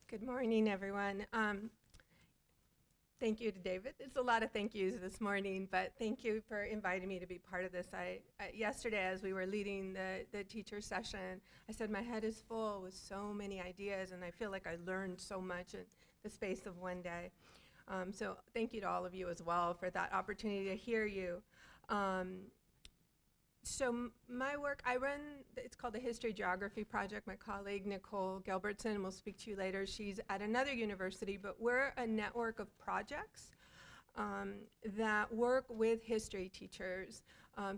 Good morning, everyone. Thank you to David. It's a lot of thank yous this morning, but thank you for inviting me to be part of this. Yesterday, as we were leading the teacher session, I said my head is full with so many ideas, and I feel like I learned so much in the space of one day. So thank you to all of you as well for that opportunity to hear you. So my work, I run, it's called the History Geography Project. My colleague, Nicole Gilbertson, will speak to you later. She's at another university, but we're a network of projects that work with history teachers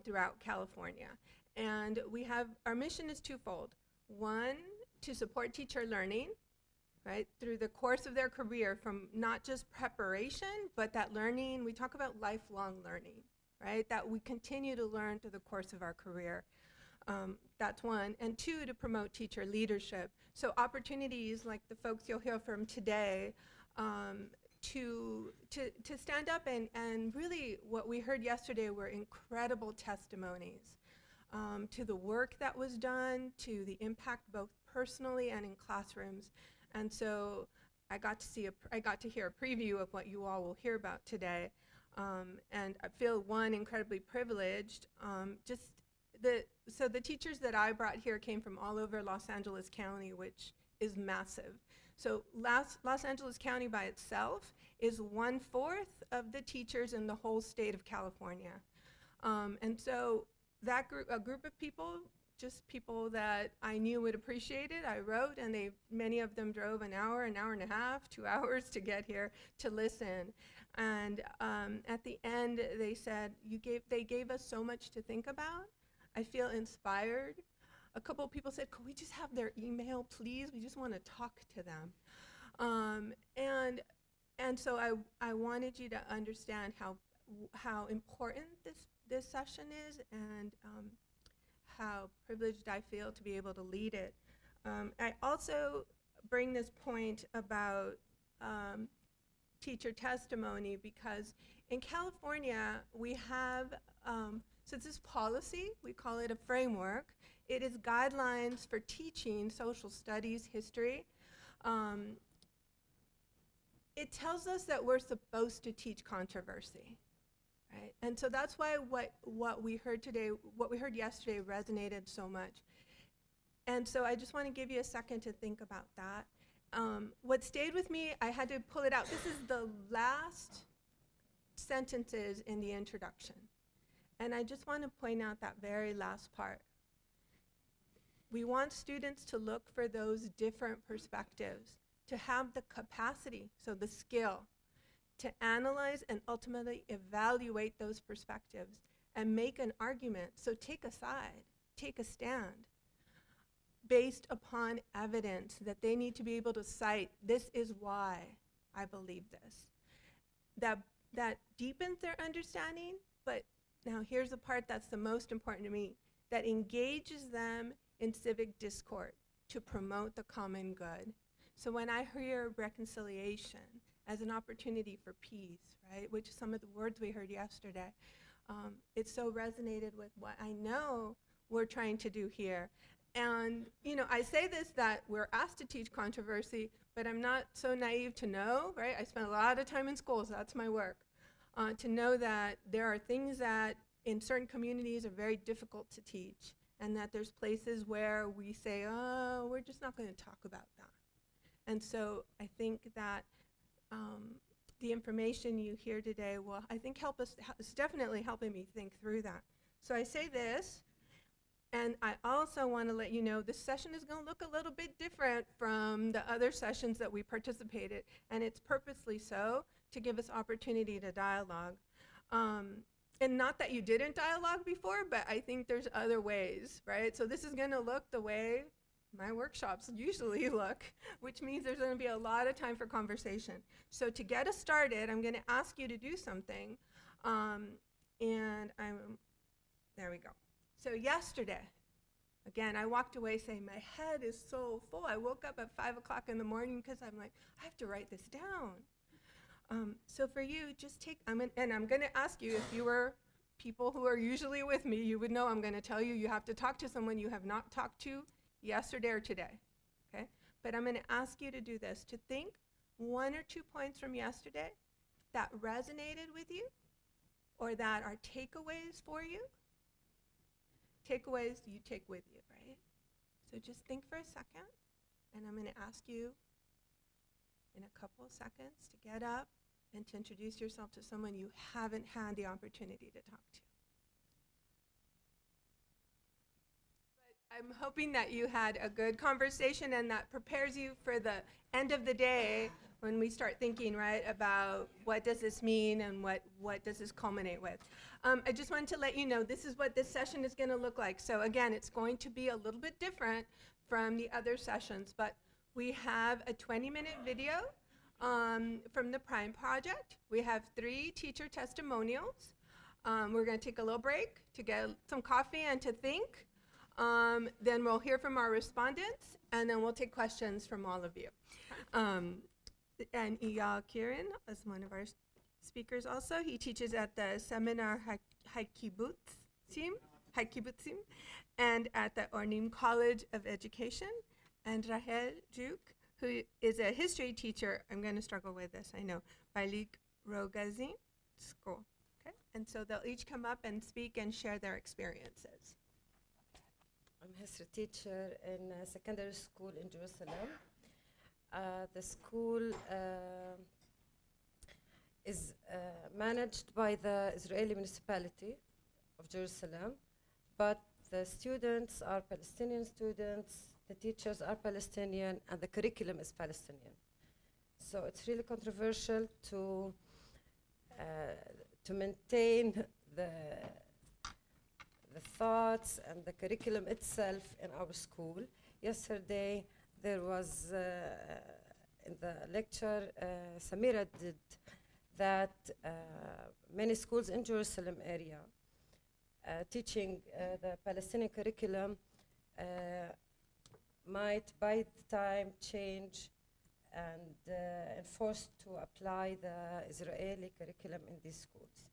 throughout California. And our mission is twofold. One, to support teacher learning, right, through the course of their career, from not just preparation, but that learning, we talk about lifelong learning. Right, that we continue to learn through the course of our career. That's one. And two, to promote teacher leadership. So opportunities like the folks you'll hear from today to stand up and really what we heard yesterday were incredible testimonies to the work that was done, to the impact both personally and in classrooms. And so I got to hear a preview of what you all will hear about today. And I feel, one, incredibly privileged. So the teachers that I brought here came from all over Los Angeles County, which is massive. So Los Angeles County by itself is 1/4 of the teachers in the whole state of California. And so that a group of people, just people that I knew would appreciate it, I wrote, and many of them drove an hour and a half, 2 hours to get here to listen. And at the end, they said, they gave us so much to think about. I feel inspired. A couple of people said, could we just have their email, please? We just want to talk to them. And so I wanted you to understand how important this session is, and how privileged I feel to be able to lead it. I also bring this point about teacher testimony because in California we have, so it's this policy, we call it a framework. It is guidelines for teaching social studies, history. It tells us that we're supposed to teach controversy. Right? And so that's why what we heard today, what we heard yesterday resonated so much. And so I just want to give you a second to think about that. What stayed with me, I had to pull it out. This is the last sentences in the introduction. And I just want to point out that very last part. We want students to look for those different perspectives, to have the capacity, so the skill, to analyze and ultimately evaluate those perspectives and make an argument. So take a side, take a stand based upon evidence that they need to be able to cite, this is why I believe this. That deepens their understanding, but now here's the part that's the most important to me, that engages them in civic discourse to promote the common good. So when I hear reconciliation as an opportunity for peace, right, which is some of the words we heard yesterday, it so resonated with what I know we're trying to do here. And I say this, that we're asked to teach controversy, but I'm not so naive to know, right? I spent a lot of time in school, so that's my work, to know that there are things that in certain communities are very difficult to teach, and that there's places where we say, oh, we're just not going to talk about that. And so I think that the information you hear today will, I think, help us. It's definitely helping me think through that. So I say this, and I also want to let you know this session is going to look a little bit different from the other sessions that we participated, and it's purposely so to give us opportunity to dialogue. And not that you didn't dialogue before, but I think there's other ways, right? So this is going to look the way my workshops usually look, which means there's going to be a lot of time for conversation. So to get us started, I'm going to ask you to do something, and there we go. So yesterday, again, I walked away saying my head is so full. I woke up at 5 o'clock in the morning because I'm like, I have to write this down. So for you, just take, and I'm going to ask you, if you were people who are usually with me, you would know I'm going to tell you have to talk to someone you have not talked to yesterday or today, okay? but I'm going to ask you to do this, to think 1 or 2 points from yesterday that resonated with you or that are takeaways for you. Takeaways you take with you, right? So just think for a second, and I'm going to ask you in a couple of seconds to get up and to introduce yourself to someone you haven't had the opportunity to talk to. But I'm hoping that you had a good conversation and that prepares you for the end of the day when we start thinking, right, about what does this mean and what does this culminate with. I just wanted to let you know this is what this session is going to look like. So again, it's going to be a little bit different from the other sessions, but we have a 20-minute video from the Prime Project. We have 3 teacher testimonials. We're going to take a little break to get some coffee and to think. Then we'll hear from our respondents, and then we'll take questions from all of you. And Iyal Kirin is one of our speakers also. He teaches at the Seminar Hakibutzim and at the Ornim College of Education. And Rahel Juk, who is a history teacher, I'm going to struggle with this, I know, by Lik Rogazin School. Okay? And so they'll each come up and speak and share their experiences. I'm a history teacher in a secondary school in Jerusalem. The school is managed by the Israeli municipality of Jerusalem, but the students are Palestinian students, the teachers are Palestinian, and the curriculum is Palestinian. So it's really controversial to maintain the thoughts and the curriculum itself in our school. Yesterday, there was, in the lecture, Samira did that many schools in Jerusalem area teaching the Palestinian curriculum might by the time change and enforced to apply the Israeli curriculum in these schools,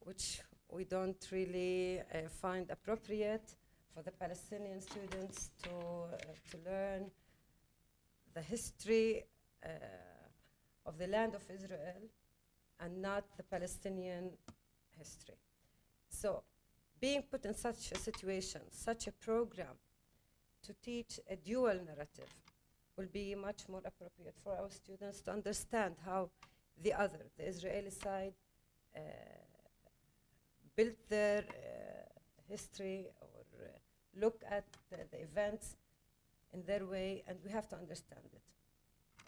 which we don't really find appropriate for the Palestinian students to learn the history of the land of Israel and not the Palestinian history. So being put in such a situation, such a program to teach a dual narrative will be much more appropriate for our students to understand how the other, the Israeli side, built their history or look at the events in their way, and we have to understand it.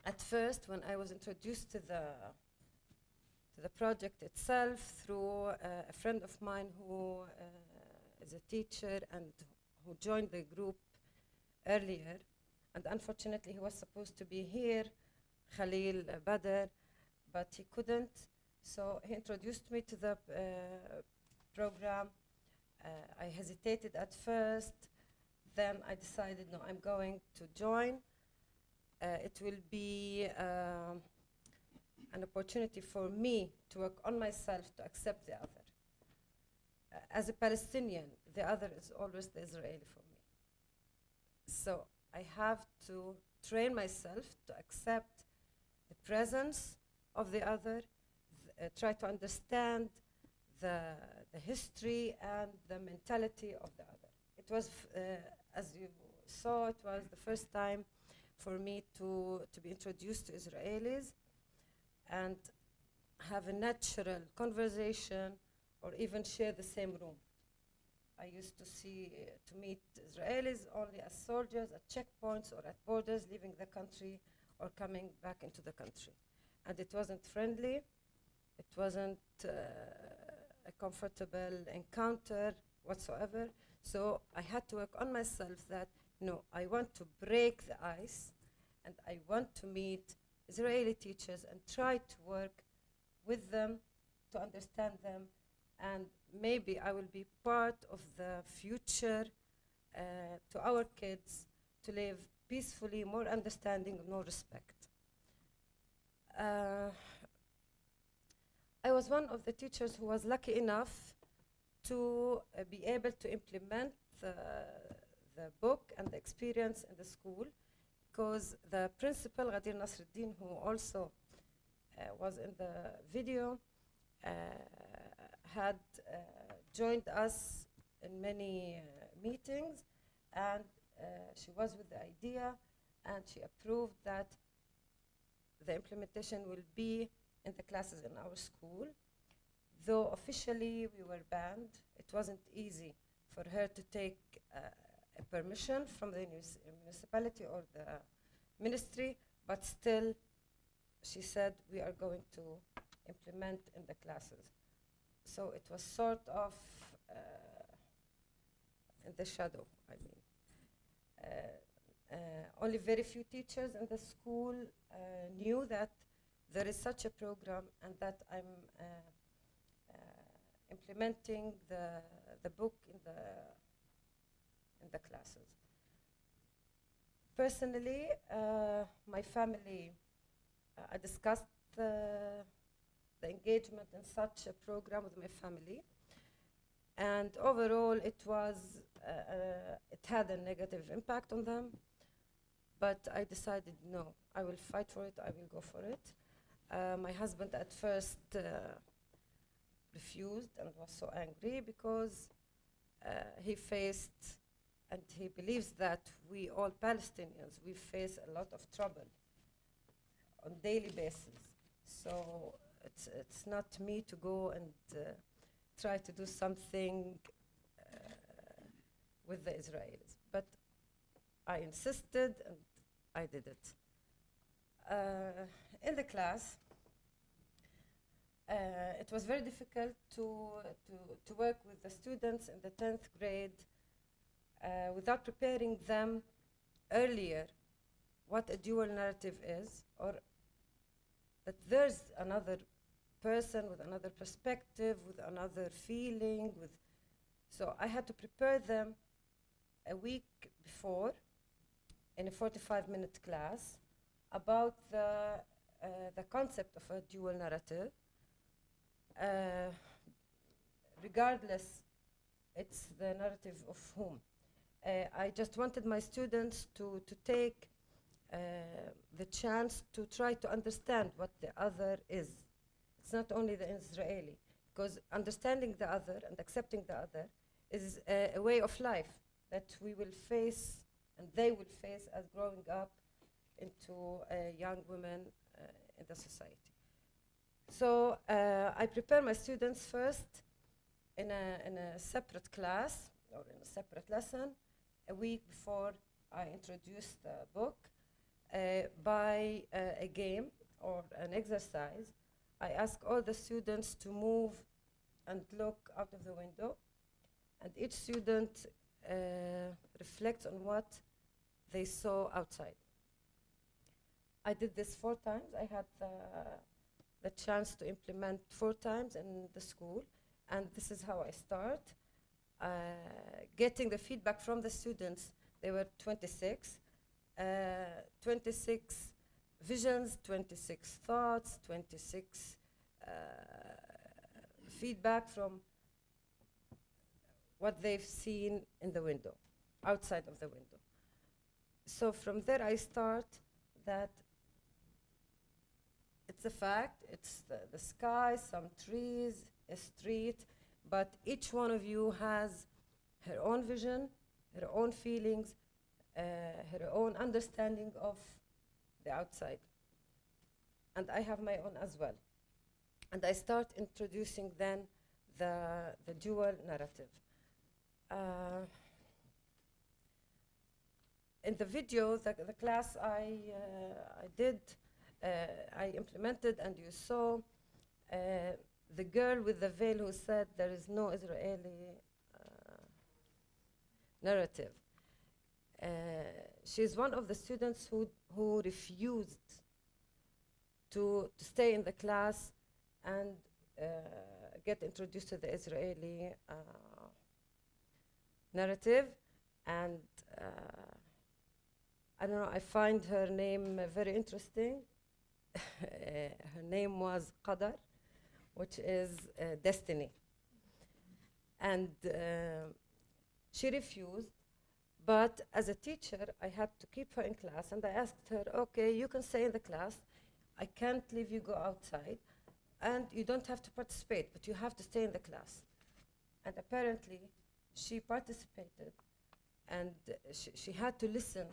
At first, when I was introduced to the project itself through a friend of mine who is a teacher and who joined the group earlier, and unfortunately he was supposed to be here, Khalil Badr, but he couldn't, so he introduced me to the program. I hesitated at first, then I decided, no, I'm going to join. It will be an opportunity for me to work on myself to accept the other. As a Palestinian, the other is always the Israeli for me. So I have to train myself to accept the presence of the other, try to understand the history and the mentality of the other. It was, as you saw, it was the first time for me to be introduced to Israelis and have a natural conversation or even share the same room. I used to meet Israelis only as soldiers at checkpoints or at borders, leaving the country or coming back into the country. And it wasn't friendly, it wasn't a comfortable encounter whatsoever. So I had to work on myself that, no, I want to break the ice and I want to meet Israeli teachers and try to work with them to understand them, and maybe I will be part of the future to our kids to live peacefully, more understanding, more respect. I was one of the teachers who was lucky enough to be able to implement the book and the experience in the school, because the principal, Ghadir Nasruddin, who also was in the video, had joined us in many meetings, and she was with the idea, and she approved that the implementation will be in the classes in our school. Though officially we were banned, it wasn't easy for her to take a permission from the municipality or the ministry, but still she said we are going to implement in the classes. So it was sort of in the shadow, I mean. Only very few teachers in the school knew that there is such a program and that I'm implementing the book in the classes. Personally, my family, I discussed the engagement in such a program with my family, and overall it had a negative impact on them, but I decided no, I will fight for it, I will go for it. My husband at first refused and was so angry because he faced, and he believes that we all Palestinians, we face a lot of trouble on daily basis. So it's not me to go and try to do something with the Israelis. But I insisted and I did it. In the class, it was very difficult to work with the students in the 10th grade without preparing them earlier what a dual narrative is, or that there's another person with another perspective, with another feeling. So I had to prepare them a week before in a 45-minute class about the concept of a dual narrative. Regardless, it's the narrative of whom. I just wanted my students to take the chance to try to understand what the other is. It's not only the Israeli, because understanding the other and accepting the other is a way of life that we will face and they will face as growing up into young women in the society. So I prepare my students first in a separate class or in a separate lesson a week before I introduce the book by a game or an exercise. I ask all the students to move and look out of the window, and each student reflects on what they saw outside. I did this 4 times. I had the chance to implement 4 times in the school, and this is how I start. Getting the feedback from the students, they were 26. 26 visions, 26 thoughts, 26 feedback from what they've seen in the window, outside of the window. So from there I start that it's a fact, it's the sky, some trees, a street, but each one of you has her own vision, her own feelings, her own understanding of the outside. And I have my own as well. And I start introducing then the dual narrative. In the video, the class I did, I implemented, and you saw the girl with the veil who said there is no Israeli narrative. She's one of the students who refused to stay in the class and get introduced to the Israeli narrative. And I don't know, I find her name very interesting. Her name was Qadar, which is destiny. And she refused, But as a teacher, I had to keep her in class, and I asked her, okay, you can stay in the class. I can't leave you go outside, and you don't have to participate, but you have to stay in the class. And apparently, she participated, and she had to listen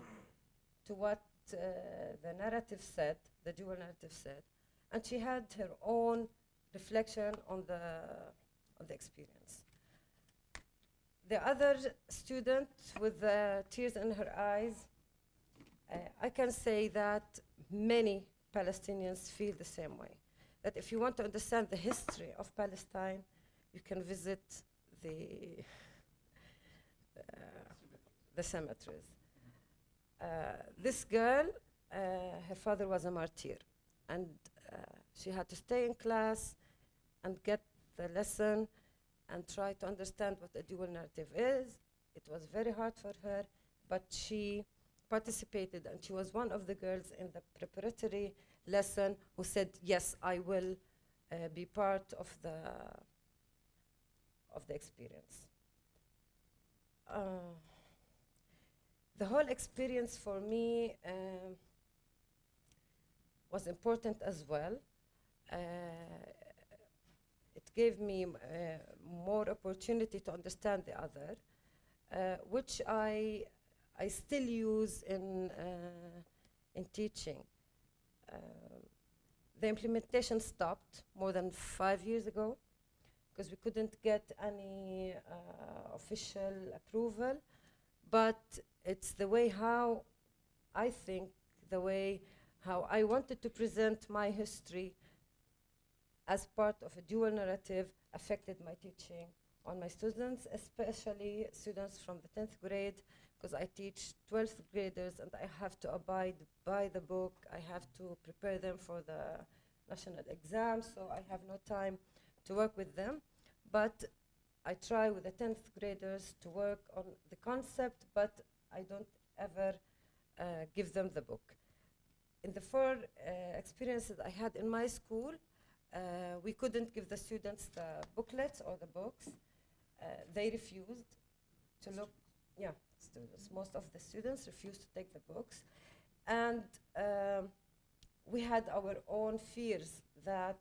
to what the narrative said, the dual narrative said, and she had her own reflection on the experience. The other student with tears in her eyes, I can say that many Palestinians feel the same way. That if you want to understand the history of Palestine, you can visit the cemeteries. This girl, her father was a martyr, and she had to stay in class and get the lesson and try to understand what a dual narrative is. It was very hard for her, but she participated, and she was one of the girls in the preparatory lesson who said, yes, I will be part of the experience. The whole experience for me was important as well. It gave me more opportunity to understand the other, which I still use in teaching. The implementation stopped more than 5 years ago because we couldn't get any official approval, but it's the way how I think, the way how I wanted to present my history as part of a dual narrative affected my teaching on my students, especially students from the 10th grade, because I teach 12th graders and I have to abide by the book. I have to prepare them for the national exam, so I have no time to work with them. But I try with the 10th graders to work on the concept, but I don't ever give them the book. In the 4 experiences I had in my school, we couldn't give the students the booklets or the books. They refused to look, students. Most of the students refused to take the books. And we had our own fears that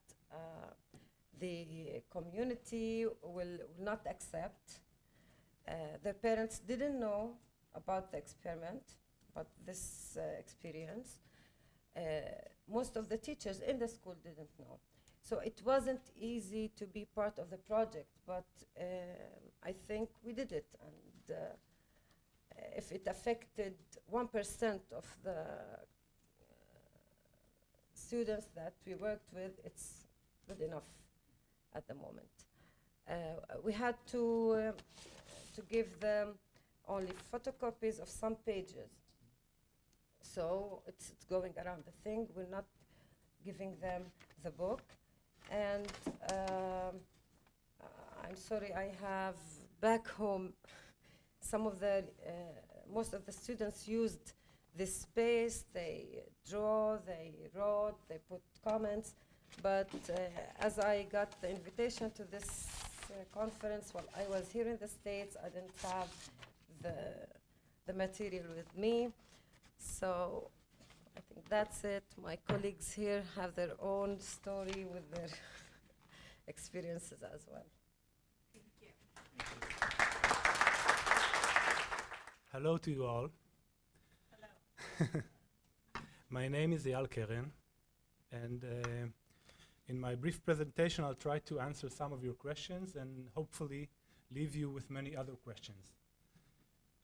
the community will not accept. Their parents didn't know about the experiment, about this experience. Most of the teachers in the school didn't know. So it wasn't easy to be part of the project, but I think we did it. And if it affected 1% of the students that we worked with, it's good enough at the moment. We had to give them only photocopies of some pages. So it's going around the thing. We're not giving them the book. And I'm sorry, I have back home some of the, most of the students used this space. They draw, they wrote, they put comments. But as I got the invitation to this conference while I was here in the States, I didn't have the material with me. So I think that's it. My colleagues here have their own story with their experiences as well. Thank you. Hello to you all. Hello. My name is Eyal Keren, and in my brief presentation, I'll try to answer some of your questions and hopefully leave you with many other questions.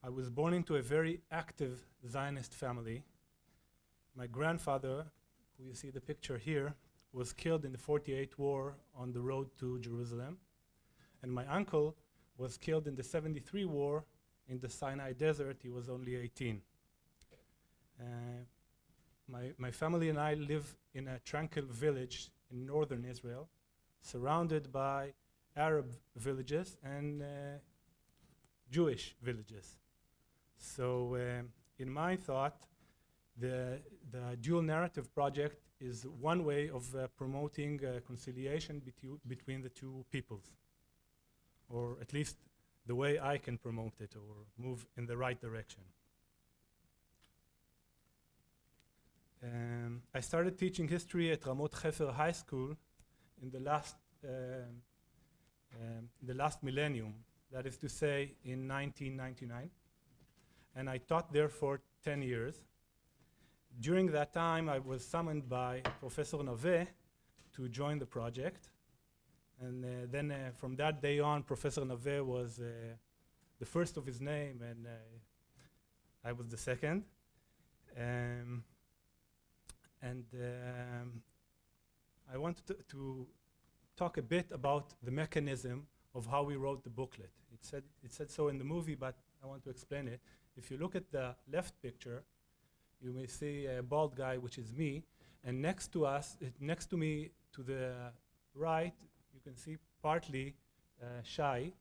I was born into a very active Zionist family. My grandfather, who you see the picture here, was killed in the 48 war on the road to Jerusalem. And my uncle was killed in the 73 war in the Sinai desert. He was only 18. My family and I live in a tranquil village in northern Israel, surrounded by Arab villages and Jewish villages. So in my thought, the dual narrative project is one way of promoting conciliation between the two peoples, or at least the way I can promote it or move in the right direction. I started teaching history at Ramot Hefer High School in the last millennium, that is to say in 1999. And I taught there for 10 years. During that time, I was summoned by Professor Naveh to join the project. And then from that day on, Professor Naveh was the first of his name, and I was the second. I wanted to talk a bit about the mechanism of how we wrote the booklet. It said so in the movie, but I want to explain it. If you look at the left picture, you may see a bald guy, which is me, and next to me, to the right, you can see partly Shai,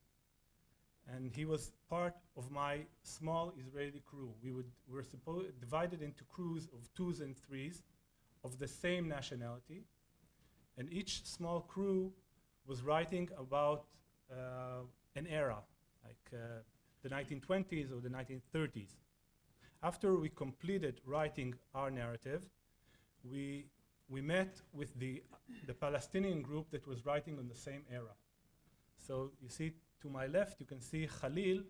and he was part of my small Israeli crew. We were divided into crews of 2s and 3s of the same nationality, and each small crew was writing about an era, like the 1920s or the 1930s. After we completed writing our narrative, we met with the Palestinian group that was writing on the same era. So you see to my left, you can see Khalil.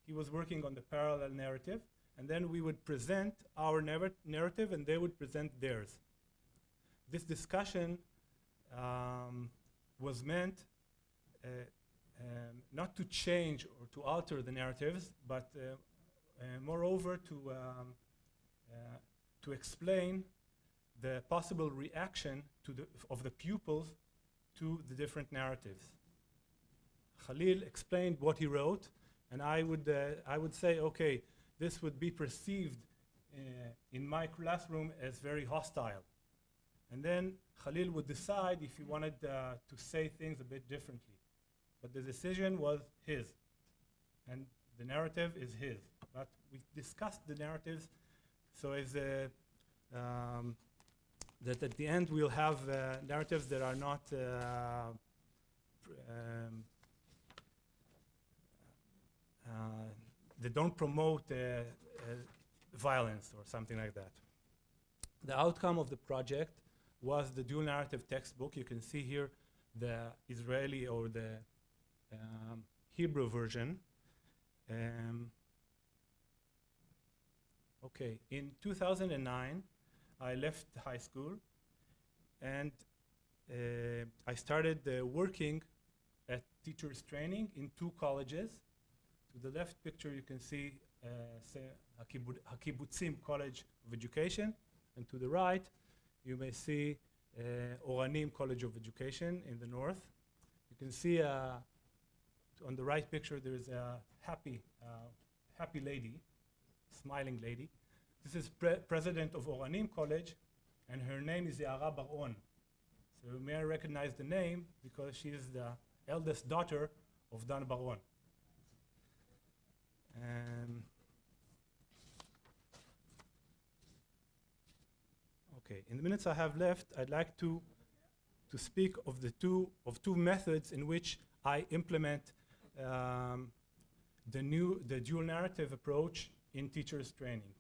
He was working on the parallel narrative, and then we would present our narrative and they would present theirs. This discussion was meant not to change or to alter the narratives, but moreover to explain the possible reaction of the pupils to the different narratives. Khalil explained what he wrote, and I would say, okay, this would be perceived in my classroom as very hostile. And then Khalil would decide if he wanted to say things a bit differently. But the decision was his, and the narrative is his. But we discussed the narratives so as that at the end we'll have narratives that are not that don't promote violence or something like that. The outcome of the project was the dual narrative textbook. You can see here the Israeli or the Hebrew version. Okay, in 2009, I left high school and I started working at teachers training in 2 colleges. To the left picture, you can see Hakibutzim College of Education, and to the right, you may see Oranim College of Education in the north. You can see on the right picture, there is a happy lady, smiling lady. This is president of Oranim College, and her name is Yara Baron. So you may recognize the name because she is the eldest daughter of Dan Baron. Okay, in the minutes I have left, I'd like to speak of two methods in which I implement the dual narrative approach in teachers training.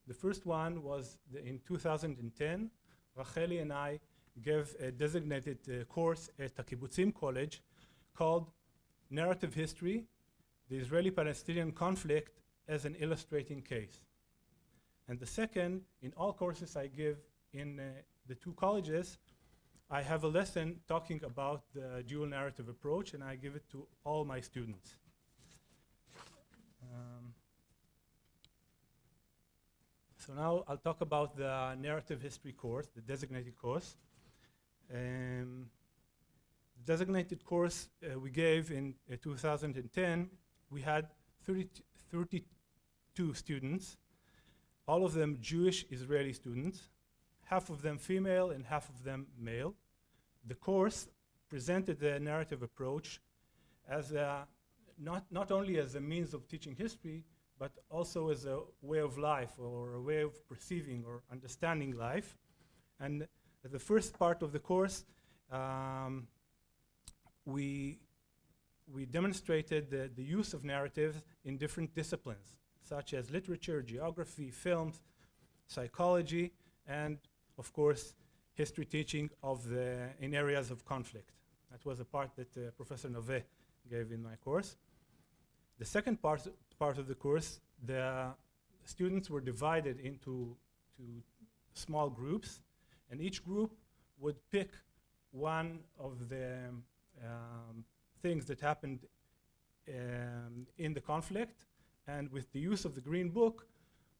The first one was in 2010. Racheli and I gave a designated course at Hakibutzim College called Narrative History, the Israeli-Palestinian Conflict as an Illustrating Case. And the second, in all courses I give in the 2 colleges, I have a lesson talking about the dual narrative approach, and I give it to all my students. So now I'll talk about the narrative history course, the designated course. The designated course we gave in 2010, we had 32 students, all of them Jewish Israeli students, half of them female and half of them male. The course presented the narrative approach as not only as a means of teaching history, but also as a way of life or a way of perceiving or understanding life. And the first part of the course, we we demonstrated the use of narratives in different disciplines, such as literature, geography, films, psychology, and of course, history teaching in areas of conflict. That was a part that Professor Nove gave in my course. The second part of the course, the students were divided into small groups, and each group would pick one of the things that happened in the conflict, and with the use of the Green Book,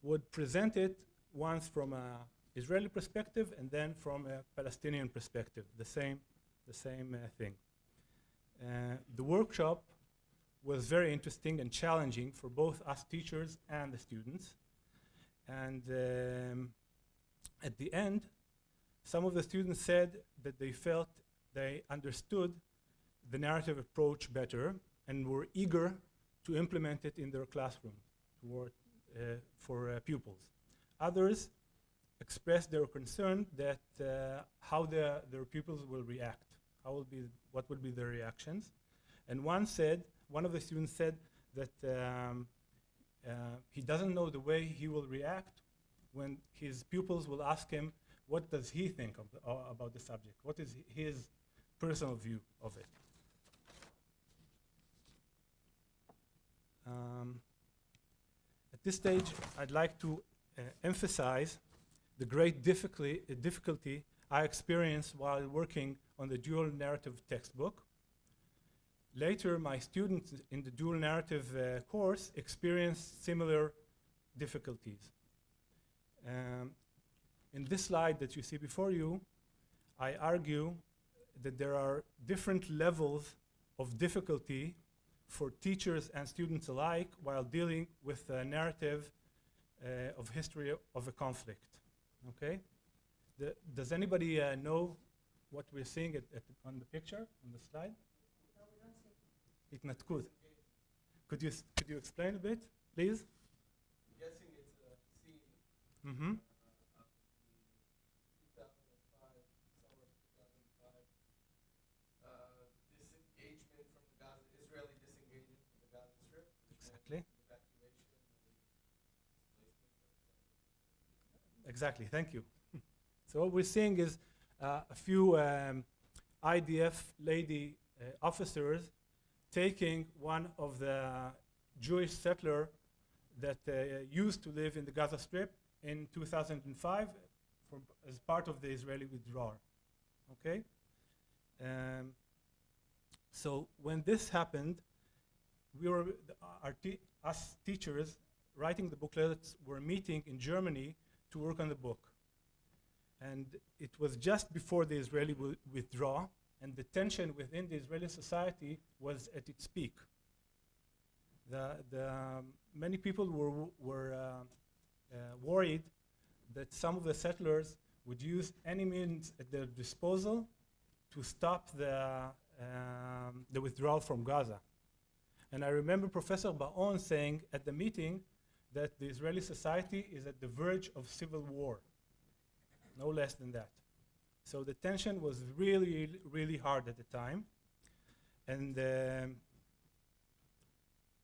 would present it once from an Israeli perspective and then from a Palestinian perspective, the same thing. The workshop was very interesting and challenging for both us teachers and the students. And at the end, some of the students said that they felt they understood the narrative approach better and were eager to implement it in their classroom for pupils. Others expressed their concern that how their pupils will react, what will be their reactions. And one of the students said that he doesn't know the way he will react when his pupils will ask him, what does he think about the subject? What is his personal view of it? At this stage, I'd like to emphasize the great difficulty I experienced while working on the dual narrative textbook. Later, my students in the dual narrative course experienced similar difficulties. In this slide that you see before you, I argue that there are different levels of difficulty for teachers and students alike while dealing with a narrative of history of a conflict. Okay? Does anybody know what we're seeing on the picture, on the slide? No, we don't see. Itnatkud. Could you explain a bit, please? I'm guessing it's a scene Mm-hmm. of the 2005, summer of 2005, disengagement from the Gaza, Israeli disengagement from the Gaza Strip. Exactly. Evacuation and displacement. Exactly, thank you. So what we're seeing is a few IDF lady officers taking one of the Jewish settler that used to live in the Gaza Strip in 2005 as part of the Israeli withdrawal. Okay? So when this happened, us teachers writing the booklets were meeting in Germany to work on the book. And it was just before the Israeli withdrawal, and the tension within the Israeli society was at its peak. Many people were worried that some of the settlers would use any means at their disposal to stop the withdrawal from Gaza. And I remember Professor Baon saying at the meeting that the Israeli society is at the verge of civil war, no less than that. So the tension was really, really hard at the time. And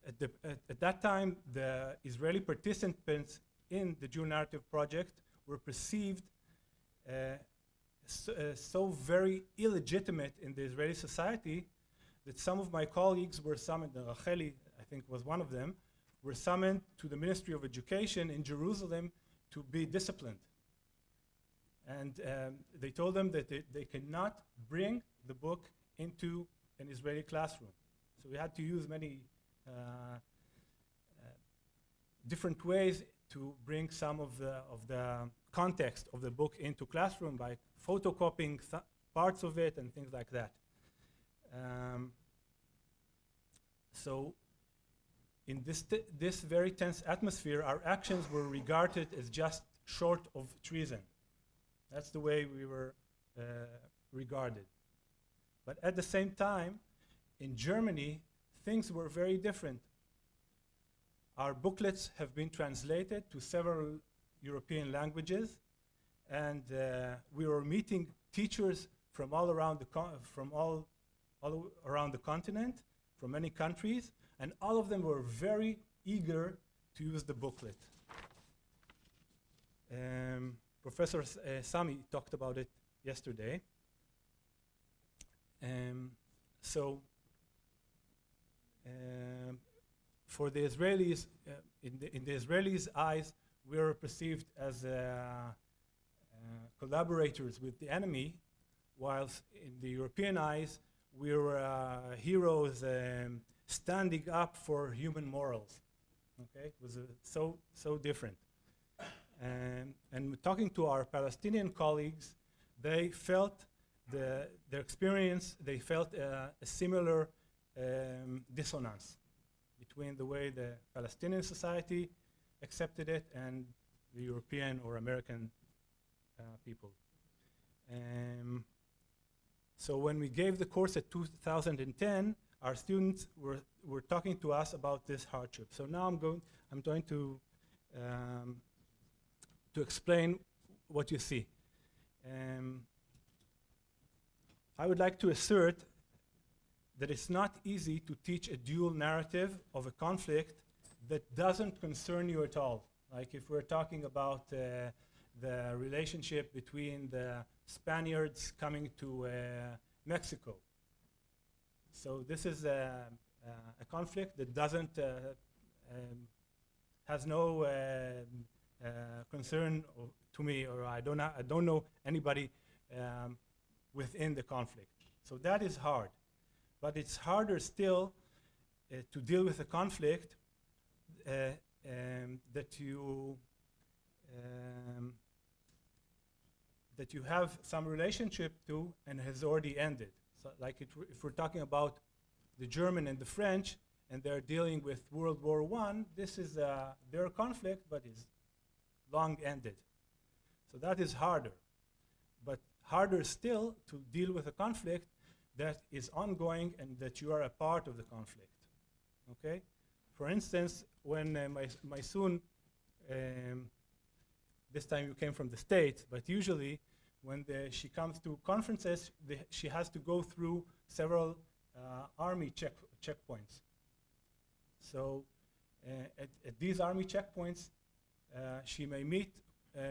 at that time, the Israeli participants in the dual narrative project were perceived so very illegitimate in the Israeli society that some of my colleagues were summoned, Racheli, I think was one of them, were summoned to the Ministry of Education in Jerusalem to be disciplined. And they told them that they cannot bring the book into an Israeli classroom. So we had to use many different ways to bring some of the context of the book into classroom by photocopying parts of it and things like that. So in this very tense atmosphere, our actions were regarded as just short of treason. That's the way we were regarded. But at the same time, in Germany, things were very different. Our booklets have been translated to several European languages, and we were meeting teachers from all around the continent, from many countries, and all of them were very eager to use the booklet. Professor Sami talked about it yesterday. So for the Israelis, in the Israelis' eyes, we are perceived as collaborators with the enemy, whilst in the European eyes, we're heroes standing up for human morals. Okay, it was so different. And talking to our Palestinian colleagues, they felt their experience. They felt a similar dissonance between the way the Palestinian society accepted it and the European or American people. So when we gave the course at 2010, our students were talking to us about this hardship. So now I'm going to explain what you see. I would like to assert that it's not easy to teach a dual narrative of a conflict that doesn't concern you at all. Like if we're talking about the relationship between the Spaniards coming to Mexico. So this is a conflict that doesn't has no concern to me, or I don't know anybody within the conflict. So that is hard, but it's harder still to deal with a conflict that you have some relationship to and has already ended. So like if we're talking about the German and the French and they're dealing with World War I, this is their conflict, but is long ended. So that is harder. But harder still to deal with a conflict that is ongoing and that you are a part of the conflict. Okay? For instance, when my son, this time you came from the States, but usually when she comes to conferences, she has to go through several army checkpoints. So at these army checkpoints, she may meet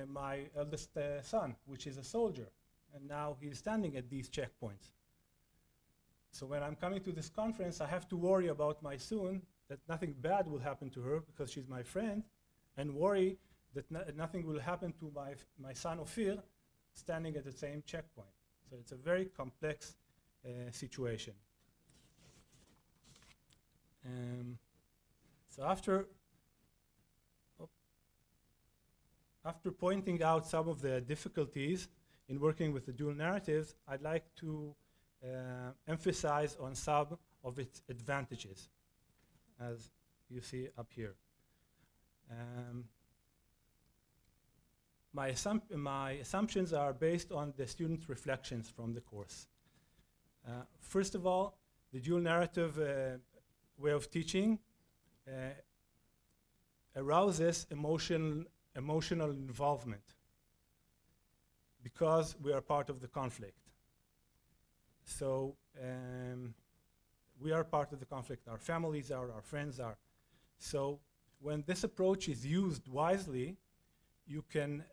my eldest son, which is a soldier, and now he's standing at these checkpoints. So when I'm coming to this conference, I have to worry about my son, that nothing bad will happen to her because she's my friend, and worry that nothing will happen to my son Ophir standing at the same checkpoint. So it's a very complex situation. So after pointing out some of the difficulties in working with the dual narratives, I'd like to emphasize on some of its advantages, as you see up here. My assumptions are based on the students' reflections from the course. First of all, the dual narrative way of teaching arouses emotional involvement because we are part of the conflict. So we are part of the conflict, our families are, our friends are. So when this approach is used wisely, you can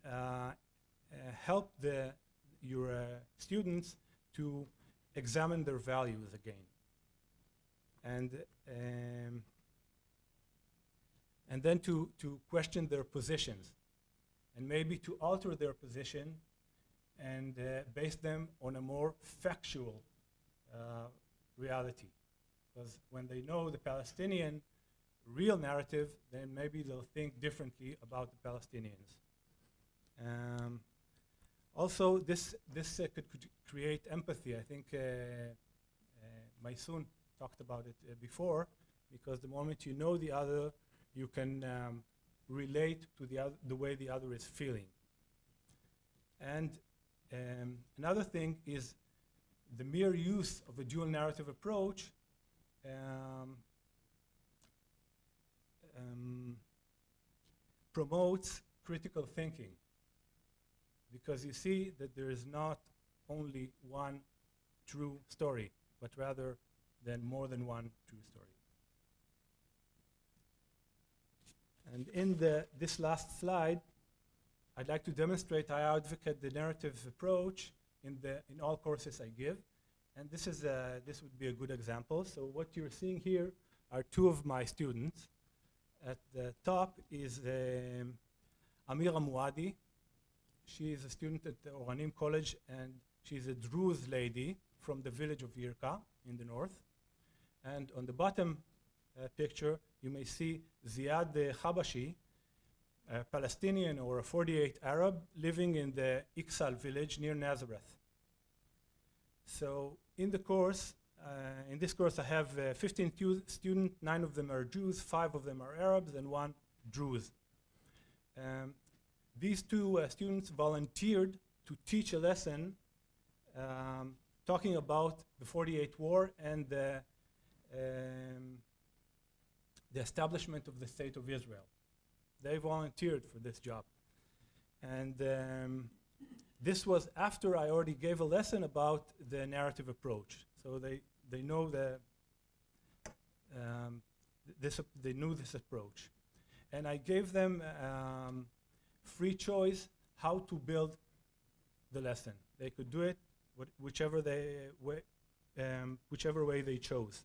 help your students to examine their values again. And then to question their positions, and maybe to alter their position and base them on a more factual reality. Because when they know the Palestinian real narrative, then maybe they'll think differently about the Palestinians. Also, this could create empathy. I think my son talked about it before, because the moment you know the other, you can relate to the way the other is feeling. And another thing is the mere use of a dual narrative approach promotes critical thinking, because you see that there is not only one true story, but rather than more than one true story. And in this last slide, I'd like to demonstrate how I advocate the narrative approach in all courses I give. And this would be a good example. So what you're seeing here are two of my students. At the top is Amira Muadi. She is a student at the Oranim College, and she's a Druze lady from the village of Yirka in the north. And on the bottom picture, you may see Ziad Khabashi, a Palestinian or a 48 Arab living in the Iksal village near Nazareth. So in this course I have 15 students, 9 of them are Jews, 5 of them are Arabs, and 1 Druze. These two students volunteered to teach a lesson talking about the 48 war and the establishment of the State of Israel. They volunteered for this job. And this was after I already gave a lesson about the narrative approach. So they know they knew this approach. And I gave them free choice how to build the lesson. They could do it whichever way they chose.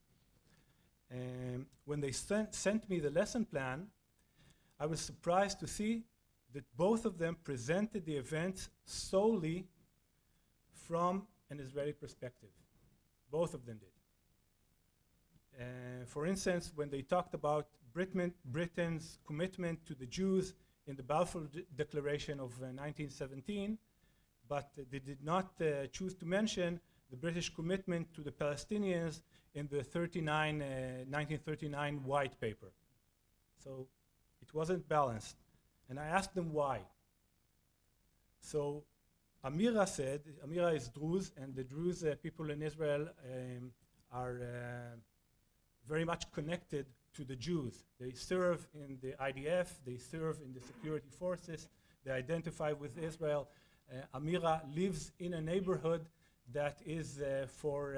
When they sent me the lesson plan, I was surprised to see that both of them presented the events solely from an Israeli perspective. Both of them did. For instance, when they talked about Britain's commitment to the Jews in the Balfour Declaration of 1917, but they did not choose to mention the British commitment to the Palestinians in the 1939 White Paper. So it wasn't balanced. And I asked them why. So Amira said, Amira is Druze, and the Druze people in Israel are very much connected to the Jews. They serve in the IDF, they serve in the security forces, they identify with Israel. Amira lives in a neighborhood that is for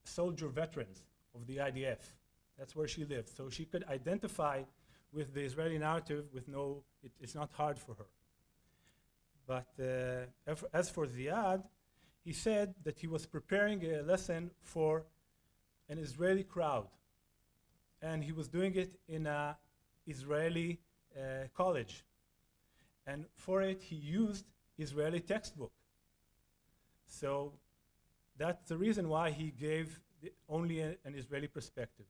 soldier veterans of the IDF. That's where she lives. So she could identify with the Israeli narrative with it's not hard for her. But as for Ziad, he said that he was preparing a lesson for an Israeli crowd. And he was doing it in an Israeli college. And for it, he used Israeli textbook. So that's the reason why he gave only an Israeli perspective.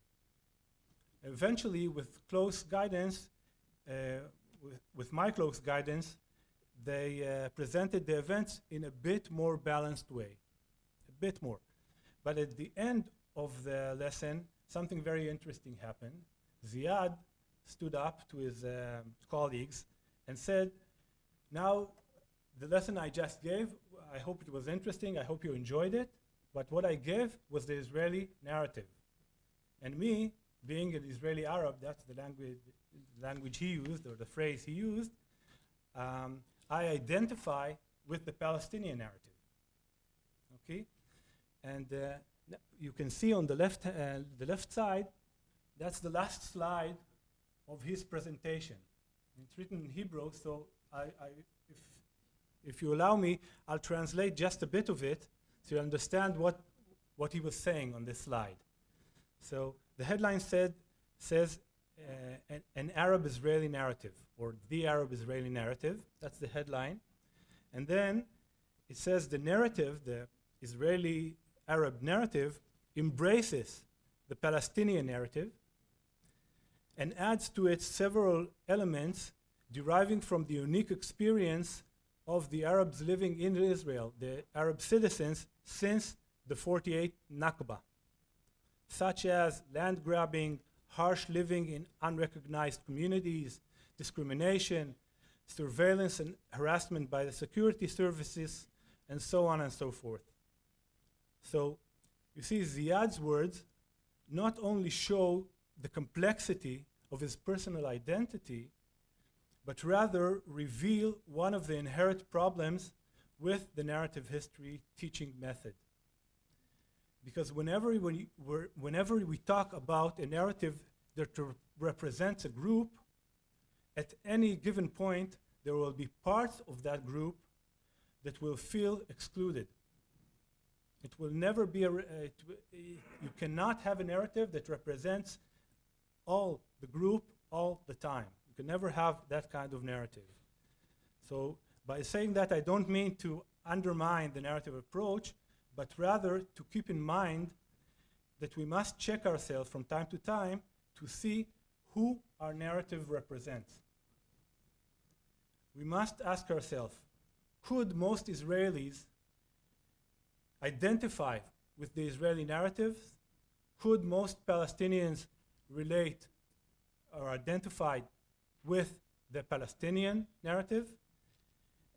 Eventually, with close guidance, with my close guidance, they presented the events in a bit more balanced way, a bit more. But at the end of the lesson, something very interesting happened. Ziad stood up to his colleagues and said, now the lesson I just gave, I hope it was interesting, I hope you enjoyed it, but what I gave was the Israeli narrative. And me, being an Israeli Arab, that's the language he used, or the phrase he used, I identify with the Palestinian narrative. Okay? And you can see on the left side, that's the last slide of his presentation. It's written in Hebrew, so if you allow me, I'll translate just a bit of it so you understand what he was saying on this slide. So the headline says an Arab-Israeli narrative, or the Arab-Israeli narrative. That's the headline. And then it says the narrative, the Israeli-Arab narrative, embraces the Palestinian narrative and adds to it several elements deriving from the unique experience of the Arabs living in Israel, the Arab citizens, since the 48 Nakba, such as land grabbing, harsh living in unrecognized communities, discrimination, surveillance and harassment by the security services, and so on and so forth. So you see, Ziad's words not only show the complexity of his personal identity, but rather reveal one of the inherent problems with the narrative history teaching method. Because whenever we talk about a narrative that represents a group, at any given point, there will be parts of that group that will feel excluded. It will never be you cannot have a narrative that represents all the group all the time. You can never have that kind of narrative. So by saying that, I don't mean to undermine the narrative approach, but rather to keep in mind that we must check ourselves from time to time to see who our narrative represents. We must ask ourselves, could most Israelis identify with the Israeli narrative? Could most Palestinians relate or identify with the Palestinian narrative?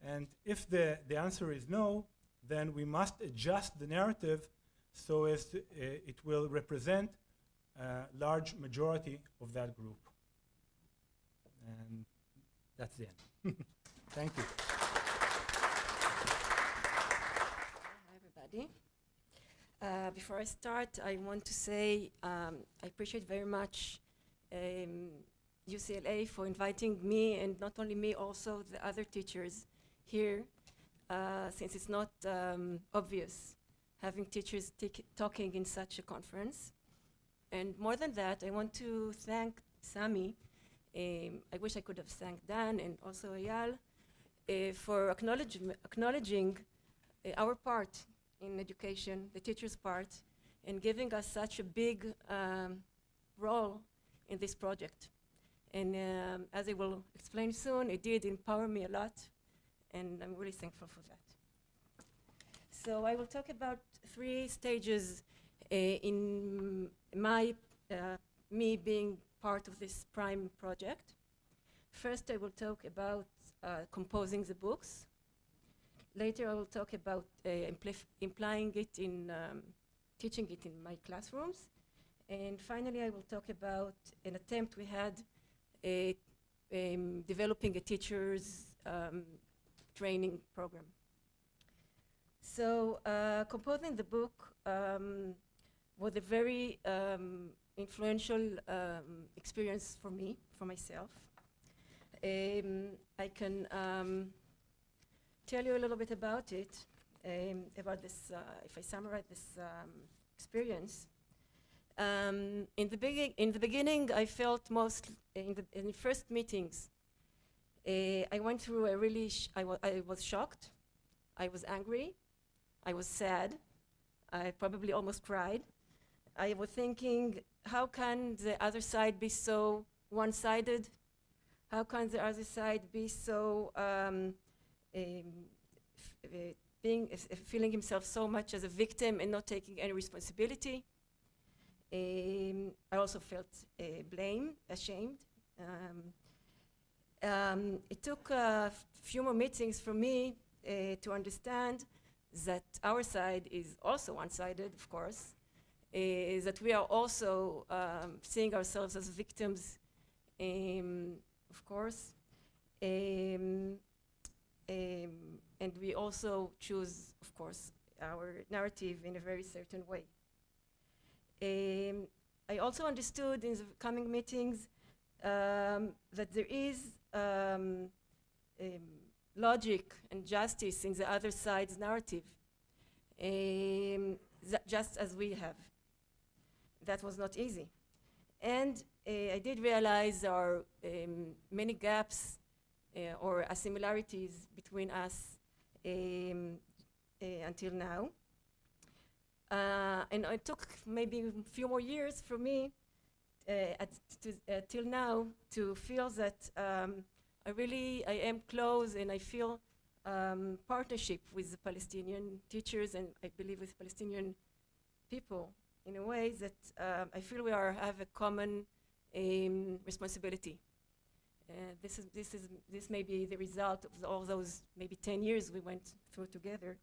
And if the answer is no, then we must adjust the narrative so as it will represent a large majority of that group. And that's the end. Thank you. Hi, everybody. Before I start, I want to say I appreciate very much UCLA for inviting me, and not only me, also the other teachers here, since it's not obvious having teachers talking in such a conference. And more than that, I want to thank Sami. I wish I could have thanked Dan and also Eyal for acknowledging our part in education, the teacher's part, and giving us such a big role in this project. And as I will explain soon, it did empower me a lot, and I'm really thankful for that. So I will talk about 3 stages in me being part of this prime project. First, I will talk about composing the books. Later, I will talk about implying it in, teaching it in my classrooms. And finally, I will talk about an attempt we had developing a teacher's training program. So composing the book was a very influential experience for me, for myself. I can tell you a little bit about it, about this, if I summarize this experience. In the beginning, I felt most, in the first meetings, I went through a really, I was shocked, I was angry, I was sad, I probably almost cried. I was thinking, how can the other side be so one-sided? How can the other side be so, feeling himself so much as a victim and not taking any responsibility? I also felt blame, ashamed. It took a few more meetings for me to understand that our side is also one-sided, of course, is that we are also seeing ourselves as victims, of course, and we also choose, of course, our narrative in a very certain way. I also understood in the coming meetings that there is logic and justice in the other side's narrative, just as we have. That was not easy. And I did realize there are many gaps or similarities between us until now. And it took maybe a few more years for me till now to feel that I am close, and I feel partnership with the Palestinian teachers, and I believe with Palestinian people, in a way that I feel we have a common responsibility. This may be the result of all those maybe 10 years we went through together.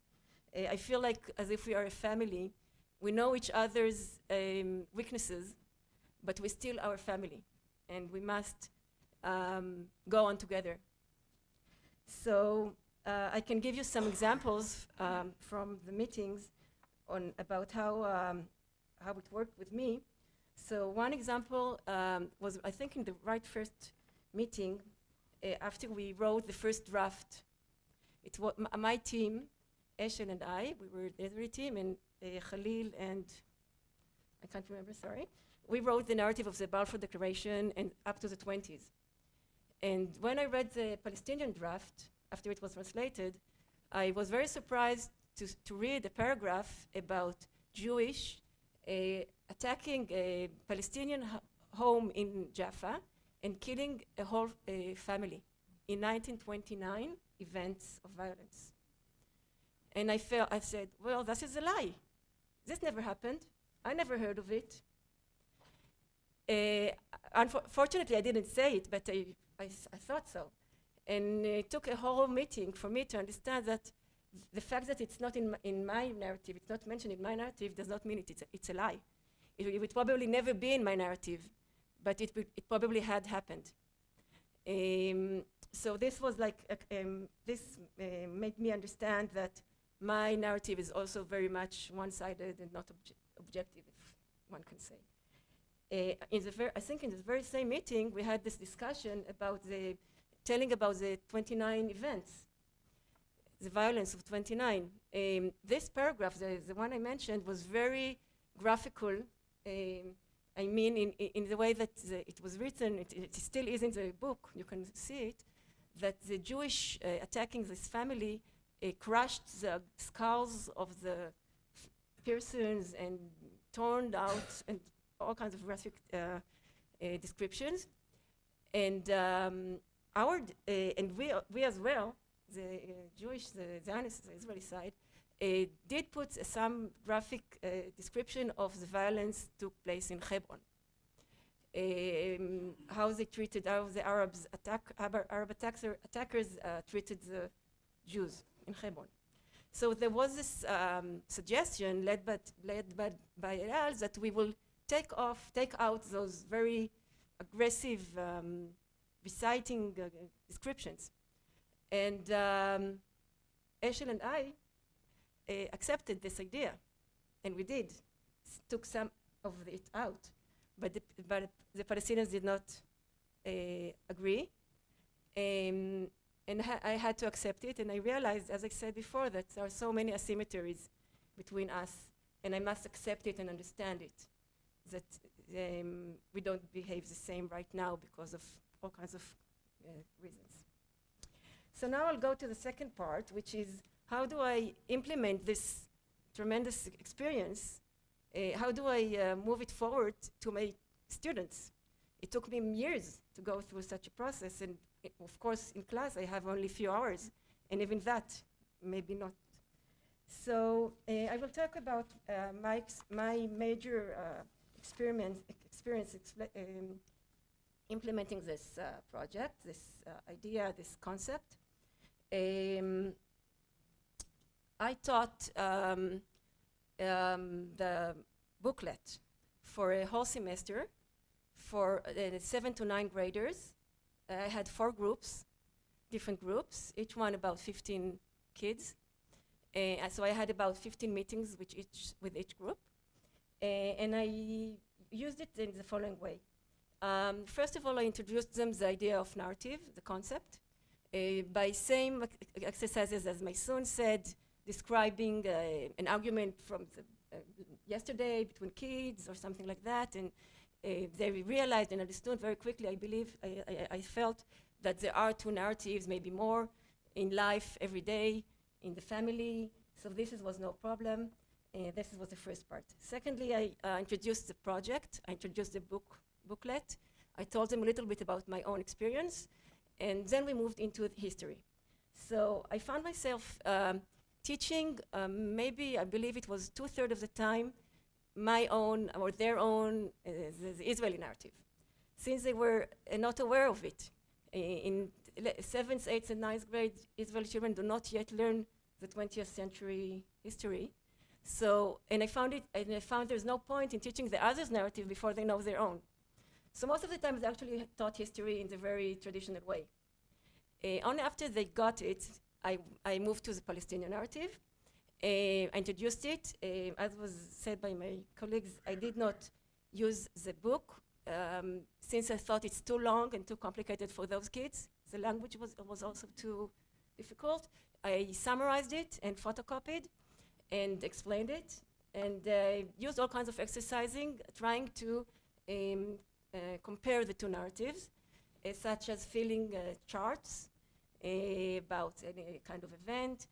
I feel like as if we are a family. We know each other's weaknesses, but we're still our family, and we must go on together. So I can give you some examples from the meetings about how it worked with me. So one example was, I think, in the right first meeting, after we wrote the first draft. It was my team, Eshel and I, we were the Israeli team, and Khalil and, I can't remember, sorry. We wrote the narrative of the Balfour Declaration and up to the 20s. And when I read the Palestinian draft, after it was translated, I was very surprised to read a paragraph about Jewish attacking a Palestinian home in Jaffa and killing a whole family in 1929 events of violence. And I said, well, this is a lie. This never happened. I never heard of it. Unfortunately, I didn't say it, but I thought so. And it took a whole meeting for me to understand that the fact that it's not in my narrative, it's not mentioned in my narrative, does not mean it's a lie. It would probably never be in my narrative, but it probably had happened. So this was like, this made me understand that my narrative is also very much one-sided and not objective, if one can say. I think in this very same meeting, we had this discussion about telling about the 29 events, the violence of 29. This paragraph, the one I mentioned, was very graphical. I mean, in the way that it was written, it still is in the book, you can see it, that the Jewish attacking this family crushed the skulls of the persons and torn out and all kinds of graphic descriptions. And we as well, the Jewish, the Zionist, the Israeli side, did put some graphic description of the violence took place in Hebron. How they treated, how the Arab attackers treated the Jews in Hebron. So there was this suggestion led by Eyal that we will take out those very aggressive reciting descriptions. And Eshel and I accepted this idea, and we did. Took some of it out, but the Palestinians did not agree. And I had to accept it, and I realized, as I said before, that there are so many asymmetries between us, and I must accept it and understand it, that we don't behave the same right now because of all kinds of reasons. So now I'll go to the second part, which is how do I implement this tremendous experience? How do I move it forward to my students? It took me years to go through such a process, and of course, in class, I have only a few hours, and even that, maybe not. So I will talk about my major experience implementing this project, this idea, this concept. I taught the booklet for a whole semester for 7 to 9 graders. I had 4 groups, different groups, each one about 15 kids. So I had about 15 meetings with each group. And I used it in the following way. First of all, I introduced them the idea of narrative, the concept, by same exercises as my son said, describing an argument from yesterday between kids or something like that. And they realized and understood very quickly, I believe, I felt that there are 2 narratives, maybe more, in life every day, in the family. So this was no problem. This was the first part. Secondly, I introduced the project. I introduced the booklet. I told them a little bit about my own experience. And then we moved into history. So I found myself teaching, maybe I believe it was 2/3 of the time, my own or their own, the Israeli narrative, since they were not aware of it. In 7th, 8th, and 9th grade, Israeli children do not yet learn the 20th century history. So, and I found there's no point in teaching the others' narrative before they know their own. So most of the time, they actually taught history in the very traditional way. Only after they got it, I moved to the Palestinian narrative. I introduced it. As was said by my colleagues, I did not use the book since I thought it's too long and too complicated for those kids. The language was also too difficult. I summarized it and photocopied and explained it, and used all kinds of exercising, trying to compare the two narratives, such as filling charts about any kind of event,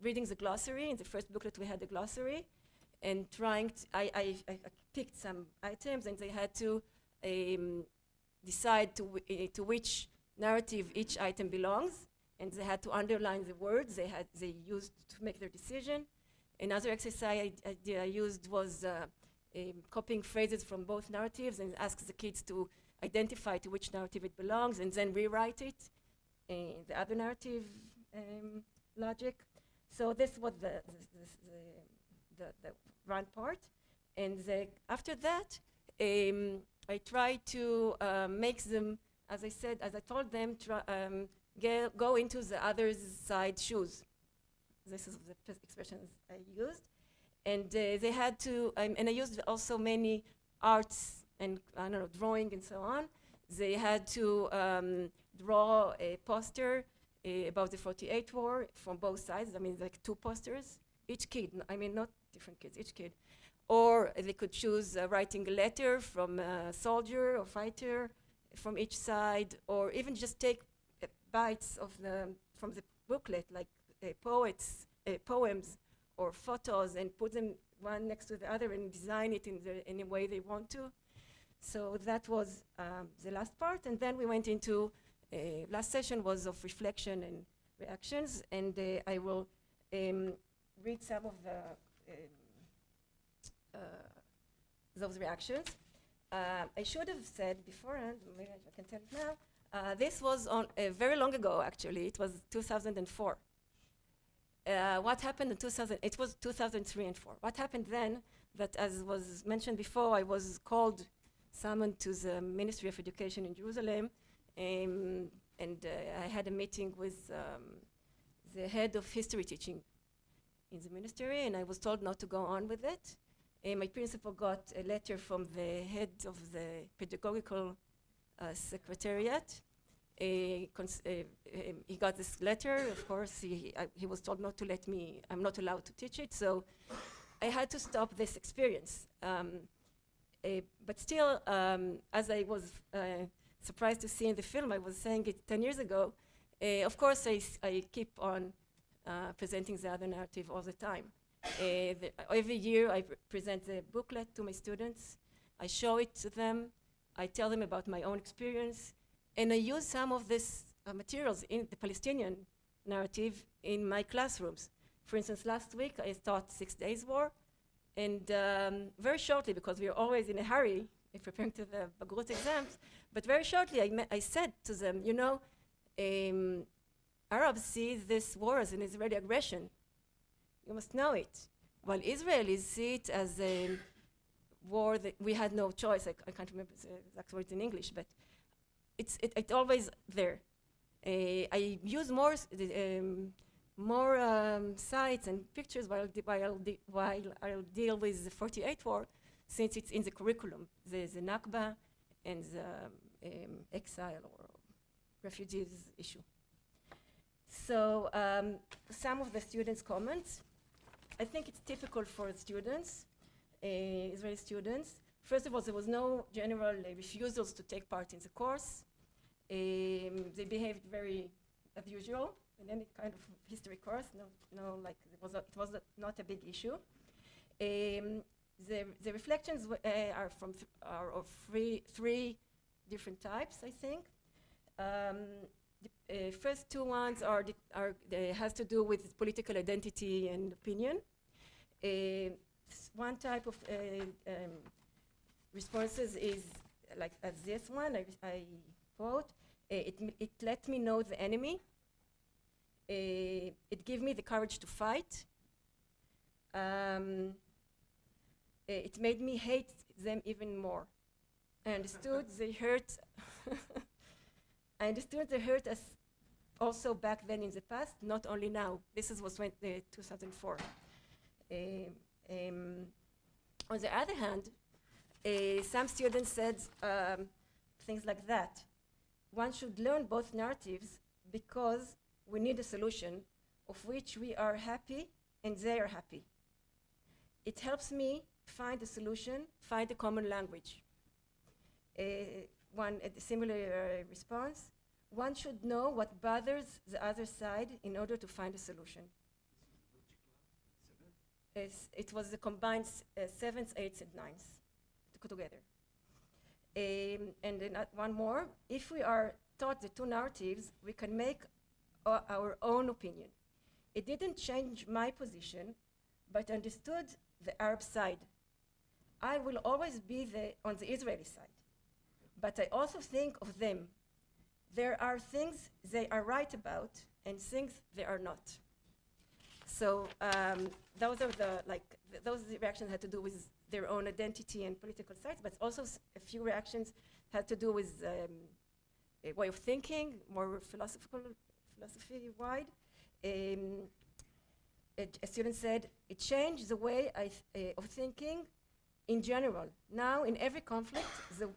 reading the glossary. In the first booklet we had the glossary, and trying to, I picked some items, and they had to decide to which narrative each item belongs, and they had to underline the words they used to make their decision. Another exercise I used was copying phrases from both narratives and ask the kids to identify to which narrative it belongs, and then rewrite it in the other narrative logic. So this was the run part. And after that, I tried to make them, as I told them, go into the other side's shoes. This is the expressions I used. And they had to, and I used also many arts and, I don't know, drawing and so on. They had to draw a poster about the 48 war from both sides. I mean, like 2 posters, each kid, I mean, not different kids, each kid. Or they could choose writing a letter from a soldier or fighter from each side, or even just take bites of from the booklet, like poems or photos, and put them one next to the other and design it in any way they want to. So that was the last part. And then we went into, last session was of reflection and reactions, and I will read some of those reactions. I should have said beforehand, maybe I can tell it now, this was on very long ago, actually. It was 2004. What happened in it was 2003 and 4. What happened then, that as was mentioned before, I was summoned to the Ministry of Education in Jerusalem, and I had a meeting with the head of history teaching in the ministry, and I was told not to go on with it. My principal got a letter from the head of the pedagogical secretariat. He got this letter. Of course, he was told not to let me, I'm not allowed to teach it, so I had to stop this experience. But still, as I was surprised to see in the film, I was saying it 10 years ago, of course I keep on presenting the other narrative all the time. Every year I present the booklet to my students, I show it to them, I tell them about my own experience, and I use some of these materials in the Palestinian narrative in my classrooms. For instance, last week I taught 6 Days War, and very shortly, because we are always in a hurry in preparing to the Bagrut exams, but very shortly I said to them, you know, Arabs see this war as an Israeli aggression. You must know it. While Israelis see it as a war that we had no choice. I can't remember the exact words in English, but it's always there. I use more sites and pictures while I'll deal with the 48 war, since it's in the curriculum. There's the Nakba and the exile or refugees issue. So some of the students' comments. I think it's typical for students, Israeli students. First of all, there was no general refusals to take part in the course. They behaved very as usual in any kind of history course. No, like it was not a big issue. The reflections are of three different types, I think. The first 2 ones has to do with political identity and opinion. One type of responses is like as this one. I quote: "It let me know the enemy. It gave me the courage to fight. It made me hate them even more. I understood they hurt. I understood the hurt as also back then in the past, not only now. This was 2004. On the other hand, some students said things like that. One should learn both narratives because we need a solution of which we are happy and they are happy. It helps me find a solution, find a common language. A similar response, one should know what bothers the other side in order to find a solution. It was the combined 7th, 8th, and 9th together. And then one more, if we are taught the two narratives, we can make our own opinion. It didn't change my position, but understood the Arab side. I will always be on the Israeli side, but I also think of them. There are things they are right about and things they are not. So those reactions had to do with their own identity and political sides, but also a few reactions had to do with a way of thinking, more philosophy-wide. A student said, it changed the way of thinking in general. Now, in every conflict,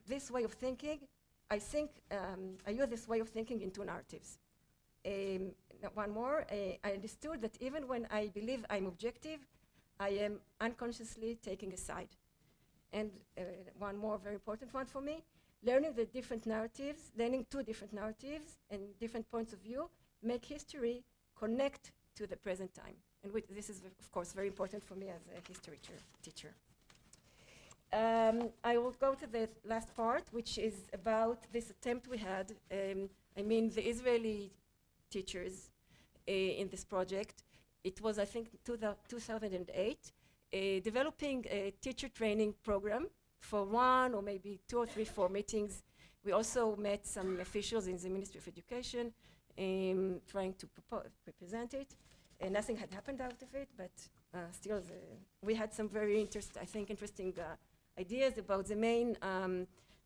this way of thinking, I use this way of thinking in two narratives. One more, I understood that even when I believe I'm objective, I am unconsciously taking a side. And one more very important one for me, learning the different narratives, learning two different narratives and different points of view, make history connect to the present time. And this is, of course, very important for me as a history teacher. I will go to the last part, which is about this attempt we had, the Israeli teachers in this project. It was, I think, 2008, developing a teacher training program for 1 or maybe 2 or 3, 4 meetings. We also met some officials in the Ministry of Education trying to present it. Nothing had happened out of it, but still we had some very interesting ideas about the main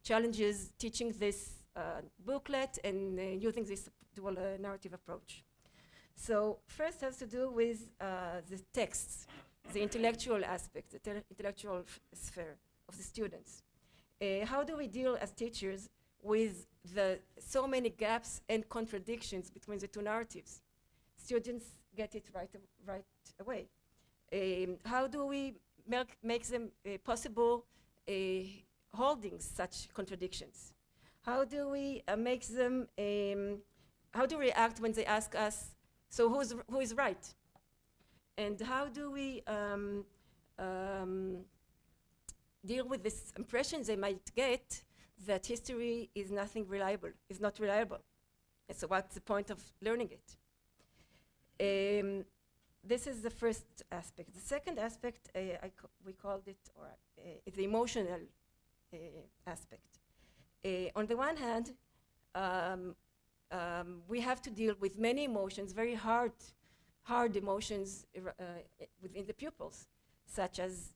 challenges teaching this booklet and using this dual narrative approach. So first has to do with the texts, the intellectual aspect, the intellectual sphere of the students. How do we deal as teachers with the so many gaps and contradictions between the two narratives? Students get it right away. How do we make them possible holding such contradictions? How do we make them, how do we react when they ask us, so who is right? And how do we deal with this impression they might get that history is not reliable? And so what's the point of learning it? This is the first aspect. The second aspect, we called it, the emotional aspect. On the one hand, we have to deal with many emotions, very hard emotions within the pupils, such as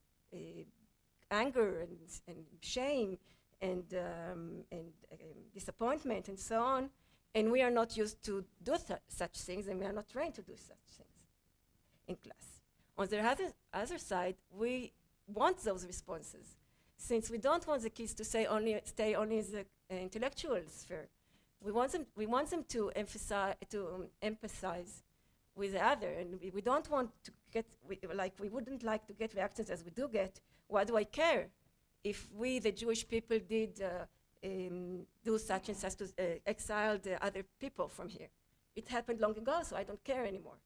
anger and shame and disappointment and so on. And we are not used to do such things, and we are not trained to do such things in class. On the other side, we want those responses, since we don't want the kids to stay only in the intellectual sphere. We want them to empathize with the other, and we don't want to get, we wouldn't like to get reactions as we do get. Why do I care if we, the Jewish people, did do such and such to exile the other people from here? It happened long ago, so I don't care anymore,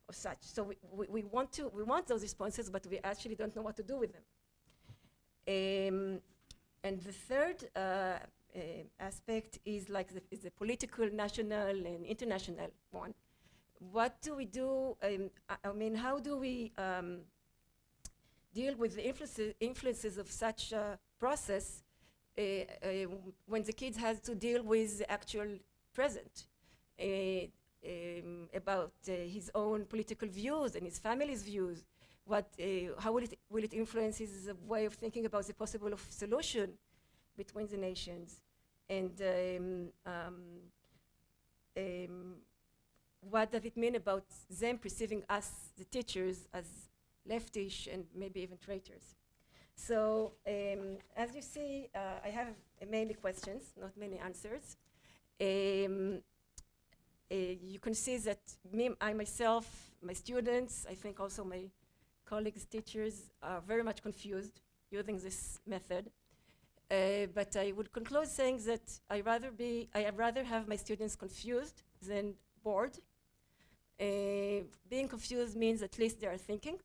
or such. So we want those responses, but we actually don't know what to do with them. And the third aspect is the political, national, and international one. What do we do? How do we deal with the influences of such a process when the kids has to deal with the actual present, about his own political views and his family's views? How will it influence his way of thinking about the possible solution between the nations? And what does it mean about them perceiving us, the teachers, as leftish and maybe even traitors. So as you see, I have mainly questions, not many answers. You can see that I myself, my students, I think also my colleagues, teachers, are very much confused using this method. But I would conclude saying that I'd rather have my students confused than bored. Being confused means at least they are thinking,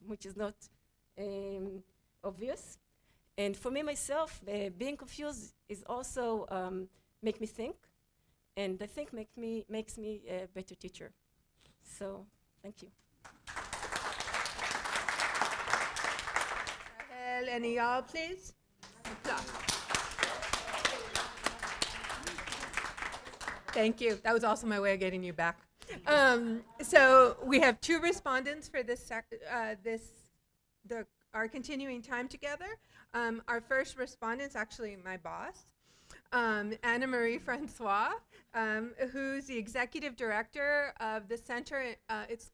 which is not obvious. And for me myself, being confused is also make me think, and I think makes me a better teacher. So, thank you. Rahel and Eyal, please. Applause. Thank you. That was also my way of getting you back. So we have two respondents for our continuing time together. Our first respondent is actually my boss, Anna Marie Francois, who's the executive director of the center. It's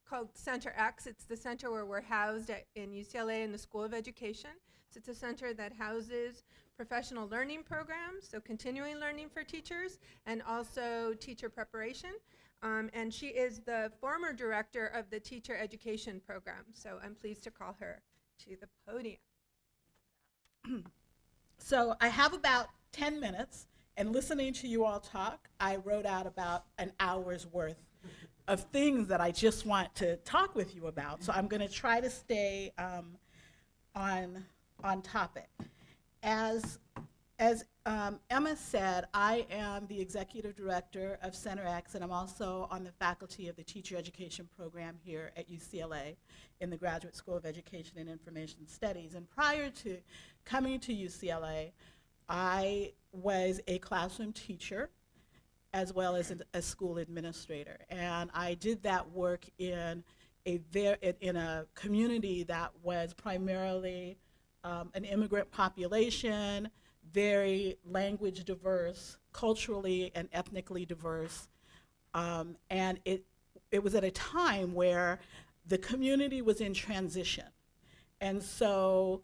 called Center X. It's the center where we're housed in UCLA in the School of Education. So it's a center that houses professional learning programs, so continuing learning for teachers, and also teacher preparation. And she is the former director of the teacher education program. So I'm pleased to call her to the podium. So I have about 10 minutes, and listening to you all talk, I wrote out about an hour's worth of things that I just want to talk with you about. So I'm going to try to stay on topic. As Emma said, I am the executive director of Center X, and I'm also on the faculty of the teacher education program here at UCLA in the Graduate School of Education and Information Studies. And prior to coming to UCLA, I was a classroom teacher as well as a school administrator. And I did that work in a community that was primarily an immigrant population, very language diverse, culturally and ethnically diverse. And it was at a time where the community was in transition. And so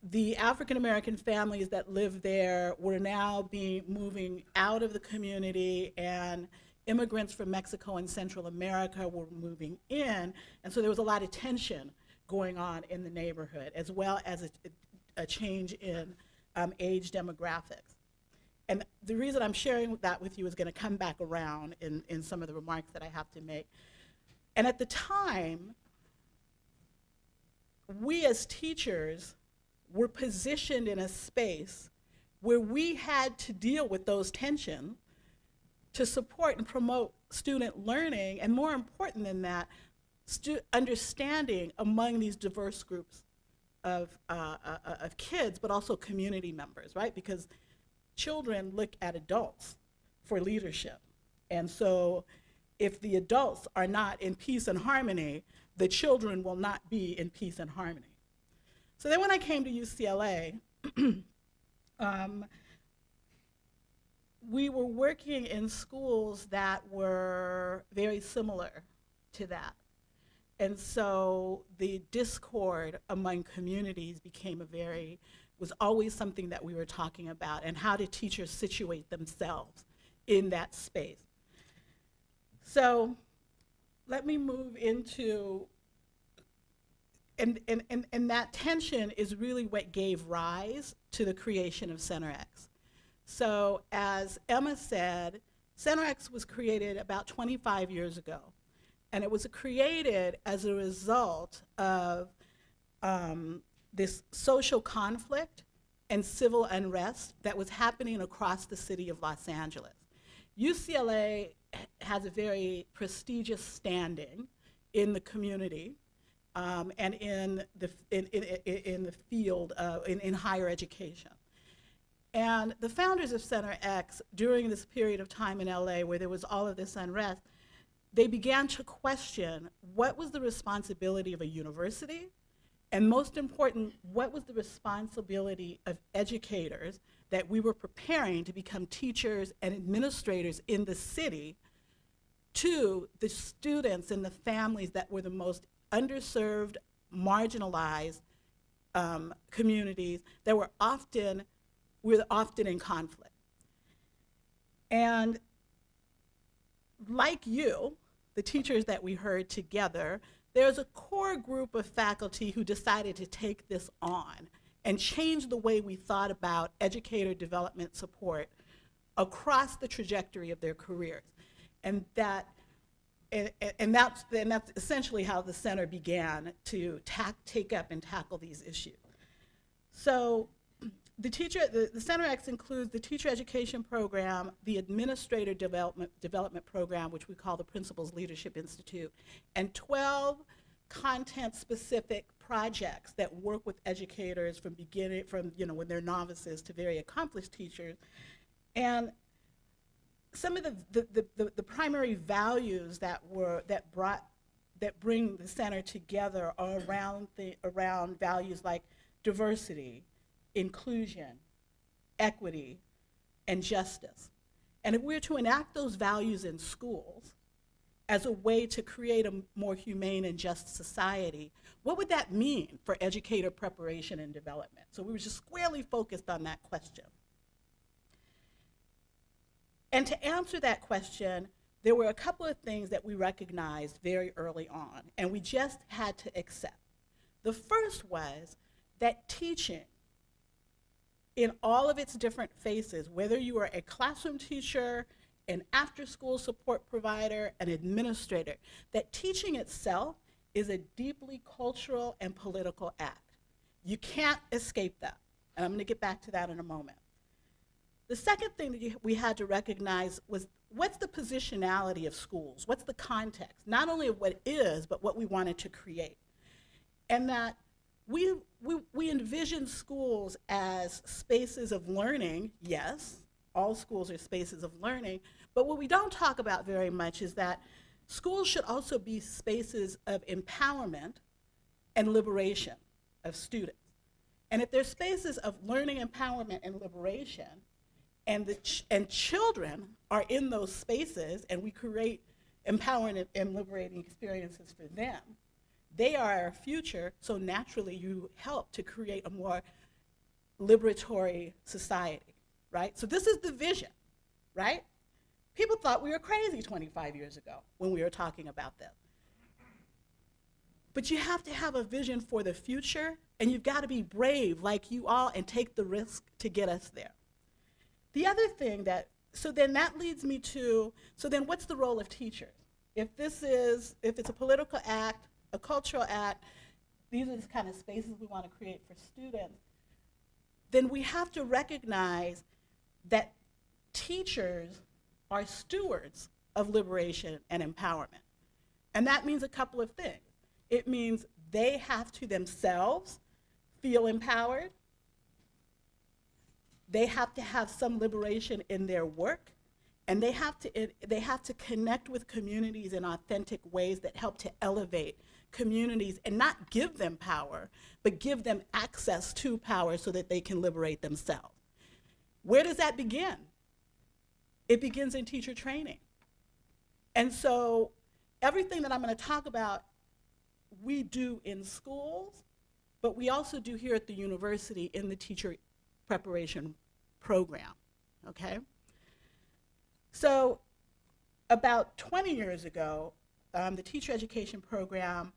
the African American families that lived there were now moving out of the community, and immigrants from Mexico and Central America were moving in. And so there was a lot of tension going on in the neighborhood, as well as a change in age demographics. And the reason I'm sharing that with you is going to come back around in some of the remarks that I have to make. And at the time, we as teachers were positioned in a space where we had to deal with those tensions to support and promote student learning, and more important than that, understanding among these diverse groups of kids, but also community members, right? Because children look at adults for leadership. And so if the adults are not in peace and harmony, the children will not be in peace and harmony. So then when I came to UCLA, we were working in schools that were very similar to that. And so the discord among communities was always something that we were talking about, and how do teachers situate themselves in that space. So let me move into, and that tension is really what gave rise to the creation of Center X. So as Emma said, Center X was created about 25 years ago. And it was created as a result of this social conflict and civil unrest that was happening across the city of Los Angeles. UCLA has a very prestigious standing in the community and in the field in higher education. And the founders of Center X, during this period of time in LA where there was all of this unrest, they began to question what was the responsibility of a university, and most important, what was the responsibility of educators that we were preparing to become teachers and administrators in the city to the students and the families that were the most underserved, marginalized communities that were often in conflict. And like you, the teachers that we heard together, there's a core group of faculty who decided to take this on and change the way we thought about educator development support across the trajectory of their careers. And that's essentially how the center began to take up and tackle these issues. So the Center X includes the teacher education program, the administrator development program, which we call the Principals Leadership Institute, and 12 content-specific projects that work with educators from when they're novices to very accomplished teachers. And some of the primary values that bring the center together are around values like diversity, inclusion, equity, and justice. And if we're to enact those values in schools as a way to create a more humane and just society, what would that mean for educator preparation and development? So we were just squarely focused on that question. And to answer that question, there were a couple of things that we recognized very early on, and we just had to accept. The first was that teaching in all of its different faces, whether you are a classroom teacher, an after-school support provider, an administrator, that teaching itself is a deeply cultural and political act. You can't escape that, and I'm going to get back to that in a moment. The second thing that we had to recognize was, what's the positionality of schools? What's the context? Not only of what is, but what we wanted to create. And that we envision schools as spaces of learning. Yes, all schools are spaces of learning, but what we don't talk about very much is that schools should also be spaces of empowerment and liberation of students. And if they're spaces of learning, empowerment, and liberation, and children are in those spaces, and we create empowering and liberating experiences for them, they are our future, so naturally you help to create a more liberatory society, right? So this is the vision, right? People thought we were crazy 25 years ago when we were talking about this. But you have to have a vision for the future, and you've got to be brave like you all and take the risk to get us there. The other thing so then that leads me to, so then what's the role of teachers? If it's a political act, a cultural act, these are the kind of spaces we want to create for students, then we have to recognize that teachers are stewards of liberation and empowerment. And that means a couple of things. It means they have to themselves feel empowered. They have to have some liberation in their work, and they have to connect with communities in authentic ways that help to elevate communities and not give them power, but give them access to power so that they can liberate themselves. Where does that begin? It begins in teacher training. And so everything that I'm going to talk about, we do in schools, but we also do here at the university in the teacher preparation program, okay? So about 20 years ago, the teacher education program,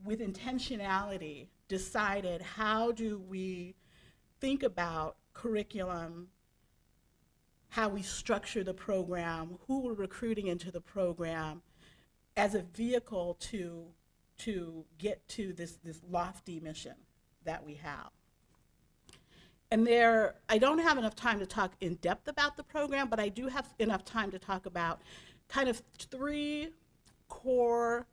with intentionality, decided how do we think about curriculum, how we structure the program, who we're recruiting into the program, as a vehicle to get to this lofty mission that we have. And I don't have enough time to talk in depth about the program, but I do have enough time to talk about kind of 3 core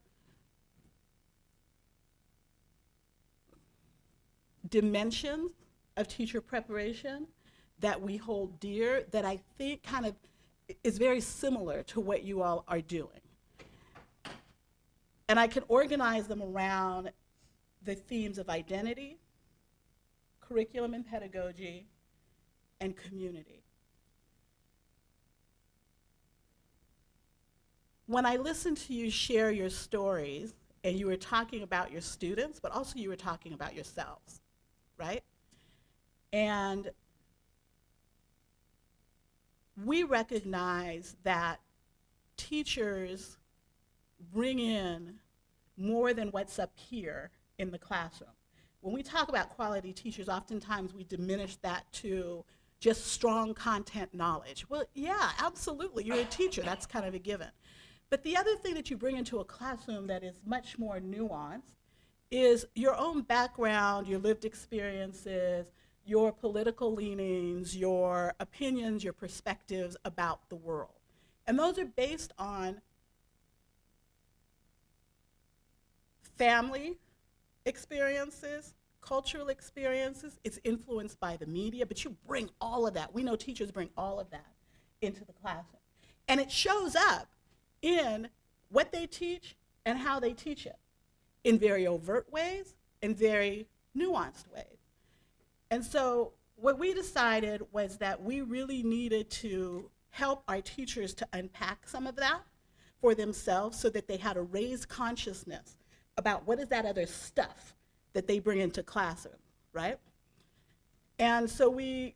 dimensions of teacher preparation that we hold dear, that I think kind of is very similar to what you all are doing. And I can organize them around the themes of identity, curriculum and pedagogy, and community. when I listened to you share your stories, and you were talking about your students, but also you were talking about yourselves, right? And we recognize that teachers bring in more than what's up here in the classroom. When we talk about quality teachers, oftentimes we diminish that to just strong content knowledge. Well, yeah, absolutely, you're a teacher, that's kind of a given. But the other thing that you bring into a classroom that is much more nuanced is your own background, your lived experiences, your political leanings, your opinions, your perspectives about the world. And those are based on family experiences, cultural experiences. It's influenced by the media, but you bring all of that. We know teachers bring all of that into the classroom. And it shows up in what they teach and how they teach it, in very overt ways and very nuanced ways. And so what we decided was that we really needed to help our teachers to unpack some of that for themselves so that they had a raised consciousness about what is that other stuff that they bring into classroom, right? And so we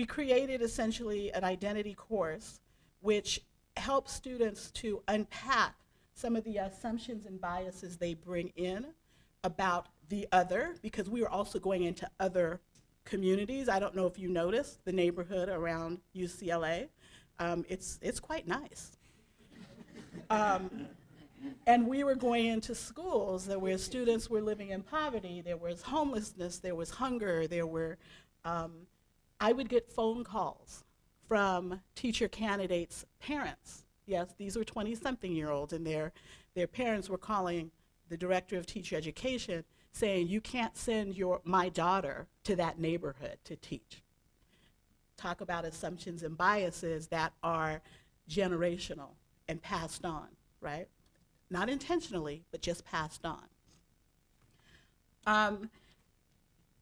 created essentially an identity course which helps students to unpack some of the assumptions and biases they bring in about the other, because we were also going into other communities. I don't know if you noticed the neighborhood around UCLA. It's quite nice. And we were going into schools where students were living in poverty. There was homelessness, there was hunger, there were, I would get phone calls from teacher candidates' parents. Yes, these were 20-something-year-olds, and their parents were calling the director of teacher education saying, you can't send my daughter to that neighborhood to teach. Talk about assumptions and biases that are generational and passed on, right? Not intentionally, but just passed on.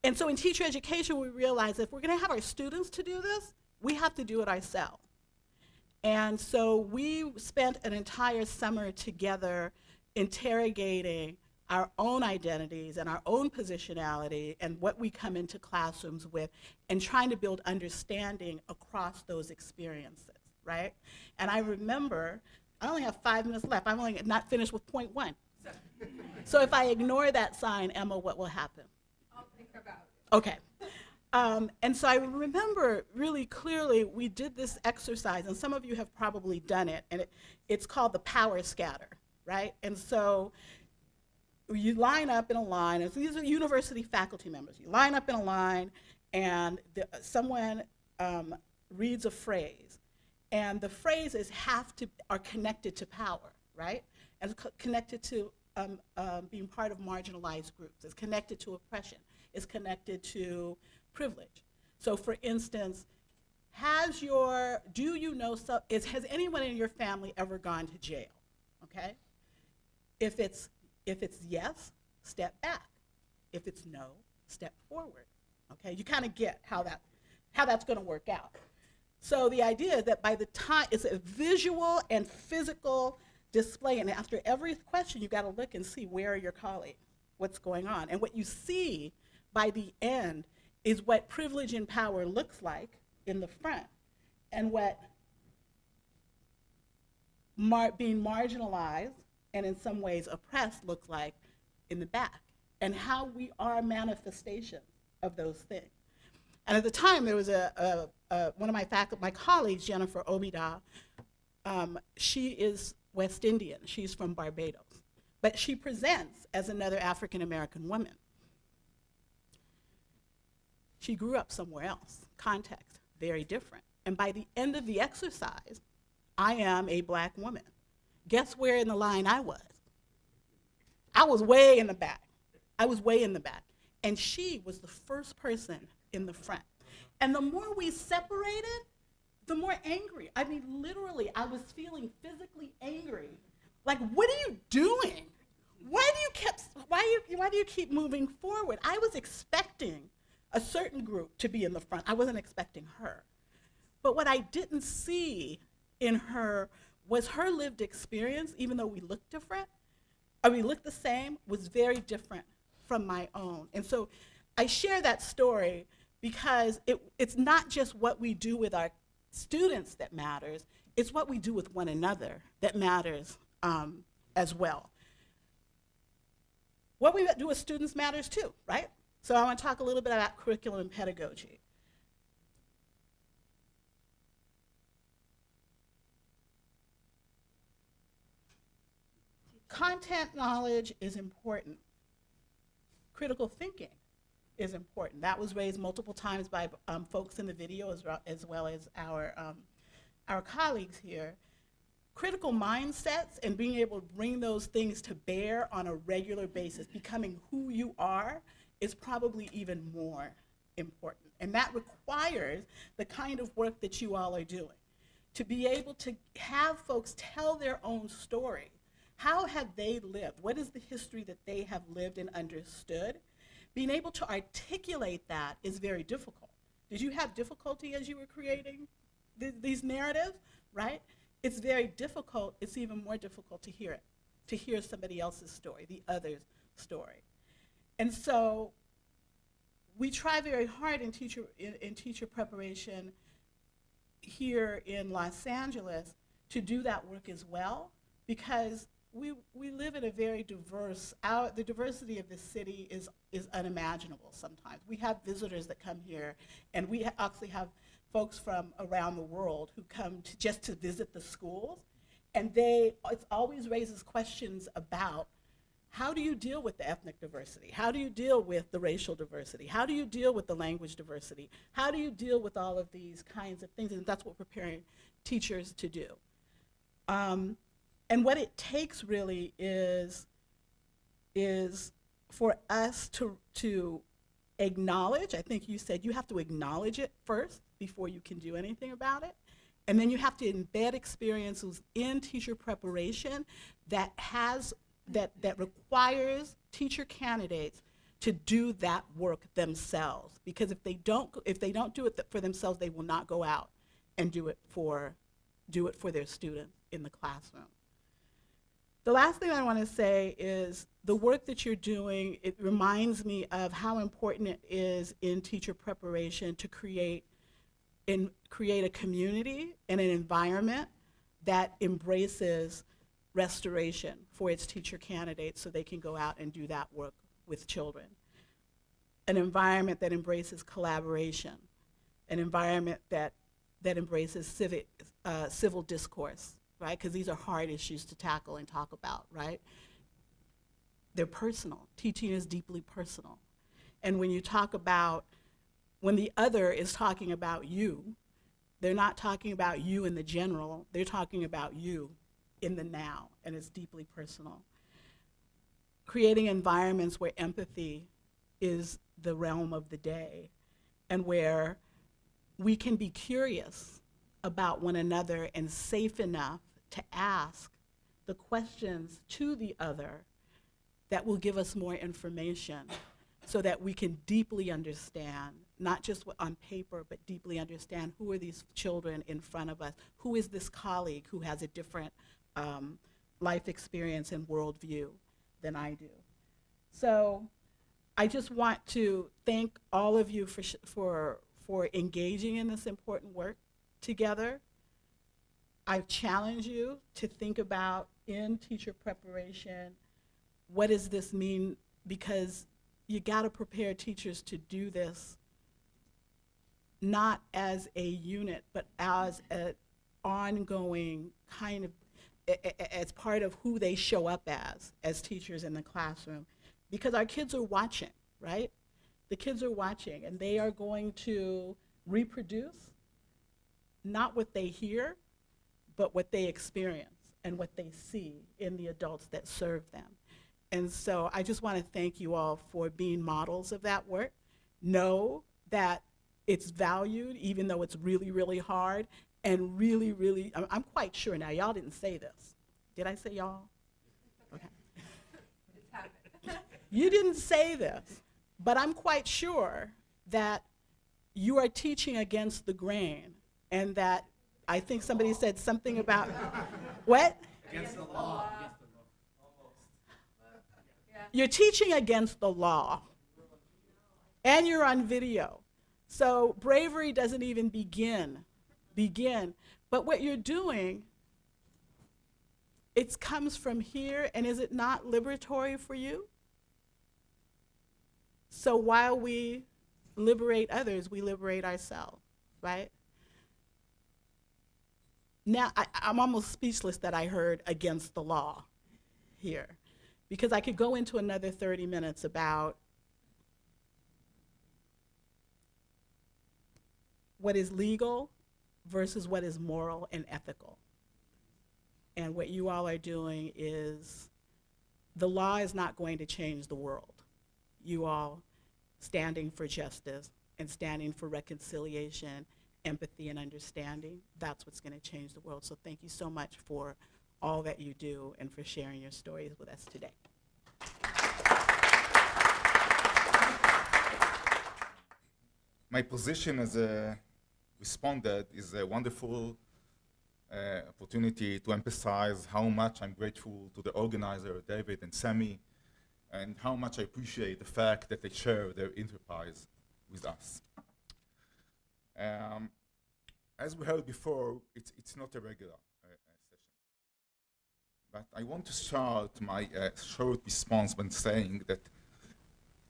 And so in teacher education, we realized if we're gonna have our students to do this, we have to do it ourselves. And so we spent an entire summer together interrogating our own identities and our own positionality and what we come into classrooms with, and trying to build understanding across those experiences, right? And I remember, I only have 5 minutes left. I'm only not finished with point 1. So if I ignore that sign, Emma, what will happen? I'll think about it. Okay. And so I remember really clearly we did this exercise, and some of you have probably done it, and it's called the power scatter, right? And so you line up in a line, and so these are university faculty members. You line up in a line, and someone reads a phrase, and the phrases are connected to power, right? And connected to being part of marginalized groups. It's connected to oppression. It's connected to privilege. So for instance, has anyone in your family ever gone to jail? Okay? If it's yes, step back. If it's no, step forward. Okay? You kind of get how that's going to work out. So the idea is that by the time it's a visual and physical display, and after every question you got to look and see where are your colleagues, what's going on, and what you see by the end is what privilege and power looks like in the front, and what being marginalized and in some ways oppressed looks like in the back, and how we are manifestations of those things. And at the time, there was one of my colleagues, Jennifer Obida. She is West Indian. She's from Barbados. But she presents as another African-American woman. She grew up somewhere else, context, very different. And by the end of the exercise, I am a Black woman. Guess where in the line I was? I was way in the back. I was way in the back. And she was the first person in the front. And the more we separated, the more angry. I mean, literally, I was feeling physically angry. Like, what are you doing? Why do you keep moving forward? I was expecting a certain group to be in the front. I wasn't expecting her. But what I didn't see in her was her lived experience, even though we look different, or we look the same, was very different from my own. And so I share that story because it's not just what we do with our students that matters, it's what we do with one another that matters as well. What we do with students matters too, right? So I want to talk a little bit about curriculum and pedagogy. Content knowledge is important. Critical thinking is important. That was raised multiple times by folks in the video as well as our colleagues here. Critical mindsets and being able to bring those things to bear on a regular basis, becoming who you are, is probably even more important. And that requires the kind of work that you all are doing. To be able to have folks tell their own story. How have they lived? What is the history that they have lived and understood? Being able to articulate that is very difficult. Did you have difficulty as you were creating these narratives, right? It's very difficult. It's even more difficult to hear it, to hear somebody else's story, the other's story. And so we try very hard in teacher preparation here in Los Angeles to do that work as well, because we live in a very diverse, the diversity of this city is unimaginable sometimes. We have visitors that come here, and we actually have folks from around the world who come just to visit the schools, and it always raises questions about how do you deal with the ethnic diversity? How do you deal with the racial diversity? How do you deal with the language diversity? How do you deal with all of these kinds of things? And that's what we're preparing teachers to do. And what it takes really is for us to acknowledge, I think you said you have to acknowledge it first before you can do anything about it. And then you have to embed experiences in teacher preparation that requires teacher candidates to do that work themselves. Because if they don't do it for themselves, they will not go out and do it for their students in the classroom. The last thing I want to say is the work that you're doing, it reminds me of how important it is in teacher preparation to create a community and an environment that embraces restoration for its teacher candidates so they can go out and do that work with children. An environment that embraces collaboration, an environment that embraces civil discourse, right? Because these are hard issues to tackle and talk about, right? They're personal. Teaching is deeply personal. And when the other is talking about you, they're not talking about you in the general, they're talking about you in the now, and it's deeply personal. Creating environments where empathy is the realm of the day, and where we can be curious about one another and safe enough to ask the questions to the other that will give us more information so that we can deeply understand, not just on paper, but deeply understand who are these children in front of us, who is this colleague who has a different life experience and worldview than I do. So I just want to thank all of you for engaging in this important work together. I challenge you to think about, in teacher preparation, what does this mean? Because you gotta prepare teachers to do this not as a unit, but as an ongoing kind of, as part of who they show up as teachers in the classroom. Because our kids are watching, right? The kids are watching, and they are going to reproduce not what they hear, but what they experience and what they see in the adults that serve them. And so I just want to thank you all for being models of that work. Know that it's valued, even though it's really, really hard, and really, really, I'm quite sure now, y'all didn't say this. Did I say y'all? Okay. You didn't say this, but I'm quite sure that you are teaching against the grain, and that I think somebody said something about, what? Against the law. You're teaching against the law. And you're on video. So bravery doesn't even begin. But what you're doing, it comes from here, and is it not liberatory for you? So while we liberate others, we liberate ourselves, right? Now, I'm almost speechless that I heard against the law here, because I could go into another 30 minutes about what is legal versus what is moral and ethical. And what you all are doing is, the law is not going to change the world. You all standing for justice and standing for reconciliation, empathy, and understanding, that's what's going to change the world. So thank you so much for all that you do and for sharing your stories with us today. My position as a respondent is a wonderful opportunity to emphasize how much I'm grateful to the organizer, David and Sami, and how much I appreciate the fact that they share their enterprise with us. As we heard before, it's not a regular session. But I want to start my short response by saying that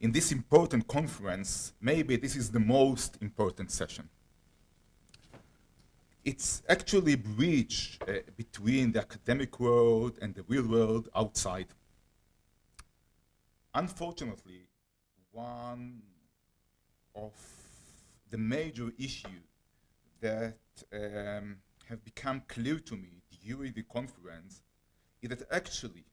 in this important conference, maybe this is the most important session. It's actually a bridge between the academic world and the real world outside. Unfortunately, one of the major issues that have become clear to me during the conference is that actually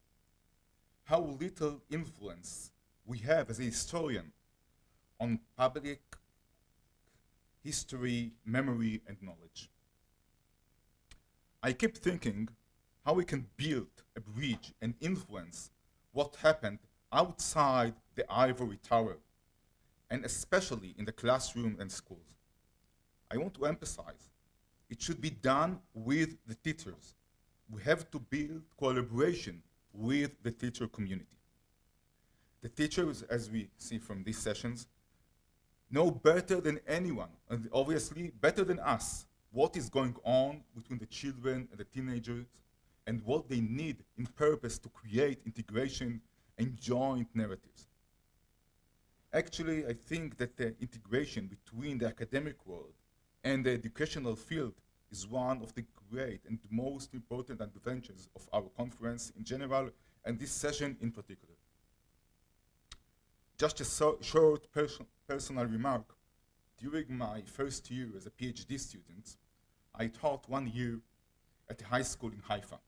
how little influence we have as a historian on public history, memory, and knowledge. I keep thinking how we can build a bridge and influence what happened outside the ivory tower, and especially in the classroom and schools. I want to emphasize, it should be done with the teachers. We have to build collaboration with the teacher community. The teachers, as we see from these sessions, know better than anyone, and obviously better than us, what is going on between the children and the teenagers, and what they need in purpose to create integration and joint narratives. Actually, I think that the integration between the academic world and the educational field is one of the great and most important advantages of our conference in general, and this session in particular. Just a short personal remark. During my first year as a PhD student, I taught 1 year at a high school in Haifa.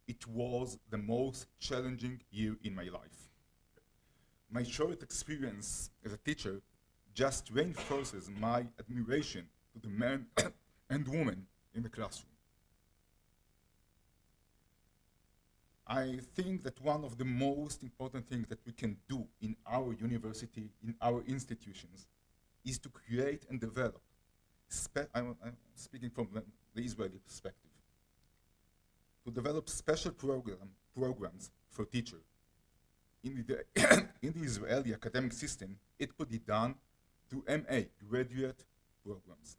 It was the most challenging year in my life. My short experience as a teacher just reinforces my admiration to the men and women in the classroom. I think that one of the most important things that we can do in our university, in our institutions, is to create and develop, I'm speaking from the Israeli perspective, to develop special programs for teachers. In the Israeli academic system, it could be done through MA, graduate programs.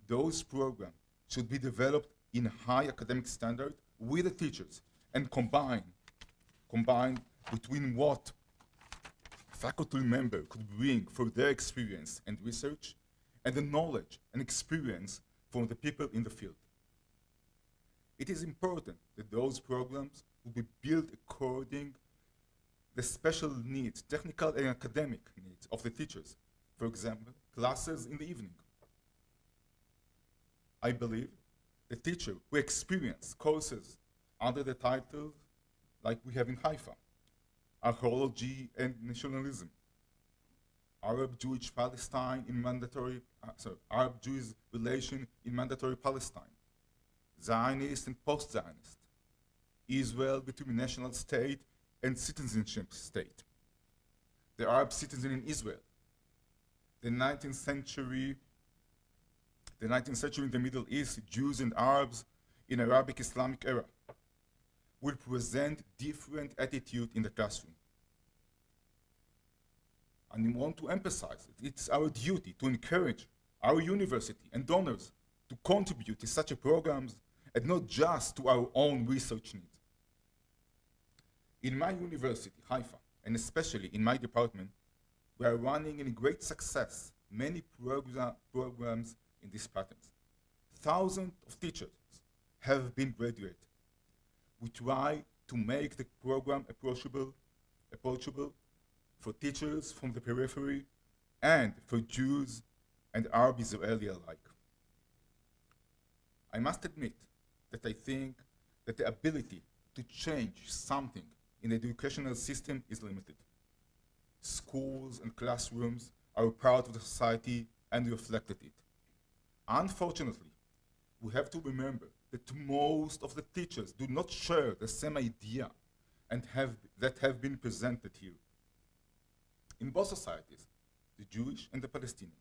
Those programs should be developed in high academic standard with the teachers and combined between what faculty member could bring for their experience and research and the knowledge and experience from the people in the field. It is important that those programs will be built according the special needs, technical and academic needs of the teachers. For example, classes in the evening. I believe the teacher who experience courses under the titles like we have in Haifa, Archaeology and Nationalism, Arab-Jewish Palestine in mandatory, Arab-Jewish relation in mandatory Palestine, Zionist and post-Zionist, Israel between national state and citizenship state, the Arab citizen in Israel, the 19th century the 19th century in the Middle East, Jews and Arabs in Arabic Islamic era, will present different attitude in the classroom. And we want to emphasize it. It's our duty to encourage our university and donors to contribute to such a programs and not just to our own research needs. In my university, Haifa, and especially in my department, we are running in great success many programs in these patterns. Thousands of teachers have been graduated. We try to make the program approachable for teachers from the periphery and for Jews and Arab Israeli alike. I must admit that I think that the ability to change something in the educational system is limited. Schools and classrooms are a part of the society and reflected it. Unfortunately, we have to remember that most of the teachers do not share the same idea and that have been presented here. In both societies, the Jewish and the Palestinian.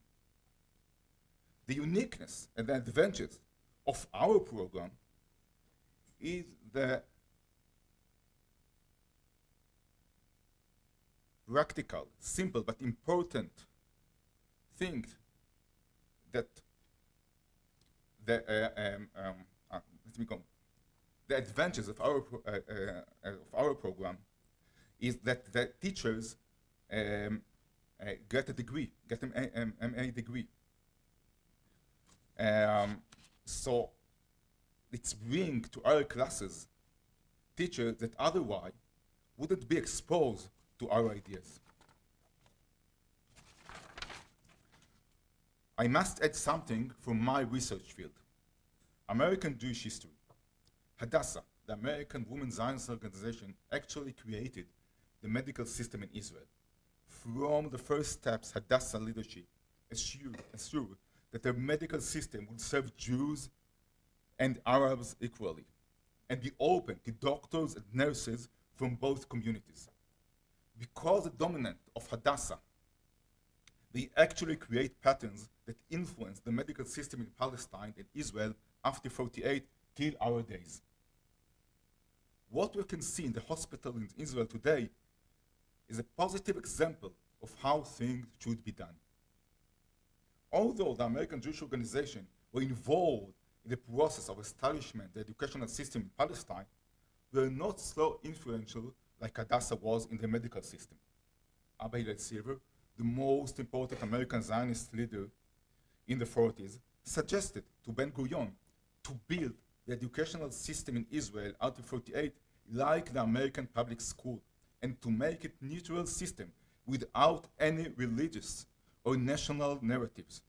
The uniqueness and the advantages of our program is the practical, simple, but important thing that the advantages of our program is that the teachers get a degree, get an MA degree. So it's bring to our classes teachers that otherwise wouldn't be exposed to our ideas. I must add something from my research field. American Jewish history. Hadassah, the American Women's Zionist Organization, actually created the medical system in Israel. From the first steps, Hadassah leadership assured that the medical system would serve Jews and Arabs equally, and be open to doctors and nurses from both communities. Because the dominant of Hadassah, they actually create patterns that influence the medical system in Palestine and Israel after 48 till our days. What we can see in the hospital in Israel today is a positive example of how things should be done. Although the American Jewish Organization were involved in the process of establishment of the educational system in Palestine, they were not so influential like Hadassah was in the medical system. Abba Hillel Silver, the most important American Zionist leader in the 40s, suggested to Ben-Gurion to build the educational system in Israel after 48 like the American public school, and to make it neutral system without any religious or national narratives.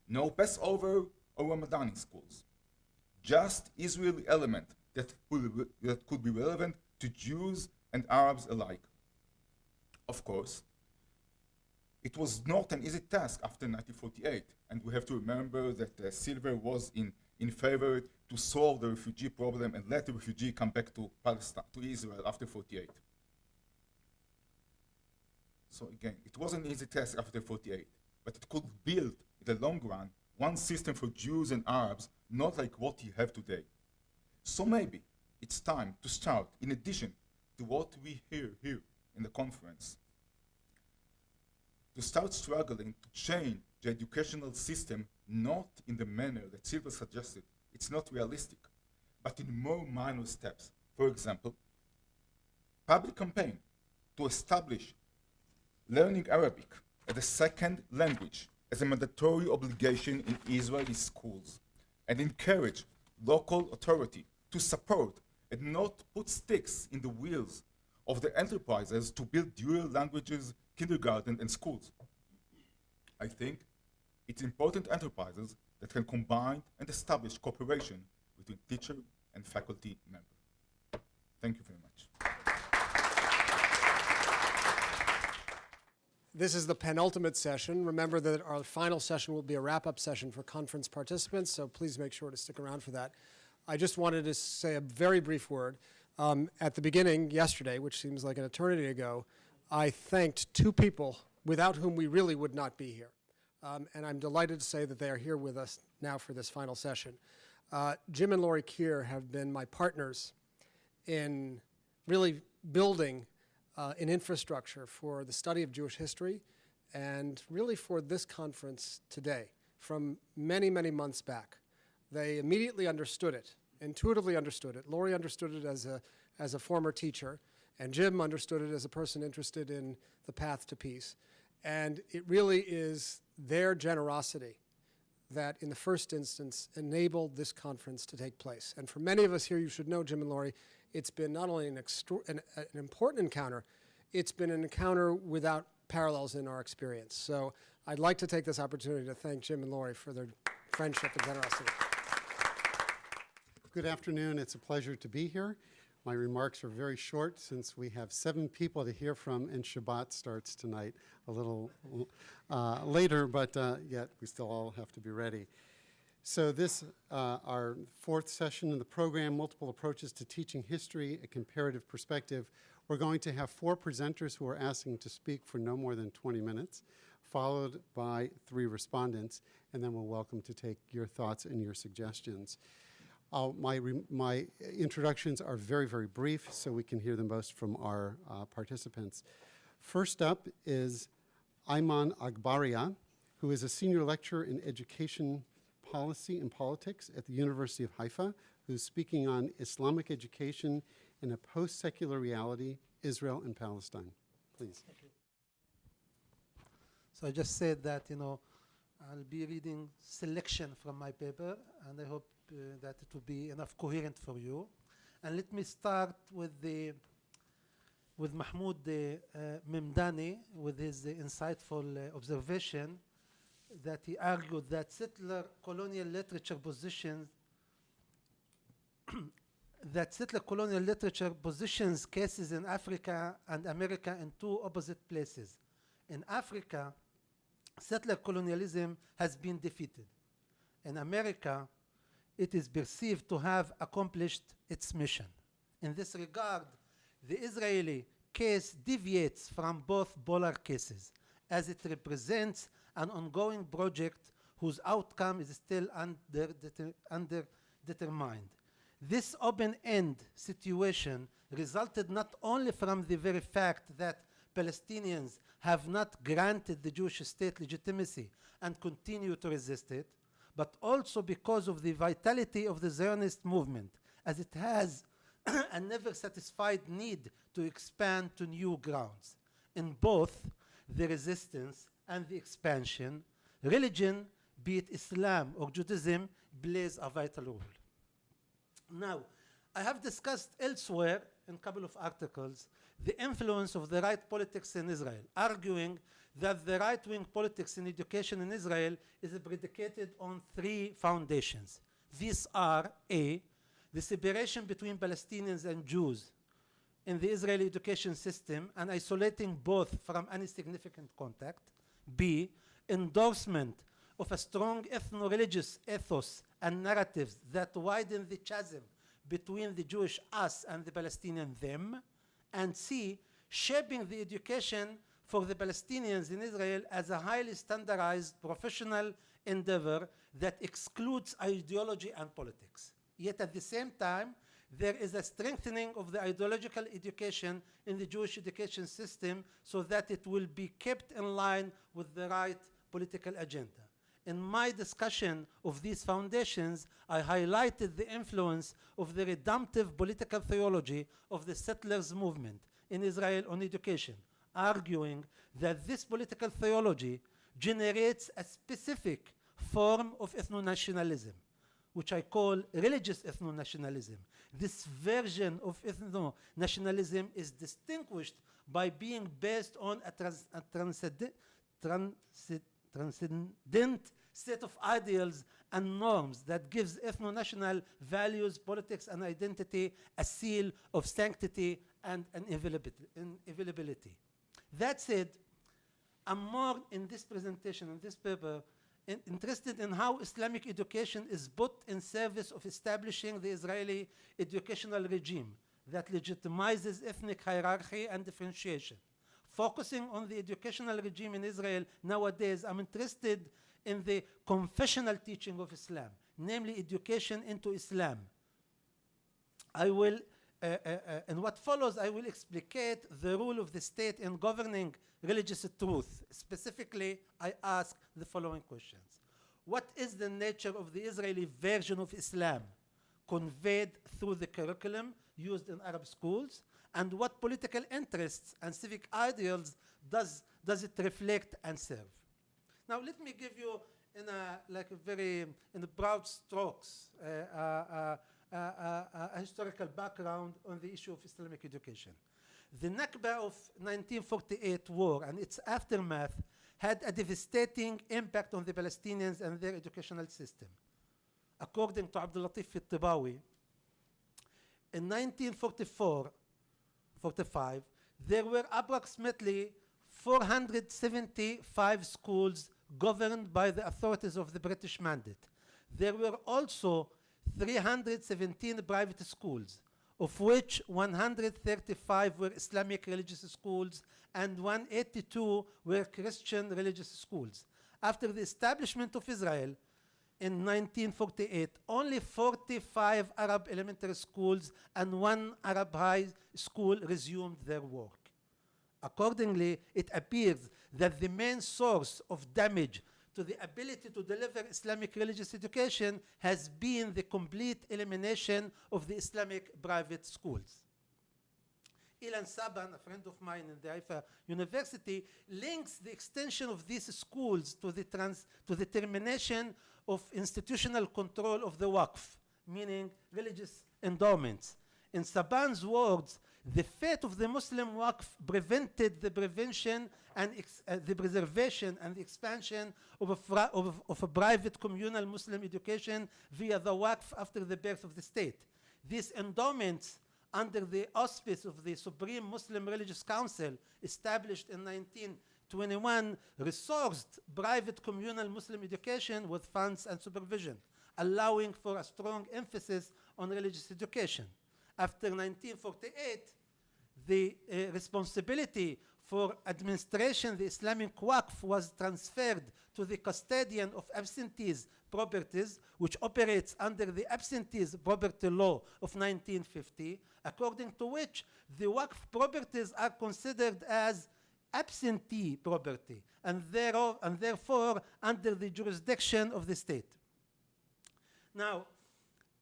No Passover or Ramadan in schools. Just Israeli element that could be relevant to Jews and Arabs alike. Of course, it was not an easy task after 1948, and we have to remember that Silver was in favor to solve the refugee problem and let the refugee come back to Palestine, to Israel after 48. So again, it wasn't an easy task after 48, but it could build, in the long run, one system for Jews and Arabs, not like what you have today. So maybe it's time to start, in addition to what we hear here in the conference, to start struggling to change the educational system, not in the manner that Silver suggested, it's not realistic, but in more minor steps. For example, public campaign to establish learning Arabic as a second language as a mandatory obligation in Israeli schools, and encourage local authority to support and not put sticks in the wheels of the enterprises to build dual languages, kindergarten, and schools. I think it's important enterprises that can combine and establish cooperation between teacher and faculty members. Thank you very much. This is the penultimate session. Remember that our final session will be a wrap-up session for conference participants, so please make sure to stick around for that. I just wanted to say a very brief word. At the beginning, yesterday, which seems like an eternity ago, I thanked two people without whom we really would not be here. and I'm delighted to say that they are here with us now for this final session. Jim and Lori Keir have been my partners in really building an infrastructure for the study of Jewish history and really for this conference today from many, many months back. They immediately understood it, intuitively understood it. Lori understood it as a former teacher, and Jim understood it as a person interested in the path to peace. And it really is their generosity that, in the first instance, enabled this conference to take place. And for many of us here, you should know, Jim and Lori, it's been not only an important encounter, it's been an encounter without parallels in our experience. So I'd like to take this opportunity to thank Jim and Lori for their friendship and generosity. Good afternoon. It's a pleasure to be here. My remarks are very short since we have 7 people to hear from, and Shabbat starts tonight a little later, but yet we still all have to be ready. So this, our 4th session in the program, Multiple Approaches to Teaching History, a Comparative Perspective. We're going to have 4 presenters who are asking to speak for no more than 20 minutes, followed by 3 respondents, and then we're welcome to take your thoughts and your suggestions. My introductions are very, very brief, so we can hear the most from our participants. First up is Ayman Agbaria, who is a senior lecturer in education policy and politics at the University of Haifa, who's speaking on Islamic education in a post-secular reality, Israel and Palestine. Please. So I just said that, I'll be reading selection from my paper, and I hope that it will be enough coherent for you. And let me start with Mahmoud Mimdani, with his insightful observation that he argued that settler colonial literature positions cases in Africa and America in 2 opposite places. In Africa, settler colonialism has been defeated. In America, it is perceived to have accomplished its mission. In this regard, the Israeli case deviates from both polar cases, as it represents an ongoing project whose outcome is still underdetermined. This open-end situation resulted not only from the very fact that Palestinians have not granted the Jewish state legitimacy and continue to resist it, but also because of the vitality of the Zionist movement, as it has a never satisfied need to expand to new grounds. In both the resistance and the expansion, religion, be it Islam or Judaism, plays a vital role. Now, I have discussed elsewhere in a couple of articles the influence of the right politics in Israel, arguing that the right-wing politics in education in Israel is predicated on 3 foundations. These are A, the separation between Palestinians and Jews in the Israeli education system and isolating both from any significant contact. B, endorsement of a strong ethno-religious ethos and narratives that widen the chasm between the Jewish us and the Palestinian them. And C, shaping the education for the Palestinians in Israel as a highly standardized professional endeavor that excludes ideology and politics. Yet at the same time, there is a strengthening of the ideological education in the Jewish education system so that it will be kept in line with the right political agenda. In my discussion of these foundations, I highlighted the influence of the redemptive political theology of the settlers movement in Israel on education, arguing that this political theology generates a specific form of ethno-nationalism, which I call religious ethno-nationalism. This version of ethno-nationalism is distinguished by being based on a transcendent set of ideals and norms that gives ethno-national values, politics, and identity a seal of sanctity and inviolability. That said, I'm more in this presentation, in this paper, interested in how Islamic education is put in service of establishing the Israeli educational regime that legitimizes ethnic hierarchy and differentiation, focusing on the educational regime in Israel nowadays, I'm interested in the confessional teaching of Islam, namely education into Islam. I will, in what follows, I will explicate the role of the state in governing religious truth. Specifically, I ask the following questions. What is the nature of the Israeli version of Islam conveyed through the curriculum used in Arab schools? And what political interests and civic ideals does it reflect and serve? Now, let me give you in a broad strokes a historical background on the issue of Islamic education. The Nakba of 1948 war and its aftermath had a devastating impact on the Palestinians and their educational system. According to Abdul Latif al-Tibawi, in 1945, there were approximately 475 schools governed by the authorities of the British Mandate. There were also 317 private schools, of which 135 were Islamic religious schools and 182 were Christian religious schools. After the establishment of Israel in 1948, only 45 Arab elementary schools and 1 Arab high school resumed their work. Accordingly, it appears that the main source of damage to the ability to deliver Islamic religious education has been the complete elimination of the Islamic private schools. Ilan Saban, a friend of mine in the Haifa University, links the extension of these schools to the termination of institutional control of the Waqf, meaning religious endowments. In Saban's words, the fate of the Muslim Waqf prevented the preservation and the expansion of a private communal Muslim education via the Waqf after the birth of the state. These endowments, under the auspice of the Supreme Muslim Religious Council, established in 1921, resourced private communal Muslim education with funds and supervision, allowing for a strong emphasis on religious education. After 1948, the responsibility for administration the Islamic Waqf was transferred to the custodian of absentees properties, which operates under the Absentees Property Law of 1950, according to which the Waqf properties are considered as absentee property and therefore under the jurisdiction of the state. Now,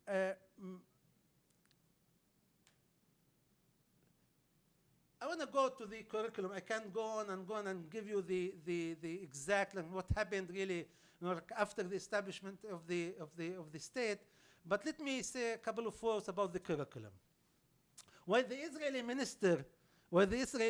I want to go to the curriculum. I can't go on and give you the exact what happened really after the establishment of the state. But let me say a couple of words about the curriculum. While the Israeli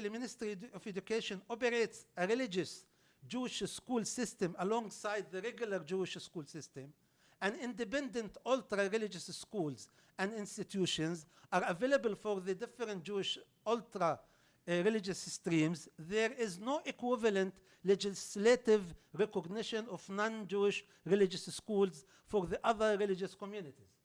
Ministry of Education operates a religious Jewish school system alongside the regular Jewish school system, and independent ultra-religious schools and institutions are available for the different Jewish ultra-religious streams, there is no equivalent legislative recognition of non-Jewish religious schools for the other religious communities.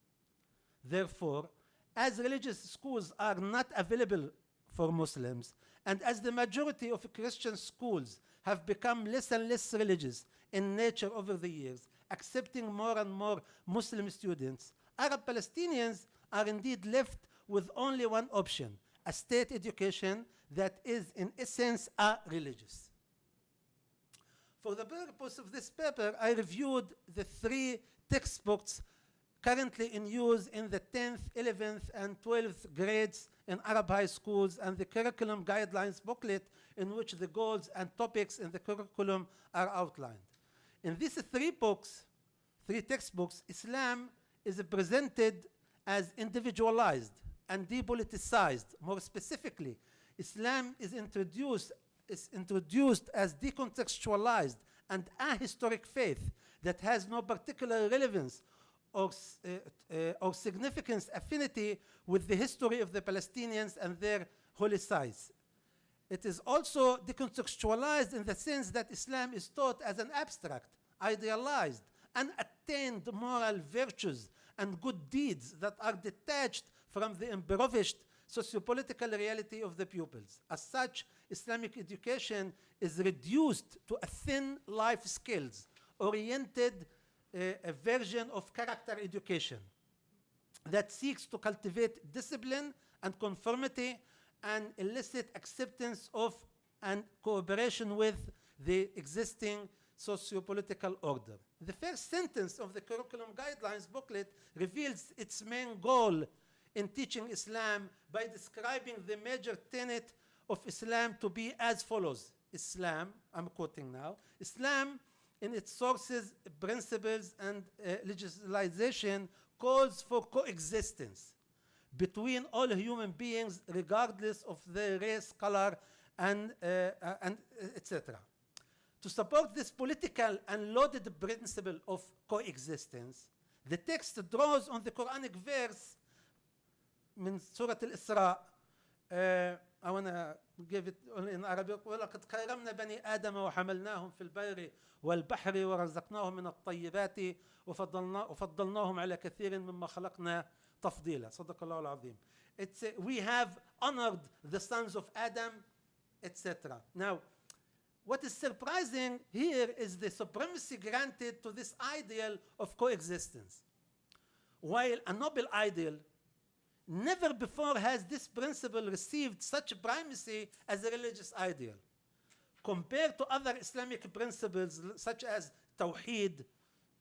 Therefore, as religious schools are not available for Muslims, and as the majority of Christian schools have become less and less religious in nature over the years, accepting more and more Muslim students, Arab Palestinians are indeed left with only one option: a state education that is in essence religious. For the purpose of this paper, I reviewed the 3 textbooks currently in use in the 10th, 11th, and 12th grades in Arab high schools, and the curriculum guidelines booklet in which the goals and topics in the curriculum are outlined. In these 3 textbooks, Islam is presented as individualized and depoliticized. More specifically, Islam is introduced as decontextualized and ahistoric faith that has no particular relevance or significance affinity with the history of the Palestinians and their holy sites. It is also decontextualized in the sense that Islam is taught as an abstract, idealized, unattained moral virtues and good deeds that are detached from the impoverished socio-political reality of the pupils. As such, Islamic education is reduced to a thin life skills oriented a version of character education that seeks to cultivate discipline and conformity and elicit acceptance of and cooperation with the existing socio-political order. The first sentence of the curriculum guidelines booklet reveals its main goal in teaching Islam by describing the major tenet of Islam to be as follows. Islam, I'm quoting now, Islam in its sources, principles, and legislation calls for coexistence between all human beings regardless of their race, color, and etc. To support this political and loaded principle of coexistence, the text draws on the Quranic verse من سورة الإسراء. I want to give it only in Arabic. وَلَقَدْ كَرَّمْنَا بَنِي آدَمَ وَحَمَلْنَاهُم فِي الْبَرِّ وَالْبَحْرِ وَرَزَقْنَاهُم مِنَ الطَّيِّبَاتِ وَفَضَّلْنَاهُم عَلَى كَثِيرٍ مِمَّا خَلَقْنَا تَفْضِيلًا. صدق الله العظيم. We have honored the sons of Adam, etc. Now, what is surprising here is the supremacy granted to this ideal of coexistence. While a noble ideal, never before has this principle received such primacy as a religious ideal. Compared to other Islamic principles such as Tawheed,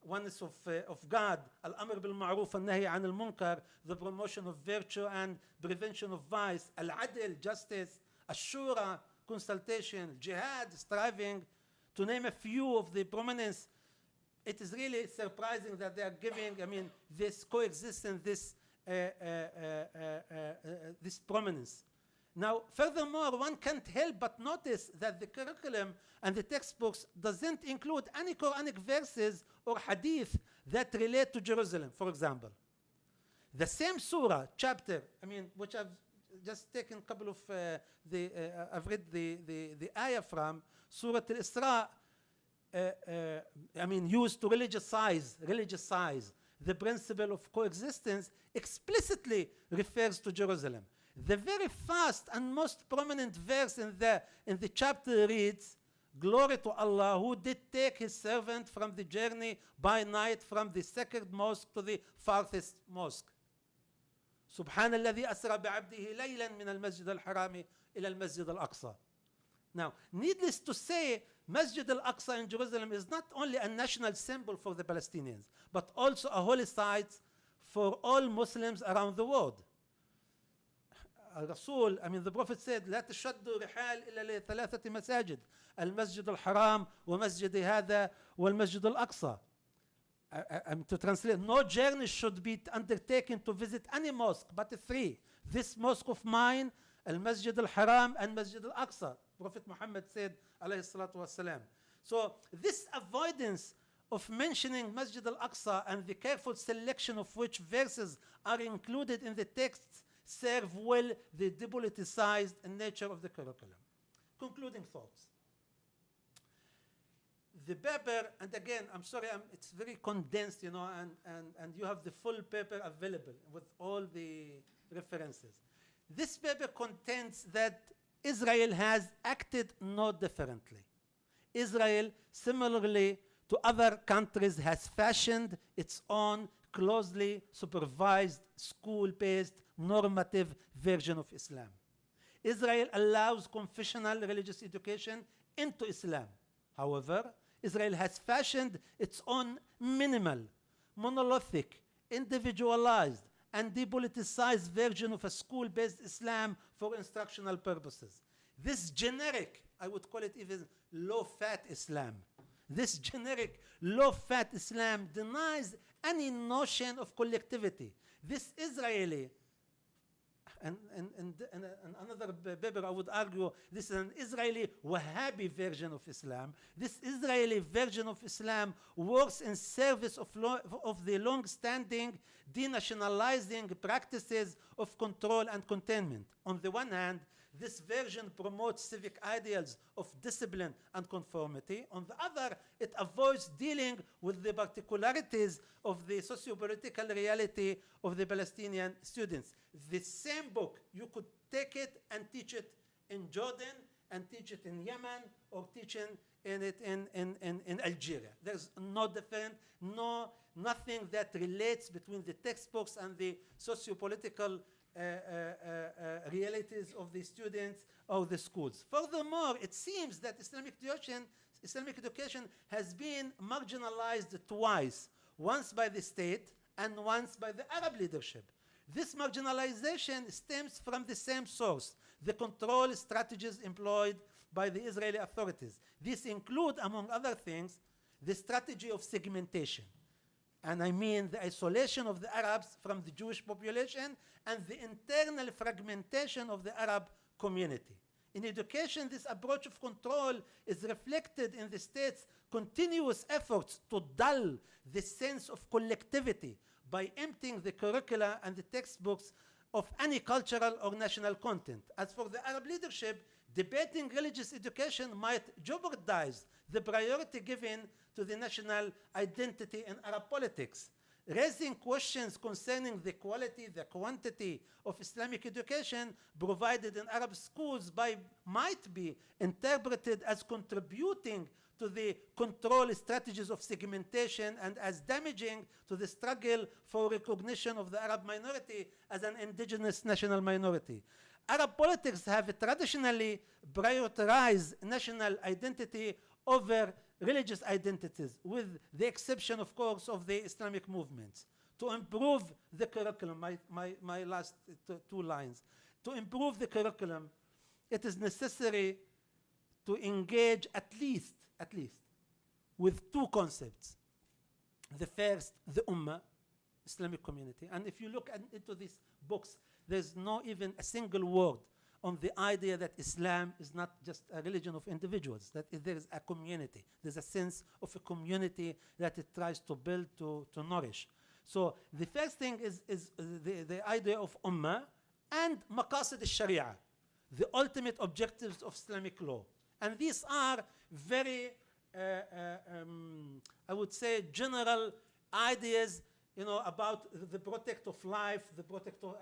oneness of God, Al-Amr bil-Ma'ruf al-Nahi an al-Munkar, the promotion of virtue and prevention of vice, Al-Adl, justice, Ash-Shura, consultation, Jihad, striving, to name a few of the prominence. It is really surprising that they are giving, this coexistence, this prominence. Now, furthermore, one can't help but notice that the curriculum and the textbooks doesn't include any Quranic verses or hadith that relate to Jerusalem, for example. The same surah, chapter, which I've just taken a couple of, I've read the ayah from, Surah Al-Isra, used to religiousise the principle of coexistence, explicitly refers to Jerusalem. The very first and most prominent verse in the chapter reads, "Glory to Allah who did take his servant from the journey by night from the sacred mosque to the farthest mosque. سبحان الذي أسرى بعبده ليلا من المسجد الحرام إلى المسجد الأقصى." Now, needless to say, Masjid al-Aqsa in Jerusalem is not only a national symbol for the Palestinians, but also a holy site for all Muslims around the world. الرسول, the Prophet said, لا تشدوا رحال إلا لثلاثة مساجد المسجد الحرام ومسجد هذا والمسجد الأقصى. To translate, no journey should be undertaken to visit any mosque but three. This mosque of mine, Al-Masjid al-Haram and Masjid al-Aqsa. Prophet Muhammad said, alayhi salatu wasalam. So this avoidance of mentioning Masjid al-Aqsa and the careful selection of which verses are included in the texts serve well the depoliticized nature of the curriculum. Concluding thoughts. The paper, and again, I'm sorry, it's very condensed, and you have the full paper available with all the references. This paper contends that Israel has acted no differently. Israel, similarly to other countries, has fashioned its own closely supervised, school-based, normative version of Islam. Israel allows confessional religious education into Islam. However, Israel has fashioned its own minimal, monolithic, individualized, and depoliticized version of a school-based Islam for instructional purposes. This generic, I would call it even low-fat Islam, this generic low-fat Islam denies any notion of collectivity. This Israeli, and another paper I would argue, this is an Israeli Wahhabi version of Islam. This Israeli version of Islam works in service of the long-standing denationalizing practices of control and containment. On the one hand, this version promotes civic ideals of discipline and conformity. On the other, it avoids dealing with the particularities of the socio-political reality of the Palestinian students. The same book, you could take it and teach it in Jordan, and teach it in Yemen, or teach it in Algeria. There's no different, nothing that relates between the textbooks and the socio-political realities of the students or the schools. Furthermore, it seems that Islamic education has been marginalized twice, once by the state and once by the Arab leadership. This marginalization stems from the same source, the control strategies employed by the Israeli authorities. These include, among other things, the strategy of segmentation. And I mean the isolation of the Arabs from the Jewish population and the internal fragmentation of the Arab community. In education, this approach of control is reflected in the state's continuous efforts to dull the sense of collectivity by emptying the curricula and the textbooks of any cultural or national content. As for the Arab leadership, debating religious education might jeopardize the priority given to the national identity in Arab politics. Raising questions concerning the quality, the quantity of Islamic education provided in Arab schools might be interpreted as contributing to the control strategies of segmentation and as damaging to the struggle for recognition of the Arab minority as an indigenous national minority. Arab politics have traditionally prioritized national identity over religious identities, with the exception, of course, of the Islamic movements. To improve the curriculum, my last two lines, to improve the curriculum, it is necessary to engage at least with two concepts. The first, the Ummah, Islamic community. And if you look into these books, there's not even a single word on the idea that Islam is not just a religion of individuals, that there is a community. There's a sense of a community that it tries to build, to nourish. So the first thing is the idea of Ummah and Maqasid al-Sharia, the ultimate objectives of Islamic law. And these are very, I would say, general ideas, about the protect of life, the protect of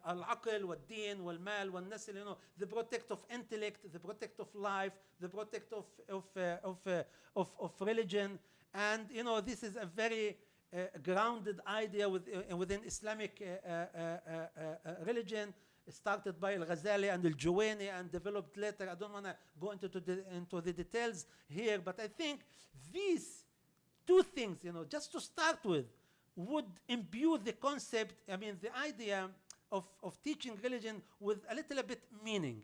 al-aql, wal-deen, wal-mal, wal-nasl, the protect of intellect, the protect of life, the protect of religion. And, this is a very grounded idea within Islamic religion, started by Al-Ghazali and Al-Juwayni and developed later. I don't want to go into the details here, but I think these two things, just to start with, would imbue the concept, the idea of teaching religion with a little bit meaning.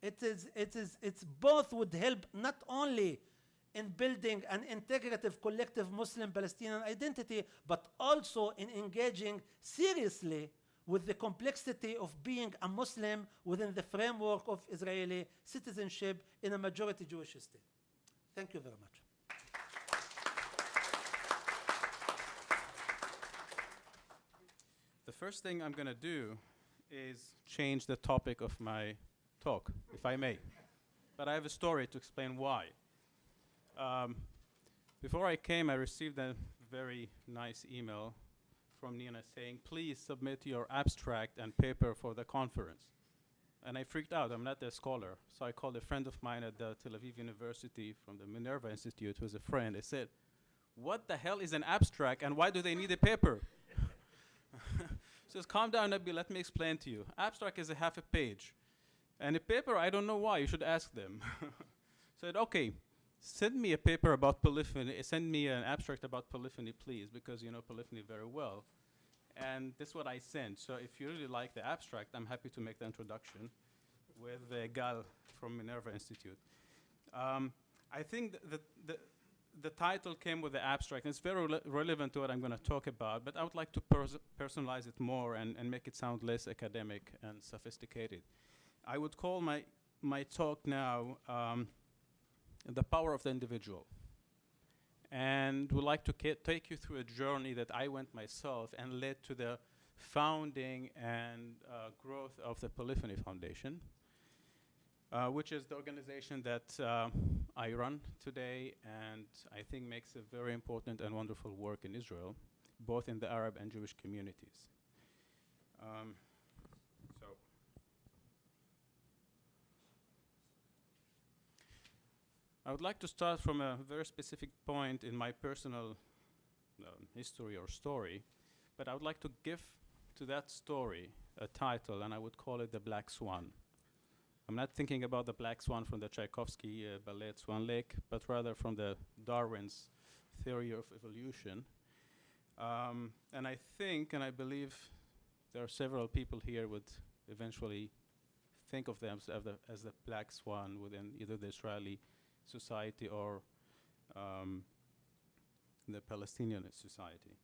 It's both would help not only in building an integrative collective Muslim Palestinian identity, but also in engaging seriously with the complexity of being a Muslim within the framework of Israeli citizenship in a majority Jewish state. Thank you very much. The first thing I'm going to do is change the topic of my talk, if I may. But I have a story to explain why. Before I came, I received a very nice email from Nina saying, please submit your abstract and paper for the conference. And I freaked out. I'm not a scholar. So I called a friend of mine at the Tel Aviv University from the Minerva Institute, who's a friend. I said, what the hell is an abstract and why do they need a paper? She says, calm down, Nabil, let me explain to you. Abstract is a half a page. And a paper, I don't know why, you should ask them. Said, okay, send me a paper about polyphony, send me an abstract about polyphony, please, because you know polyphony very well. And this is what I sent. So if you really like the abstract, I'm happy to make the introduction with Gal from Minerva Institute. I think the title came with the abstract, and it's very relevant to what I'm going to talk about, but I would like to personalize it more and make it sound less academic and sophisticated. I would call my talk now the power of the individual. and would like to take you through a journey that I went myself and led to the founding and growth of the Polyphony Foundation, which is the organization that I run today, and I think makes a very important and wonderful work in Israel, both in the Arab and Jewish communities. So I would like to start from a very specific point in my personal history or story, but I would like to give to that story a title, and I would call it the Black Swan. I'm not thinking about the Black Swan from the Tchaikovsky ballet Swan Lake, but rather from the Darwin's theory of evolution. And I think, and I believe there are several people here would eventually think of them as the Black Swan within either the Israeli society or the Palestinian society.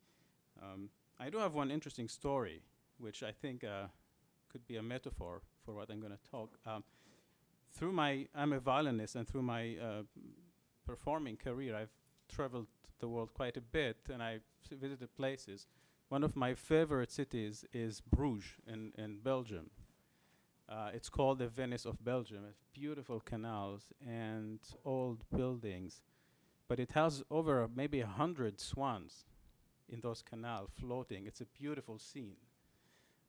I do have one interesting story, which I think could be a metaphor for what I'm going to talk. I'm a violinist, and through my performing career, I've traveled the world quite a bit, and I've visited places. One of my favorite cities is Bruges in Belgium. It's called the Venice of Belgium. It's beautiful canals and old buildings, but it has over maybe 100 swans in those canals floating. It's a beautiful scene.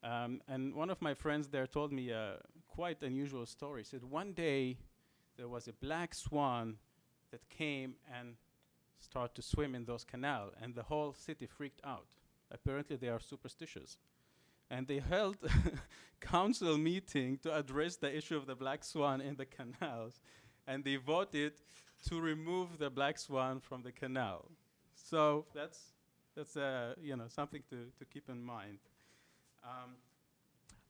And one of my friends there told me a quite unusual story. He said one day there was a black swan that came and started to swim in those canals, and the whole city freaked out. Apparently they are superstitious. And they held council meeting to address the issue of the black swan in the canals, and they voted to remove the black swan from the canal. So that's something to keep in mind.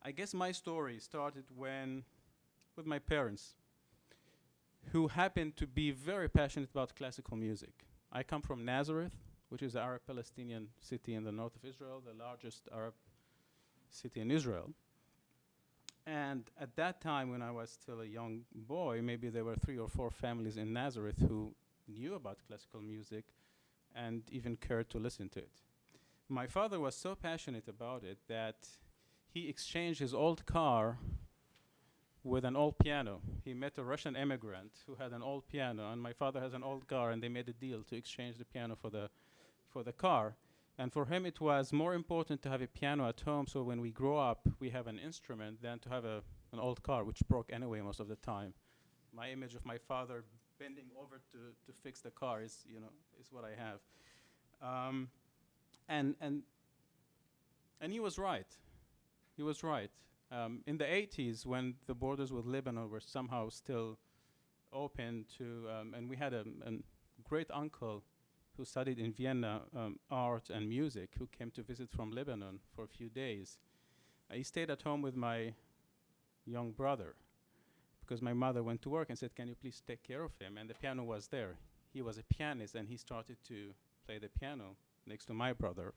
I guess my story started with my parents, who happened to be very passionate about classical music. I come from Nazareth, which is an Arab-Palestinian city in the north of Israel, the largest Arab city in Israel. And at that time, when I was still a young boy, maybe there were 3 or 4 families in Nazareth who knew about classical music and even cared to listen to it. My father was so passionate about it that he exchanged his old car with an old piano. He met a Russian immigrant who had an old piano, and my father has an old car, and they made a deal to exchange the piano for the car. And for him, it was more important to have a piano at home, so when we grow up, we have an instrument, than to have an old car, which broke anyway most of the time. My image of my father bending over to fix the car is what I have. And he was right. He was right. In the 80s, when the borders with Lebanon were somehow still open to, and we had a great uncle who studied in Vienna art and music, who came to visit from Lebanon for a few days. He stayed at home with my young brother because my mother went to work and said, "Can you please take care of him?" And the piano was there. He was a pianist, and he started to play the piano next to my brother.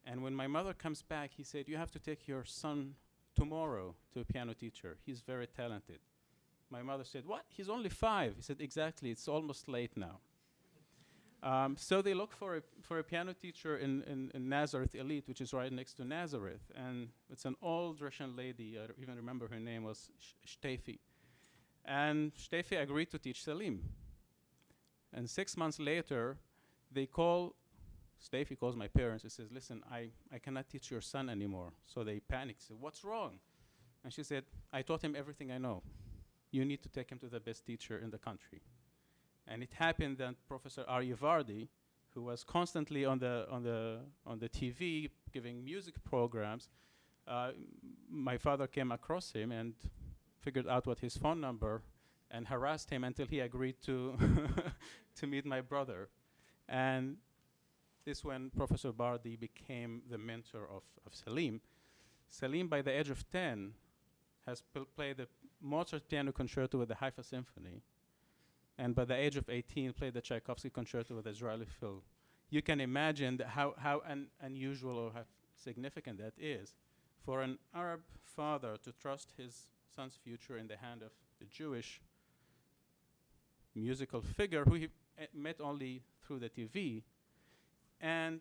And when my mother comes back, he said, "You have to take your son tomorrow to a piano teacher. He's very talented." My mother said, "What? He's only 5." He said, "Exactly, it's almost late now." So they looked for a piano teacher in Nazareth Elite, which is right next to Nazareth. And it's an old Russian lady, I even remember her name was Stefi. And Stefi agreed to teach Salim. And 6 months later, Stefi calls my parents and says, "Listen, I cannot teach your son anymore." So they panicked, said, "What's wrong?" And she said, "I taught him everything I know. You need to take him to the best teacher in the country." And it happened that Professor Aryeh Vardi, who was constantly on the TV giving music programs, my father came across him and figured out what his phone number and harassed him until he agreed to to meet my brother. And this when Professor Bardi became the mentor of Salim. Salim, by the age of 10, has played the Mozart Piano Concerto with the Haifa Symphony, and by the age of 18, played the Tchaikovsky Concerto with the Israeli Phil. You can imagine how unusual or how significant that is for an Arab father to trust his son's future in the hand of a Jewish musical figure who he met only through the TV, and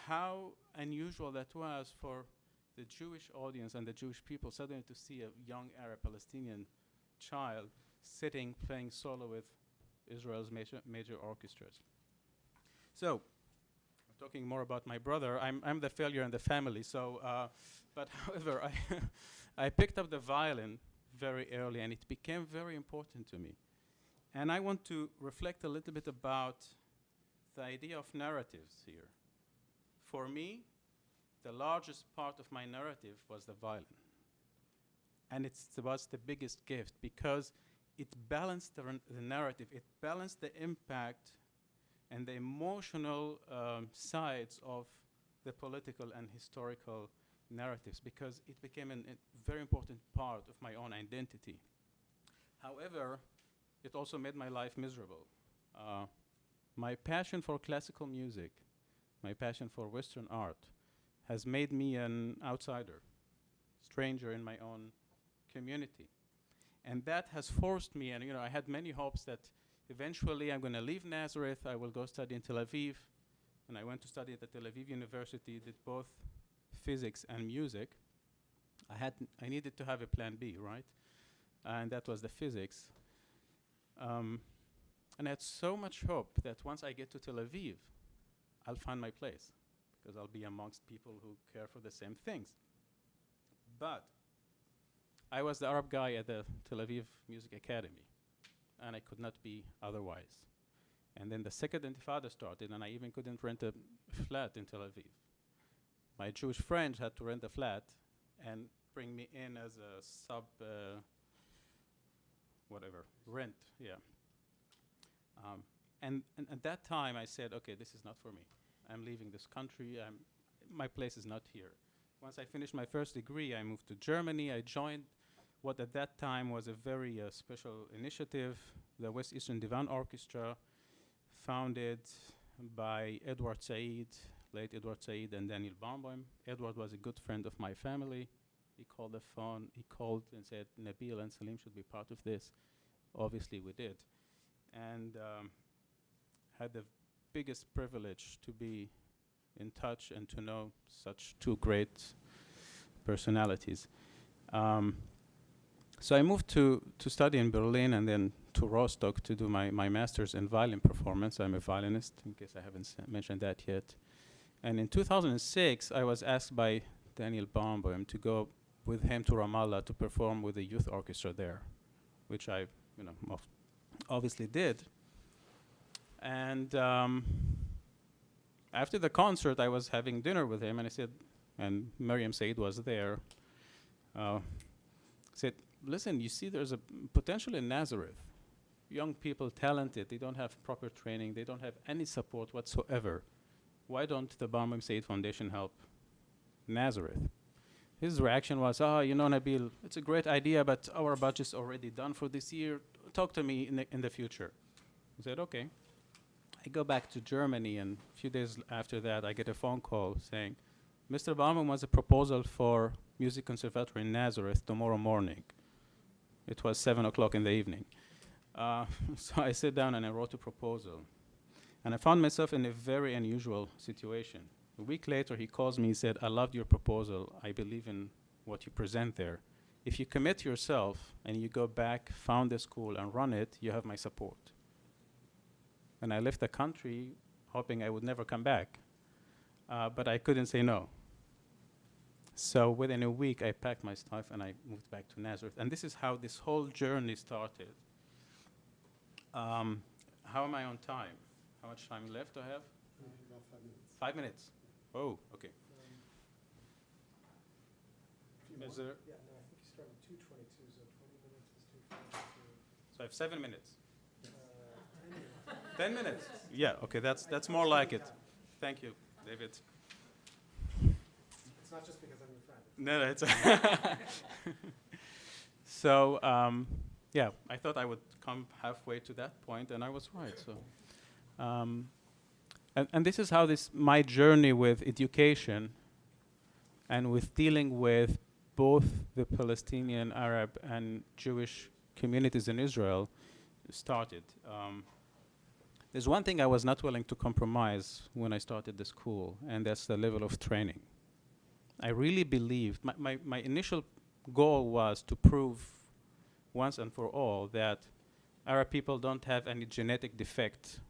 how unusual that was for the Jewish audience and the Jewish people suddenly to see a young Arab Palestinian child sitting playing solo with Israel's major orchestras. So, I'm talking more about my brother. I'm the failure in the family. So, but however, I picked up the violin very early, and it became very important to me. And I want to reflect a little bit about the idea of narratives here. For me, the largest part of my narrative was the violin. And it was the biggest gift because it balanced the narrative, it balanced the impact and the emotional sides of the political and historical narratives, because it became a very important part of my own identity. However, it also made my life miserable. My passion for classical music, my passion for Western art, has made me an outsider, stranger in my own community. And that has forced me, and I had many hopes that eventually I'm going to leave Nazareth, I will go study in Tel Aviv, and I went to study at the Tel Aviv University, did both physics and music. I needed to have a plan B, right? And that was the physics. And I had so much hope that once I get to Tel Aviv, I'll find my place, because I'll be amongst people who care for the same things. But I was the Arab guy at the Tel Aviv Music Academy, and I could not be otherwise. And then the second Intifada started, and I even couldn't rent a flat in Tel Aviv. My Jewish friends had to rent a flat and bring me in as a rent, yeah. And at that time I said, okay, this is not for me. I'm leaving this country, my place is not here. Once I finished my first degree, I moved to Germany. I joined what at that time was a very special initiative, the West Eastern Divan Orchestra, founded by Edward Said, late Edward Said and Daniel Baumbaum. Edward was a good friend of my family. He called the phone, he called and said, Nabil and Salim should be part of this. Obviously we did. And had the biggest privilege to be in touch and to know such two great personalities. So I moved to study in Berlin and then to Rostock to do my master's in violin performance. I'm a violinist, in case I haven't mentioned that yet. And in 2006, I was asked by Daniel Baumbaum to go with him to Ramallah to perform with the youth orchestra there, which I obviously did. And after the concert, I was having dinner with him, and I said, and Miriam Said was there, said, listen, you see there's a potential in Nazareth. Young people, talented, they don't have proper training, they don't have any support whatsoever. Why don't the Baumbaum Said Foundation help Nazareth? His reaction was, Nabil, it's a great idea, but our budget's already done for this year. Talk to me in the future. I said, okay. I go back to Germany, and a few days after that, I get a phone call saying, Mr. Baumbaum wants a proposal for Music Conservatory in Nazareth tomorrow morning. It was 7 o'clock in the evening. So I sat down and I wrote a proposal. And I found myself in a very unusual situation. A week later, he calls me, he said, I loved your proposal. I believe in what you present there. If you commit yourself and you go back, found the school and run it, you have my support. And I left the country hoping I would never come back. But I couldn't say no. So within a week, I packed my stuff and I moved back to Nazareth. And this is how this whole journey started. How am I on time? How much time left do I have? About 5 minutes. 5 minutes. Oh, okay. Is there? Yeah, no, I think you started 2:22, so 20 minutes is 2:22. So I have 7 minutes. 10 minutes. Yeah, okay, that's more like it. Thank you, David. It's not just because I'm your friend. No, it's so yeah, I thought I would come halfway to that point, and I was right. So, and this is how my journey with education and with dealing with both the Palestinian, Arab, and Jewish communities in Israel started. There's one thing I was not willing to compromise when I started the school, and that's the level of training. I really believed, my initial goal was to prove once and for all that Arab people don't have any genetic defect.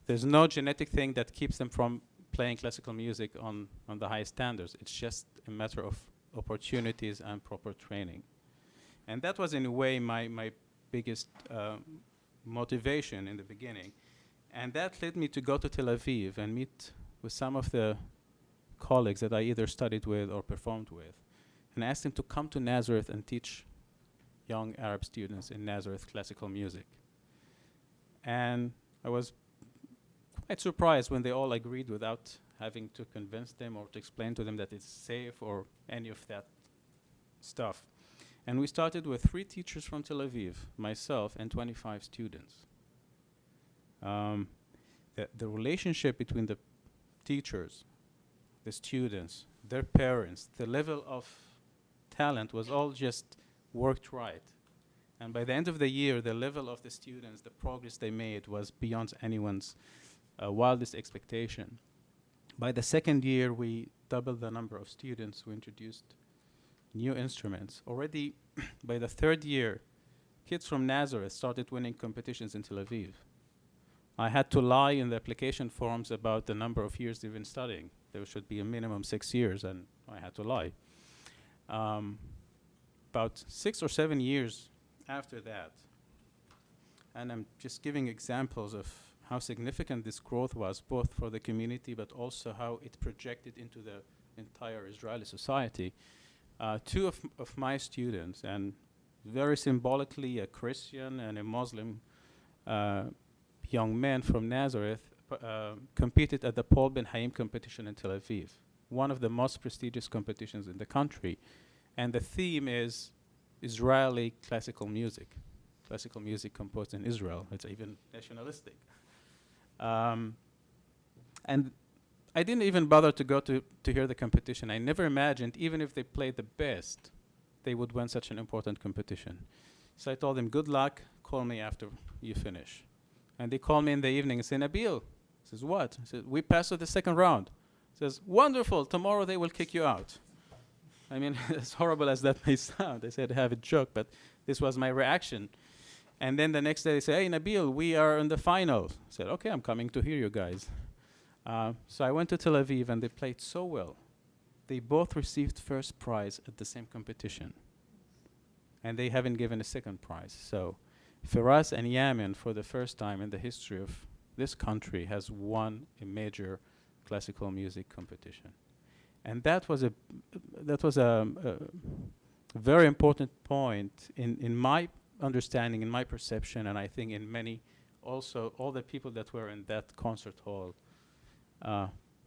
There's no genetic thing that keeps them from playing classical music on the highest standards. It's just a matter of opportunities and proper training. And that was in a way my biggest motivation in the beginning. And that led me to go to Tel Aviv and meet with some of the colleagues that I either studied with or performed with, and asked them to come to Nazareth and teach young Arab students in Nazareth classical music. And I was quite surprised when they all agreed without having to convince them or to explain to them that it's safe or any of that stuff. And we started with 3 teachers from Tel Aviv, myself, and 25 students. The relationship between the teachers, the students, their parents, the level of talent was all just worked right. And by the end of the year, the level of the students, the progress they made was beyond anyone's wildest expectation. By the second year, we doubled the number of students. We introduced new instruments. Already by the third year, kids from Nazareth started winning competitions in Tel Aviv. I had to lie in the application forms about the number of years they've been studying. There should be a minimum 6 years, and I had to lie. About 6 or 7 years after that, and I'm just giving examples of how significant this growth was, both for the community, but also how it projected into the entire Israeli society. 2 of my students, and very symbolically a Christian and a Muslim young man from Nazareth, competed at the Paul Ben Haim competition in Tel Aviv, one of the most prestigious competitions in the country. And the theme is Israeli classical music composed in Israel. It's even nationalistic. And I didn't even bother to go to hear the competition. I never imagined, even if they played the best, they would win such an important competition. So I told them, good luck, call me after you finish. And they called me in the evening and said, Nabil, says, what? I said, we passed to the second round. Says, wonderful, tomorrow they will kick you out. I mean, as horrible as that may sound, I said, I have a joke, but this was my reaction. And then the next day they say, hey, Nabil, we are in the final. I said, okay, I'm coming to hear you guys. So I went to Tel Aviv and they played so well. They both received first prize at the same competition. And they haven't given a second prize. So Firas and Yamin, for the first time in the history of this country, has won a major classical music competition. And that was a very important point in my understanding, in my perception, and I think in many, also all the people that were in that concert hall.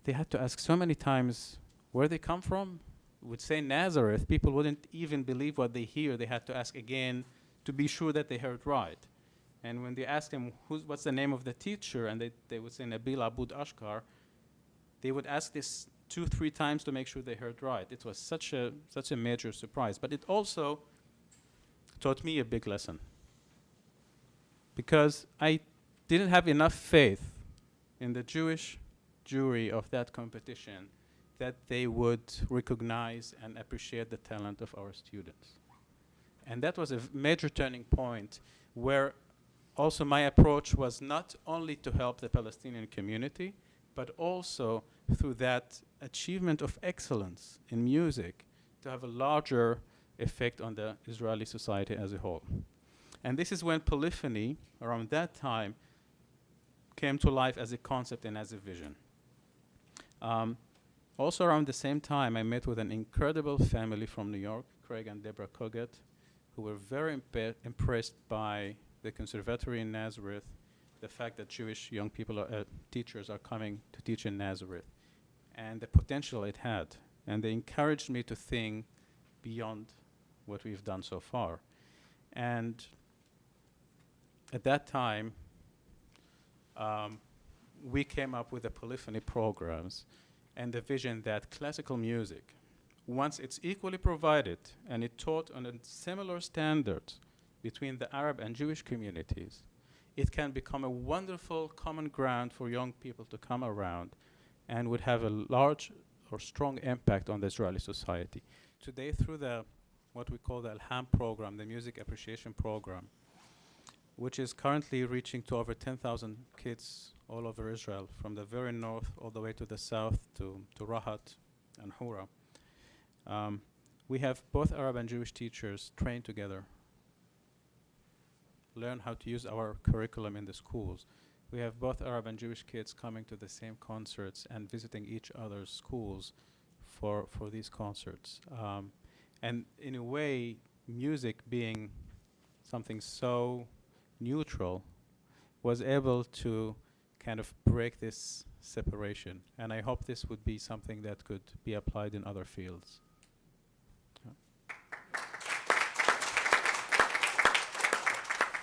They had to ask so many times where they come from. Would say Nazareth, people wouldn't even believe what they hear. They had to ask again to be sure that they heard right. And when they asked him, what's the name of the teacher, and they would say Nabil Abud Ashkar, they would ask this 2-3 times to make sure they heard right. It was such a major surprise. But it also taught me a big lesson, because I didn't have enough faith in the Jewish jury of that competition that they would recognize and appreciate the talent of our students. And that was a major turning point, where also my approach was not only to help the Palestinian community, but also through that achievement of excellence in music to have a larger effect on the Israeli society as a whole. And this is when polyphony, around that time, came to life as a concept and as a vision. Also around the same time, I met with an incredible family from New York, Craig and Deborah Koget, who were very impressed by the conservatory in Nazareth, the fact that Jewish young people, teachers are coming to teach in Nazareth, and the potential it had. And they encouraged me to think beyond what we've done so far. And at that time, we came up with the polyphony programs and the vision that classical music, once it's equally provided and it taught on a similar standard between the Arab and Jewish communities, it can become a wonderful common ground for young people to come around and would have a large or strong impact on the Israeli society. Today, through the what we call the Alham program, the music appreciation program, which is currently reaching to over 10,000 kids all over Israel, from the very north all the way to the south to Rahat and Hura. We have both Arab and Jewish teachers trained together, learn how to use our curriculum in the schools. We have both Arab and Jewish kids coming to the same concerts and visiting each other's schools for these concerts. And in a way, music being something so neutral was able to kind of break this separation. And I hope this would be something that could be applied in other fields.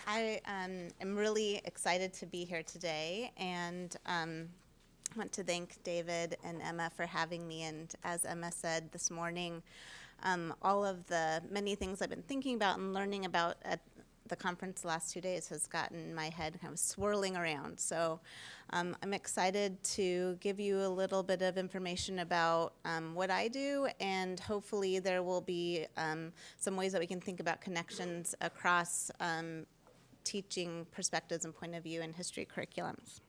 I am really excited to be here today, and want to thank David and Emma for having me. And as Emma said this morning, all of the many things I've been thinking about and learning about at the conference the last 2 days has gotten my head kind of swirling around. So I'm excited to give you a little bit of information about what I do, and hopefully there will be some ways that we can think about connections across teaching perspectives and point of view in history curriculums.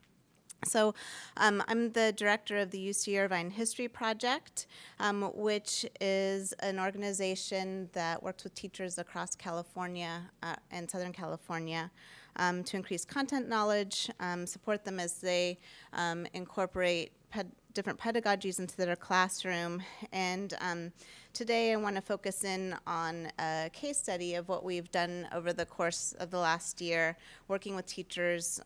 So I'm the director of the UC Irvine History Project, which is an organization that works with teachers across California and Southern California to increase content knowledge, support them as they incorporate different pedagogies into their classroom. And today I want to focus in on a case study of what we've done over the course of the last year, working with teachers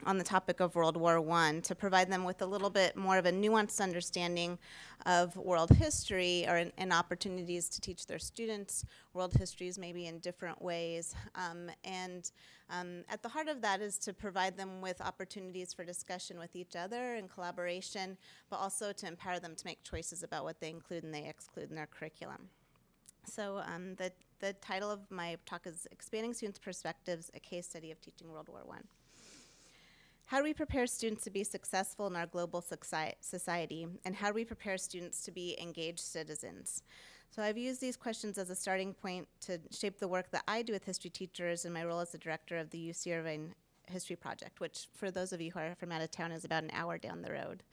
on the topic of World War I, to provide them with a little bit more of a nuanced understanding of world history, or and opportunities to teach their students world histories maybe in different ways. At the heart of that is to provide them with opportunities for discussion with each other and collaboration, but also to empower them to make choices about what they include and they exclude in their curriculum. So the title of my talk is Expanding Students' Perspectives, a Case Study of Teaching World War I. How do we prepare students to be successful in our global society, and how do we prepare students to be engaged citizens? So I've used these questions as a starting point to shape the work that I do with history teachers in my role as the director of the UC Irvine History Project, which for those of you who are from out of town is about an hour down the road.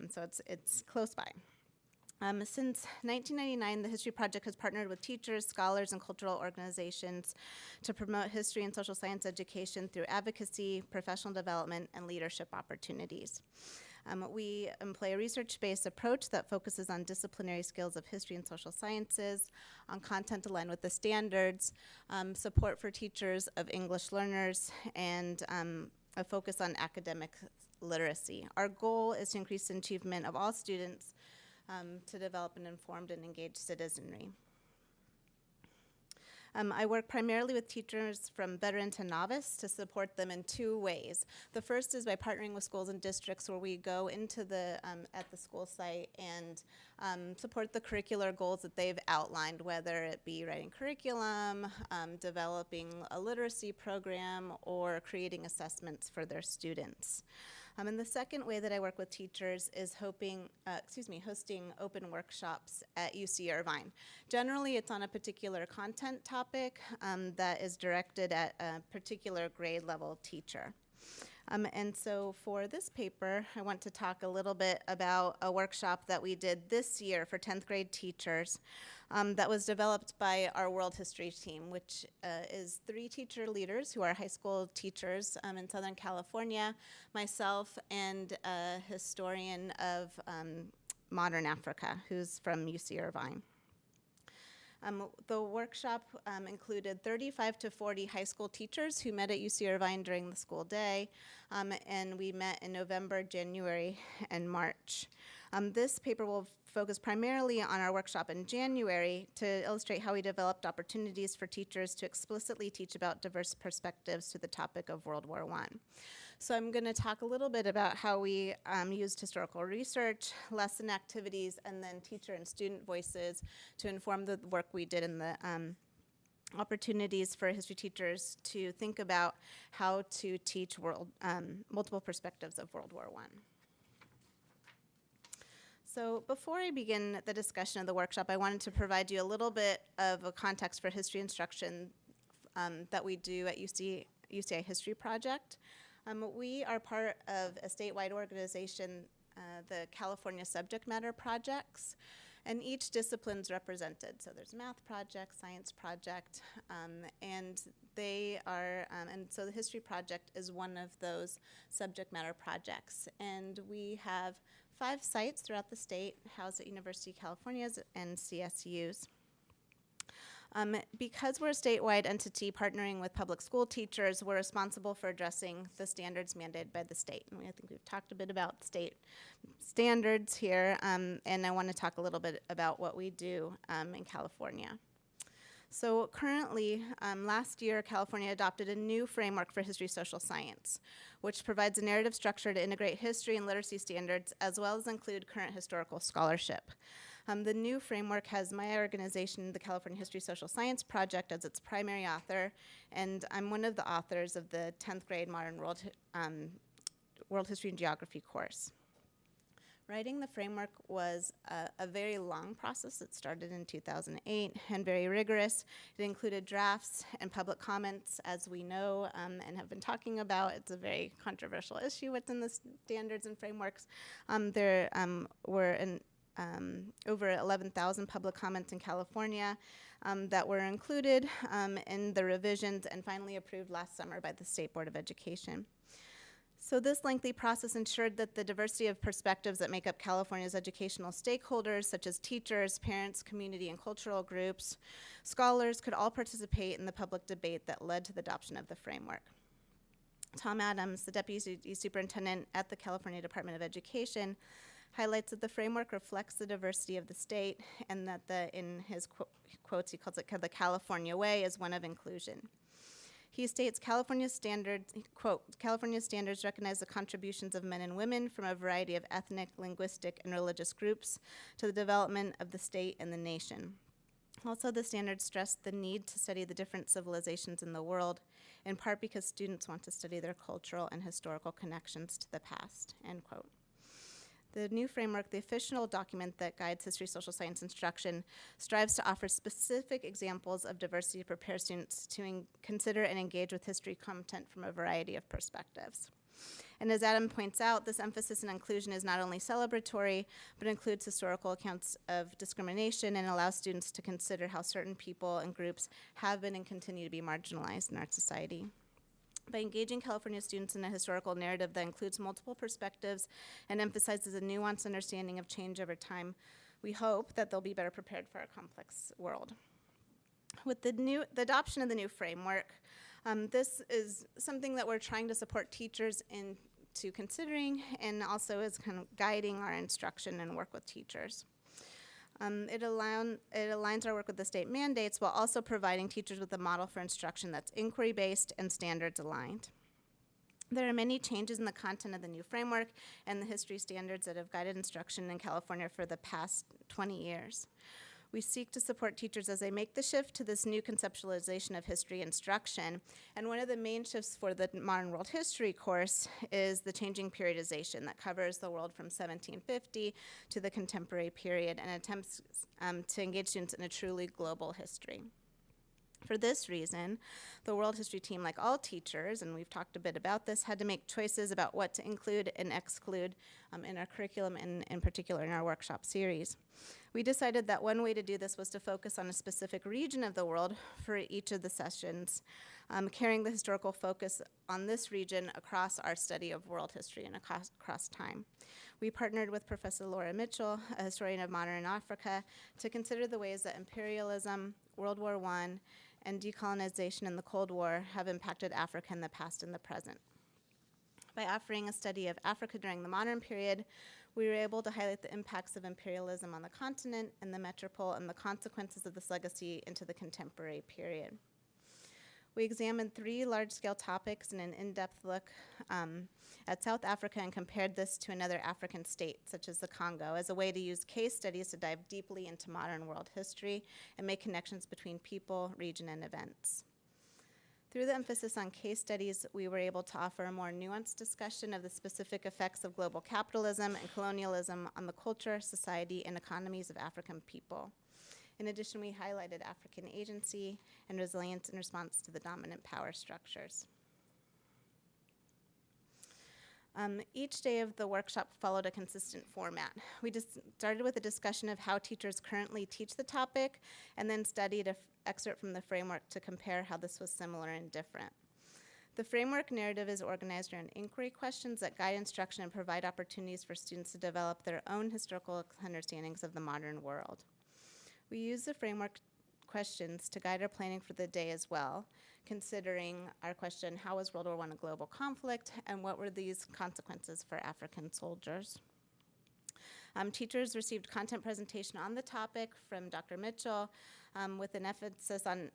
So it's close by. Since 1999, the History Project has partnered with teachers, scholars, and cultural organizations to promote history and social science education through advocacy, professional development, and leadership opportunities. We employ a research-based approach that focuses on disciplinary skills of history and social sciences, on content aligned with the standards, support for teachers of English learners, and a focus on academic literacy. Our goal is to increase the achievement of all students to develop an informed and engaged citizenry. I work primarily with teachers from veteran to novice to support them in two ways. The first is by partnering with schools and districts, where we go into the at the school site and support the curricular goals that they've outlined, whether it be writing curriculum, developing a literacy program, or creating assessments for their students. And the second way that I work with teachers is hosting open workshops at UC Irvine. Generally, it's on a particular content topic that is directed at a particular grade level teacher. And so for this paper, I want to talk a little bit about a workshop that we did this year for 10th grade teachers that was developed by our world history team, which is 3 teacher leaders who are high school teachers in Southern California, myself, and a historian of modern Africa who's from UC Irvine. The workshop included 35 to 40 high school teachers who met at UC Irvine during the school day, and we met in November, January, and March. This paper will focus primarily on our workshop in January to illustrate how we developed opportunities for teachers to explicitly teach about diverse perspectives to the topic of World War I. So I'm going to talk a little bit about how we used historical research, lesson activities, and then teacher and student voices to inform the work we did in opportunities for history teachers to think about how to teach multiple perspectives of World War I. So before I begin the discussion of the workshop, I wanted to provide you a little bit of a context for history instruction that we do at UCI History Project. We are part of a statewide organization, the California Subject Matter Projects, and each discipline's represented. So there's math project, science project, and they are, and so the history project is one of those subject matter projects. And we have 5 sites throughout the state, housed at University of California and CSUs. Because we're a statewide entity partnering with public school teachers, we're responsible for addressing the standards mandated by the state. And I think we've talked a bit about state standards here, and I want to talk a little bit about what we do in California. So currently, last year, California adopted a new framework for history social science, which provides a narrative structure to integrate history and literacy standards, as well as include current historical scholarship. The new framework has my organization, the California History Social Science Project, as its primary author, and I'm one of the authors of the 10th grade Modern World History and Geography course. Writing the framework was a very long process. It started in 2008 and very rigorous. It included drafts and public comments, as we know and have been talking about. It's a very controversial issue within the standards and frameworks. There were over 11,000 public comments in California that were included in the revisions and finally approved last summer by the State Board of Education. So this lengthy process ensured that the diversity of perspectives that make up California's educational stakeholders, such as teachers, parents, community, and cultural groups, scholars, could all participate in the public debate that led to the adoption of the framework. Tom Adams, the Deputy Superintendent at the California Department of Education, highlights that the framework reflects the diversity of the state and that in his quotes, he calls it the California way, is one of inclusion. He states California standards, quote, California standards recognize the contributions of men and women from a variety of ethnic, linguistic, and religious groups to the development of the state and the nation. Also, the standards stress the need to study the different civilizations in the world, in part because students want to study their cultural and historical connections to the past, end quote. The new framework, the official document that guides history social science instruction, strives to offer specific examples of diversity to prepare students to consider and engage with history content from a variety of perspectives. And as Adam points out, this emphasis on inclusion is not only celebratory, but includes historical accounts of discrimination and allows students to consider how certain people and groups have been and continue to be marginalized in our society. By engaging California students in a historical narrative that includes multiple perspectives and emphasizes a nuanced understanding of change over time, we hope that they'll be better prepared for our complex world. With the adoption of the new framework, this is something that we're trying to support teachers into considering and also is kind of guiding our instruction and work with teachers. It aligns our work with the state mandates while also providing teachers with a model for instruction that's inquiry-based and standards aligned. There are many changes in the content of the new framework and the history standards that have guided instruction in California for the past 20 years. We seek to support teachers as they make the shift to this new conceptualization of history instruction. And one of the main shifts for the Modern World History course is the changing periodization that covers the world from 1750 to the contemporary period and attempts to engage students in a truly global history. For this reason, the World History team, like all teachers, and we've talked a bit about this, had to make choices about what to include and exclude in our curriculum and in particular in our workshop series. We decided that one way to do this was to focus on a specific region of the world for each of the sessions, carrying the historical focus on this region across our study of world history and across time. We partnered with Professor Laura Mitchell, a historian of modern Africa, to consider the ways that imperialism, World War I, and decolonization in the Cold War have impacted Africa in the past and the present. By offering a study of Africa during the modern period, we were able to highlight the impacts of imperialism on the continent and the metropole and the consequences of this legacy into the contemporary period. We examined 3 large-scale topics in an in-depth look at South Africa and compared this to another African state, such as the Congo, as a way to use case studies to dive deeply into modern world history and make connections between people, region, and events. Through the emphasis on case studies, we were able to offer a more nuanced discussion of the specific effects of global capitalism and colonialism on the culture, society, and economies of African people. In addition, we highlighted African agency and resilience in response to the dominant power structures. Each day of the workshop followed a consistent format. We just started with a discussion of how teachers currently teach the topic, and then studied an excerpt from the framework to compare how this was similar and different. The framework narrative is organized around inquiry questions that guide instruction and provide opportunities for students to develop their own historical understandings of the modern world. We use the framework questions to guide our planning for the day as well, considering our question, how was World War I a global conflict, and what were these consequences for African soldiers? Teachers received content presentation on the topic from Dr. Mitchell, with an emphasis on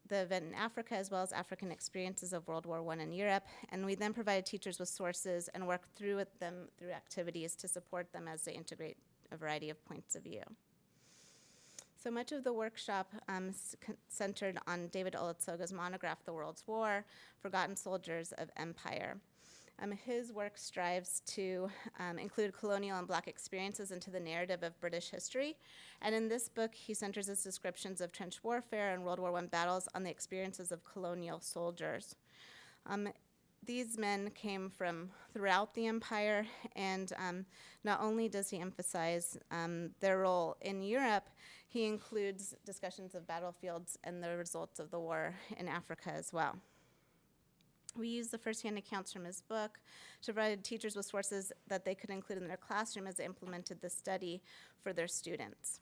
the event in Africa, as well as African experiences of World War I in Europe, and we then provided teachers with sources and worked through with them through activities to support them as they integrate a variety of points of view. So much of the workshop centered on David Olusoga's monograph, The World's War, Forgotten Soldiers of Empire. His work strives to include colonial and Black experiences into the narrative of British history. And in this book, he centers his descriptions of trench warfare and World War I battles on the experiences of colonial soldiers. These men came from throughout the empire, and not only does he emphasize their role in Europe, he includes discussions of battlefields and the results of the war in Africa as well. We used the first-hand accounts from his book to provide teachers with sources that they could include in their classroom as they implemented the study for their students.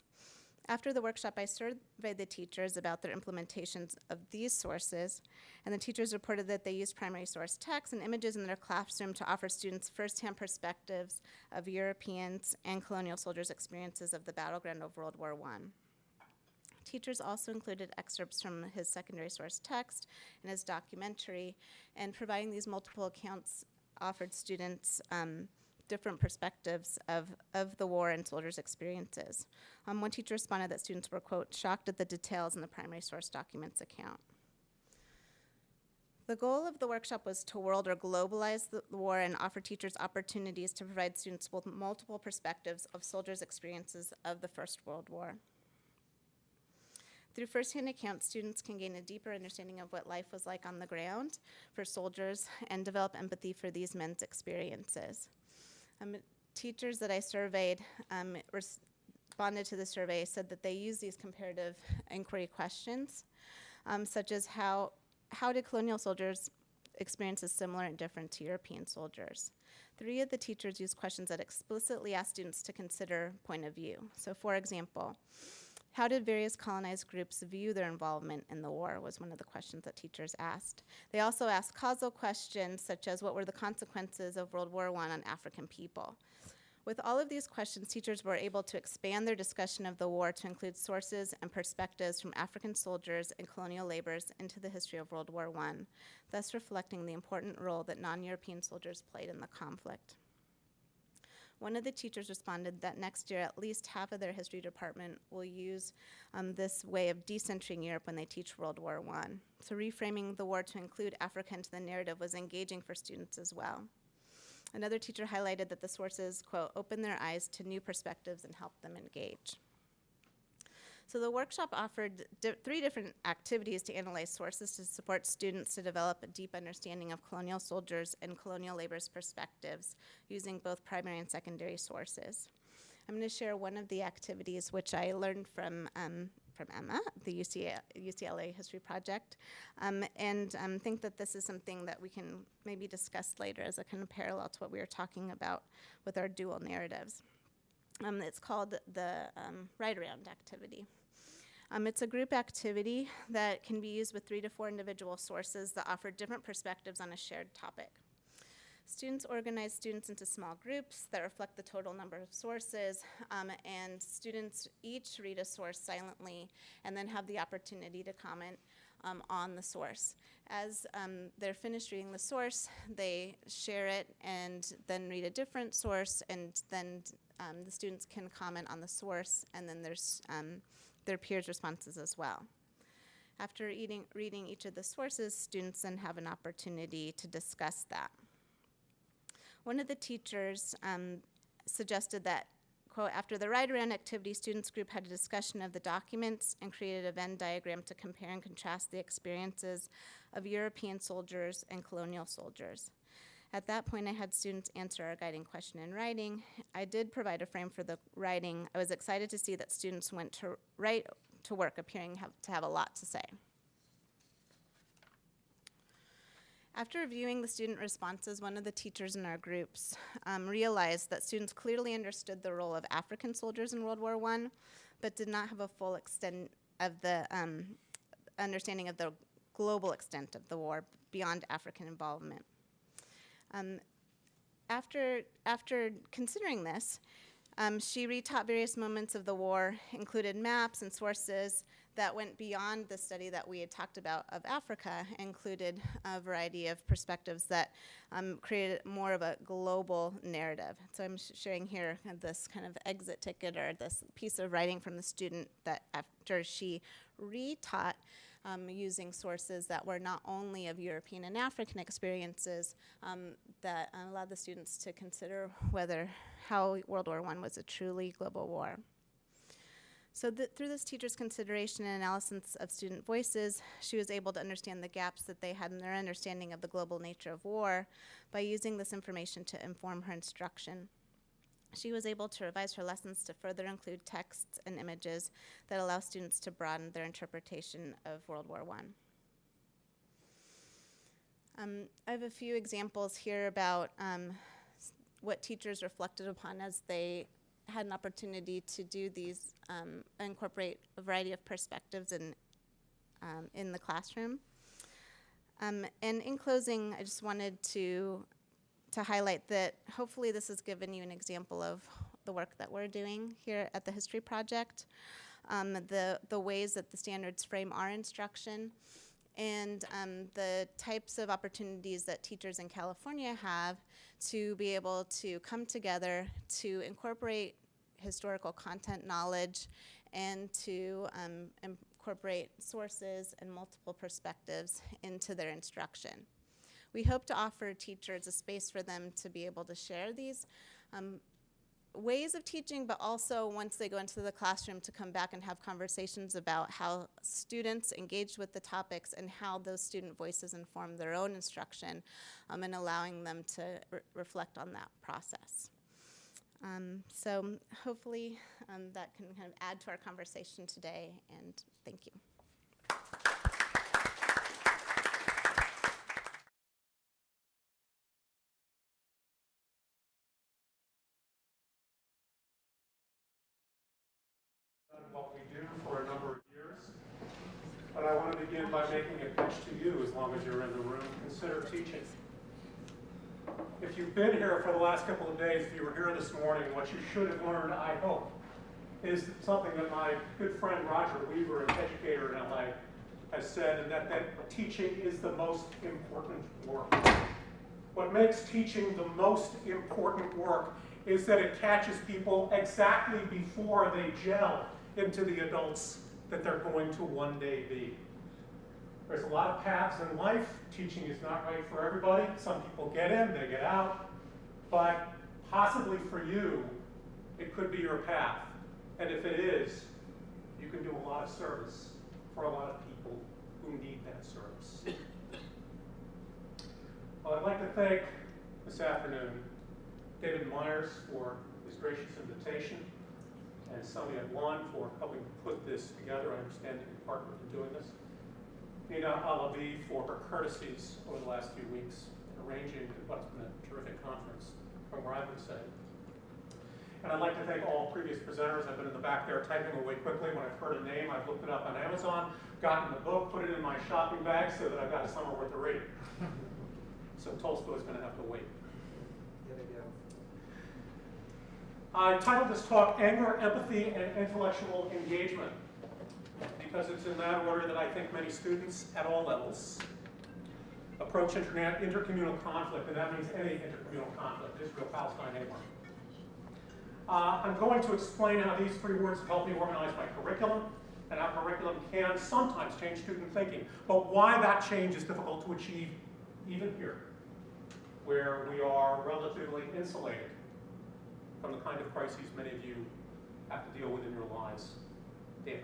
After the workshop, I surveyed the teachers about their implementations of these sources, and the teachers reported that they used primary source texts and images in their classroom to offer students first-hand perspectives of Europeans and colonial soldiers' experiences of the battleground of World War I. Teachers also included excerpts from his secondary source text and his documentary, and providing these multiple accounts offered students different perspectives of the war and soldiers' experiences. One teacher responded that students were, quote, shocked at the details in the primary source documents account. The goal of the workshop was to world or globalize the war and offer teachers opportunities to provide students with multiple perspectives of soldiers' experiences of the First World War. Through first-hand accounts, students can gain a deeper understanding of what life was like on the ground for soldiers and develop empathy for these men's experiences. Teachers that I surveyed responded to the survey, said that they use these comparative inquiry questions, such as how did colonial soldiers' experiences similar and different to European soldiers? 3 of the teachers used questions that explicitly asked students to consider point of view. So for example, how did various colonized groups view their involvement in the war was one of the questions that teachers asked. They also asked causal questions, such as what were the consequences of World War I on African people? With all of these questions, teachers were able to expand their discussion of the war to include sources and perspectives from African soldiers and colonial laborers into the history of World War I, thus reflecting the important role that non-European soldiers played in the conflict. One of the teachers responded that next year, at least half of their history department will use this way of decentering Europe when they teach World War I. So reframing the war to include Africa into the narrative was engaging for students as well. Another teacher highlighted that the sources, quote, open their eyes to new perspectives and help them engage. So the workshop offered 3 different activities to analyze sources to support students to develop a deep understanding of colonial soldiers and colonial laborers' perspectives using both primary and secondary sources. I'm going to share one of the activities which I learned from Emma, the UCLA History Project, and think that this is something that we can maybe discuss later as a kind of parallel to what we were talking about with our dual narratives. It's called the Ride Around activity. It's a group activity that can be used with 3 to 4 individual sources that offer different perspectives on a shared topic. Students organize students into small groups that reflect the total number of sources, and students each read a source silently and then have the opportunity to comment on the source. As they're finished reading the source, they share it and then read a different source, and then the students can comment on the source, and then there's their peers' responses as well. After reading each of the sources, students then have an opportunity to discuss that. One of the teachers suggested that, quote, after the ride-around activity, students group had a discussion of the documents and created a Venn diagram to compare and contrast the experiences of European soldiers and colonial soldiers. At that point, I had students answer our guiding question in writing. I did provide a frame for the writing. I was excited to see that students went to write to work, appearing to have a lot to say. After reviewing the student responses, one of the teachers in our groups realized that students clearly understood the role of African soldiers in World War I, but did not have a full extent of the understanding of the global extent of the war beyond African involvement. After considering this, she retaught various moments of the war, included maps and sources that went beyond the study that we had talked about of Africa, included a variety of perspectives that created more of a global narrative. So I'm sharing here this kind of exit ticket, or this piece of writing from the student that after she retaught using sources that were not only of European and African experiences, that allowed the students to consider how World War I was a truly global war. So through this teacher's consideration and analysis of student voices, she was able to understand the gaps that they had in their understanding of the global nature of war by using this information to inform her instruction. She was able to revise her lessons to further include texts and images that allow students to broaden their interpretation of World War I. I have a few examples here about what teachers reflected upon as they had an opportunity to do these, incorporate a variety of perspectives in the classroom. And in closing, I just wanted to highlight that hopefully this has given you an example of the work that we're doing here at the History Project, the ways that the standards frame our instruction, and the types of opportunities that teachers in California have to be able to come together to incorporate historical content knowledge and to incorporate sources and multiple perspectives into their instruction. We hope to offer teachers a space for them to be able to share these ways of teaching, but also once they go into the classroom to come back and have conversations about how students engaged with the topics and how those student voices inform their own instruction, and allowing them to reflect on that process. So hopefully that can kind of add to our conversation today, and thank you. What we do for a number of years, but I want to begin by making a pitch to you, as long as you're in the room. Consider teaching. If you've been here for the last couple of days, if you were here this morning, what you should have learned, I hope, is something that my good friend Roger Weaver, an educator in LA, has said, and that teaching is the most important work. What makes teaching the most important work is that it catches people exactly before they gel into the adults that they're going to one day be. There's a lot of paths in life. Teaching is not right for everybody. Some people get in, they get out. But possibly for you, it could be your path. And if it is, you can do a lot of service for a lot of people who need that service. Well, I'd like to thank this afternoon David Myers for his gracious invitation, and Sami Adwam for helping put this together. I understand that you partnered in doing this. Nina Alavi for her courtesies over the last few weeks in arranging what's been a terrific conference from where I've been sitting. And I'd like to thank all previous presenters. I've been in the back there typing away quickly. When I've heard a name, I've looked it up on Amazon, gotten the book, put it in my shopping bag so that I've got a summer worth of reading. So Tolstoy's going to have to wait. I titled this talk Anger, Empathy, and Intellectual Engagement because it's in that order that I think many students at all levels approach intercommunal conflict, and that means any intercommunal conflict, Israel, Palestine, anyone. I'm going to explain how these three words have helped me organize my curriculum, and how curriculum can sometimes change student thinking, but why that change is difficult to achieve even here, where we are relatively insulated from the kind of crises many of you have to deal with in your lives daily.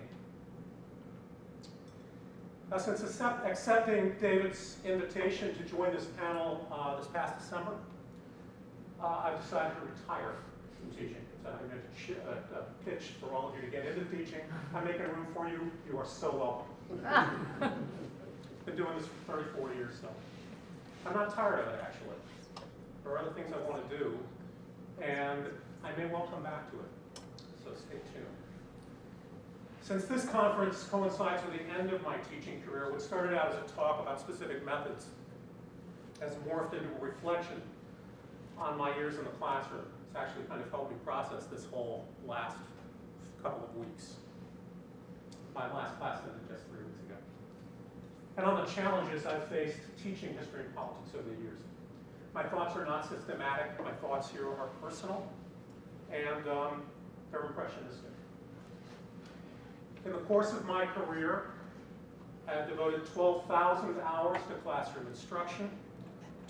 Since accepting David's invitation to join this panel this past December, I've decided to retire from teaching. So I'm going to pitch for all of you to get into teaching. I'm making room for you. You are so welcome. Been doing this for 34 years, so I'm not tired of it, actually. There are other things I want to do, and I may well come back to it, so stay tuned. Since this conference coincides with the end of my teaching career, what started out as a talk about specific methods has morphed into a reflection on my years in the classroom. It's actually kind of helped me process this whole last couple of weeks. My last class ended just 3 weeks ago. And on the challenges I've faced teaching history and politics over the years. My thoughts are not systematic. My thoughts here are personal, and they're impressionistic. In the course of my career, I have devoted 12,000 hours to classroom instruction,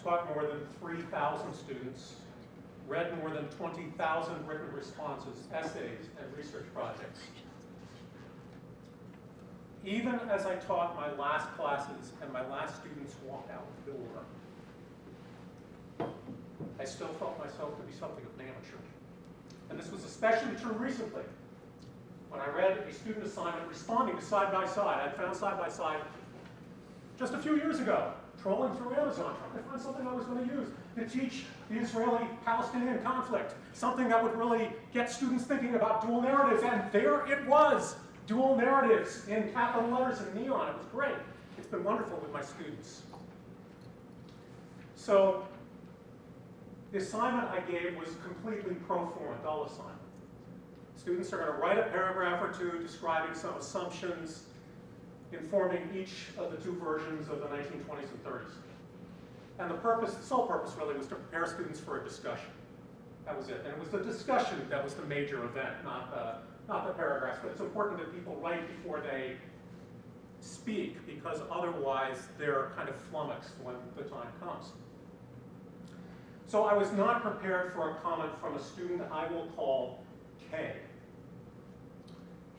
taught more than 3,000 students, read more than 20,000 written responses, essays, and research projects. Even as I taught my last classes and my last students walked out the door, I still felt myself to be something of an amateur. And this was especially true recently, when I read a student assignment responding to side-by-side. I found side-by-side just a few years ago, trolling through Amazon, trying to find something I was going to use to teach the Israeli-Palestinian conflict, something that would really get students thinking about dual narratives, and there it was, dual narratives in capital letters and neon. It was great. It's been wonderful with my students. So the assignment I gave was completely pro forma, dull assignment. Students are going to write a paragraph or two describing some assumptions informing each of the two versions of the 1920s and 30s. And the sole purpose really was to prepare students for a discussion. That was it. And it was the discussion that was the major event, not the paragraphs. But it's important that people write before they speak, because otherwise they're kind of flummoxed when the time comes. So I was not prepared for a comment from a student I will call K.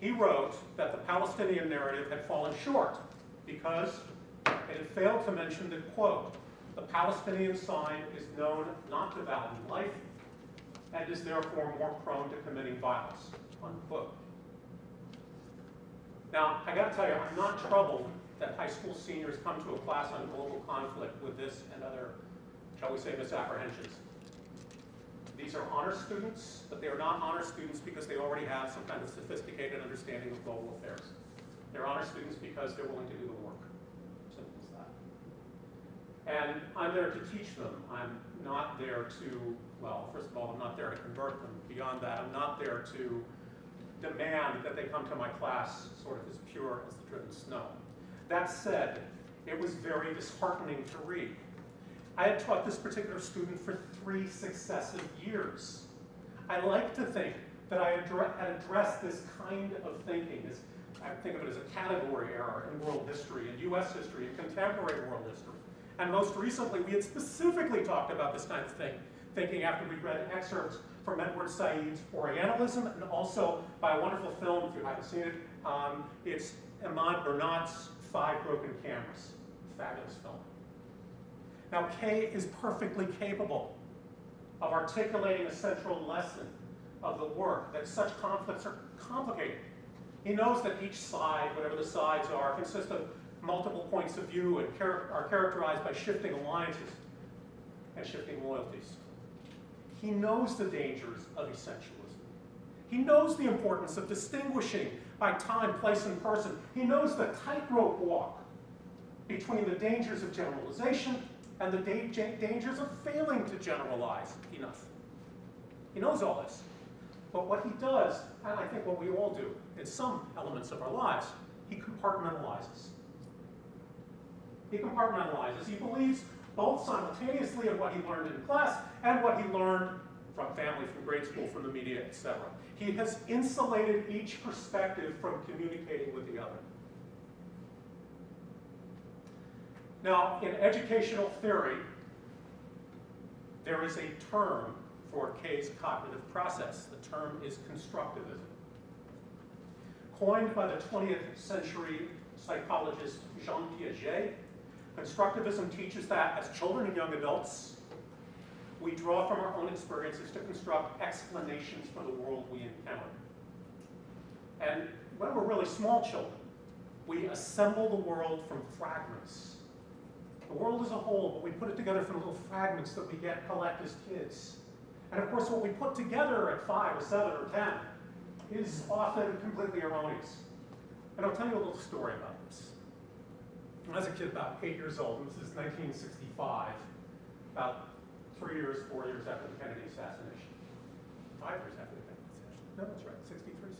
He wrote that the Palestinian narrative had fallen short because it had failed to mention that, quote, the Palestinian side is known not to value life and is therefore more prone to committing violence, unquote. Now, I gotta tell you, I'm not troubled that high school seniors come to a class on global conflict with this and other, shall we say, misapprehensions. These are honor students, but they are not honor students because they already have some kind of sophisticated understanding of global affairs. They're honor students because they're willing to do the work. Simple as that. And I'm there to teach them. I'm not there to, well, first of all, I'm not there to convert them. Beyond that, I'm not there to demand that they come to my class sort of as pure as the driven snow. That said, it was very disheartening to read. I had taught this particular student for 3 successive years. I like to think that I had addressed this kind of thinking. I think of it as a category error in world history, in US history, in contemporary world history. And most recently, we had specifically talked about this kind of thinking after we read excerpts from Edward Said's Orientalism, and also by a wonderful film, if you haven't seen it. It's Ahmad Bernat's 5 Broken Cameras. Fabulous film. Now, Kay is perfectly capable of articulating a central lesson of the work, that such conflicts are complicated. He knows that each side, whatever the sides are, consists of multiple points of view and are characterized by shifting alliances and shifting loyalties. He knows the dangers of essentialism. He knows the importance of distinguishing by time, place, and person. He knows the tightrope walk between the dangers of generalization and the dangers of failing to generalize enough. He knows all this. But what he does, and I think what we all do in some elements of our lives, he compartmentalizes. He compartmentalizes. He believes both simultaneously in what he learned in class and what he learned from family, from grade school, from the media, etc. He has insulated each perspective from communicating with the other. Now, in educational theory, there is a term for Kay's cognitive process. The term is constructivism. Coined by the 20th century psychologist Jean Piaget, constructivism teaches that as children and young adults, we draw from our own experiences to construct explanations for the world we encounter. And when we're really small children, we assemble the world from fragments. The world as a whole, but we put it together from little fragments that we collect as kids. And of course, what we put together at 5 or 7 or 10 is often completely erroneous. And I'll tell you a little story about this. When I was a kid, about 8 years old, and this is 1965, about 3 years, 4 years after the Kennedy assassination. 5 years after the Kennedy assassination. No, that's right, 63,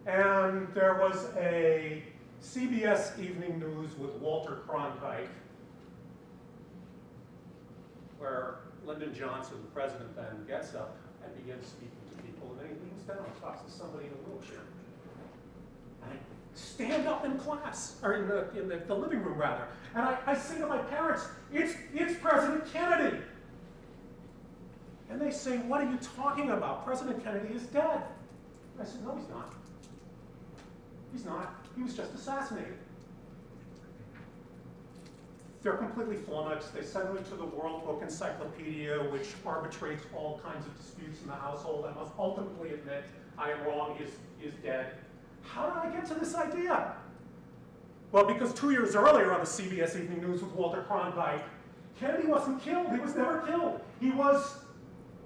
65. And there was a CBS Evening News with Walter Cronkite, where Lyndon Johnson, the president then, gets up and begins speaking to people, and then he leans down and talks to somebody in a wheelchair. And I stand up in class, or in the living room rather, and I say to my parents, it's President Kennedy. And they say, what are you talking about? President Kennedy is dead. And I said, no, he's not. He's not. He was just assassinated. They're completely flummoxed. They send me to the World Book Encyclopedia, which arbitrates all kinds of disputes in the household. I must ultimately admit I am wrong. He is dead. How did I get to this idea? Well, because 2 years earlier on the CBS Evening News with Walter Cronkite, Kennedy wasn't killed. He was never killed. He was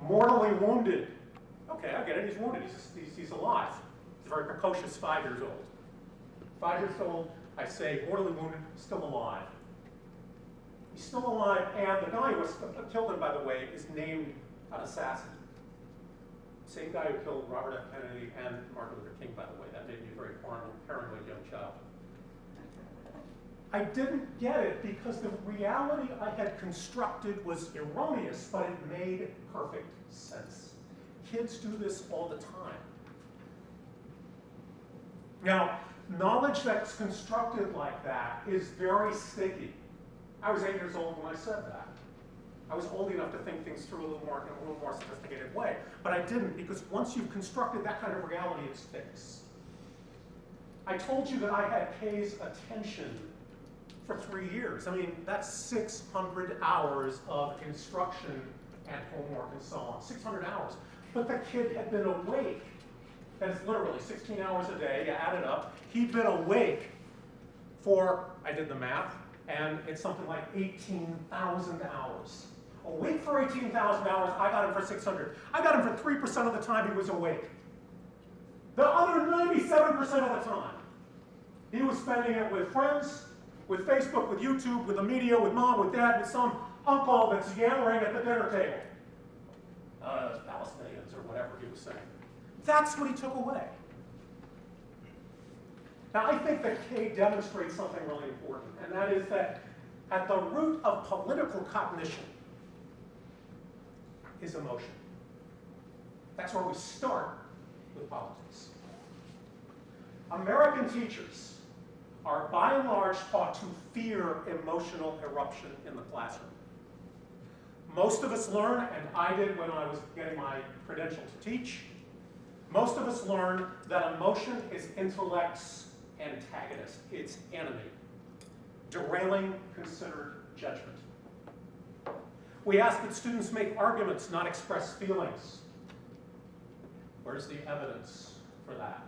mortally wounded. Okay, I get it. He's wounded. He's alive. He's a very precocious 5 years old. 5 years old, I say, mortally wounded, still alive. He's still alive, and the guy who killed him, by the way, is named an assassin. Same guy who killed Robert F. Kennedy and Martin Luther King, by the way. That made me a very paranoid young child. I didn't get it because the reality I had constructed was erroneous, but it made perfect sense. Kids do this all the time. Now, knowledge that's constructed like that is very sticky. I was 8 years old when I said that. I was old enough to think things through in a little more sophisticated way. But I didn't, because once you've constructed that kind of reality, it sticks. I told you that I had Kay's attention for 3 years. I mean, that's 600 hours of instruction and homework and so on. 600 hours. But the kid had been awake. That is literally 16 hours a day. You add it up. He'd been awake for, I did the math, and it's something like 18,000 hours. Awake for 18,000 hours, I got him for 600. I got him for 3% of the time he was awake. The other 97% of the time, he was spending it with friends, with Facebook, with YouTube, with the media, with mom, with dad, with some uncle that's yammering at the dinner table. Palestinians, or whatever he was saying. That's what he took away. Now, I think that Kay demonstrates something really important, and that is that at the root of political cognition is emotion. That's where we start with politics. American teachers are by and large taught to fear emotional eruption in the classroom. Most of us learn, and I did when I was getting my credential to teach, most of us learn that emotion is intellect's antagonist, its enemy, derailing considered judgment. We ask that students make arguments, not express feelings. Where's the evidence for that?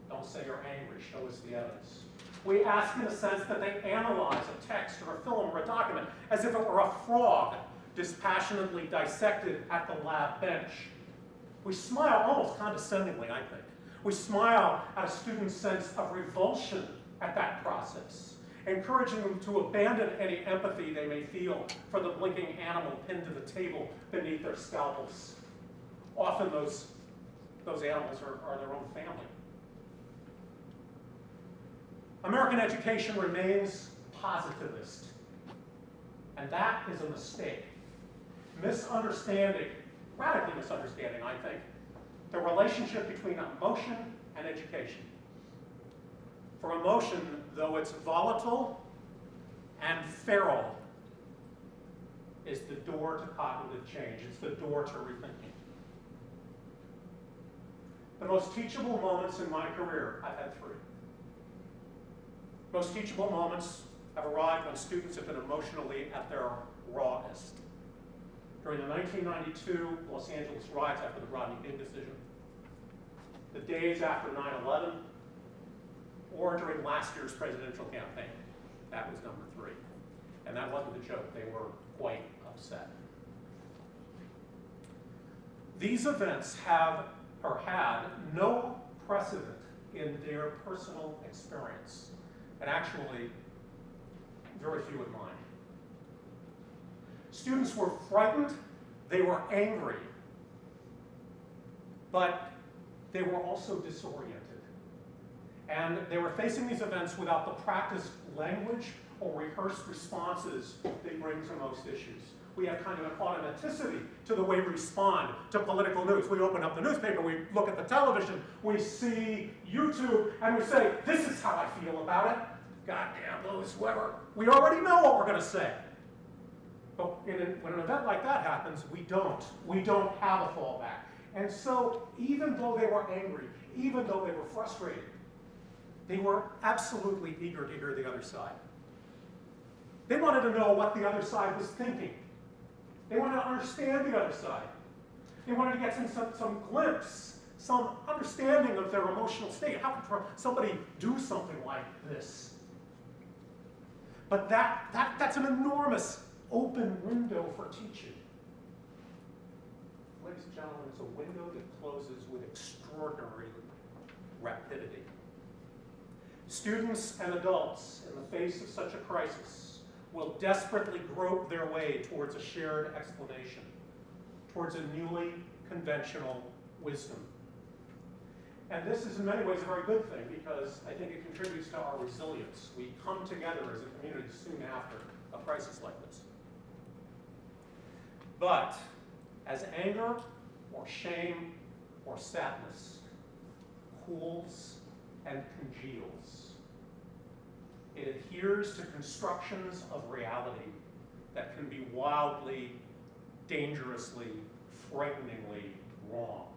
Don't say you're angry, show us the evidence. We ask, in a sense, that they analyze a text or a film or a document as if it were a frog dispassionately dissected at the lab bench. We smile almost condescendingly, I think. We smile at a student's sense of revulsion at that process. encouraging them to abandon any empathy they may feel for the blinking animal pinned to the table beneath their scalpels. Often those animals are their own family. American education remains positivist, and that is a mistake. Misunderstanding, radically misunderstanding, I think, the relationship between emotion and education. For emotion, though it's volatile and feral, is the door to cognitive change. It's the door to rethinking. The most teachable moments in my career, I've had 3. Most teachable moments have arrived when students have been emotionally at their rawest. During the 1992 Los Angeles riots after the Rodney King decision, the days after 9/11, or during last year's presidential campaign. That was number 3. And that wasn't a joke. They were quite upset. These events have or had no precedent in their personal experience, and actually very few in mine. Students were frightened, they were angry, but they were also disoriented. And they were facing these events without the practiced language or rehearsed responses they bring to most issues. We have kind of an automaticity to the way we respond to political news. We open up the newspaper, we look at the television, we see YouTube, and we say, this is how I feel about it. Goddamn Louis Weber. We already know what we're going to say. But when an event like that happens, we don't. We don't have a fallback. And so even though they were angry, even though they were frustrated, they were absolutely eager to hear the other side. They wanted to know what the other side was thinking. They wanted to understand the other side. They wanted to get some glimpse, some understanding of their emotional state. How could somebody do something like this? But that's an enormous open window for teaching. Ladies and gentlemen, it's a window that closes with extraordinary rapidity. Students and adults, in the face of such a crisis, will desperately grope their way towards a shared explanation, towards a newly conventional wisdom. And this is in many ways a very good thing because I think it contributes to our resilience. We come together as a community soon after a crisis like this. But as anger or shame or sadness cools and congeals, it adheres to constructions of reality that can be wildly, dangerously, frighteningly wrong.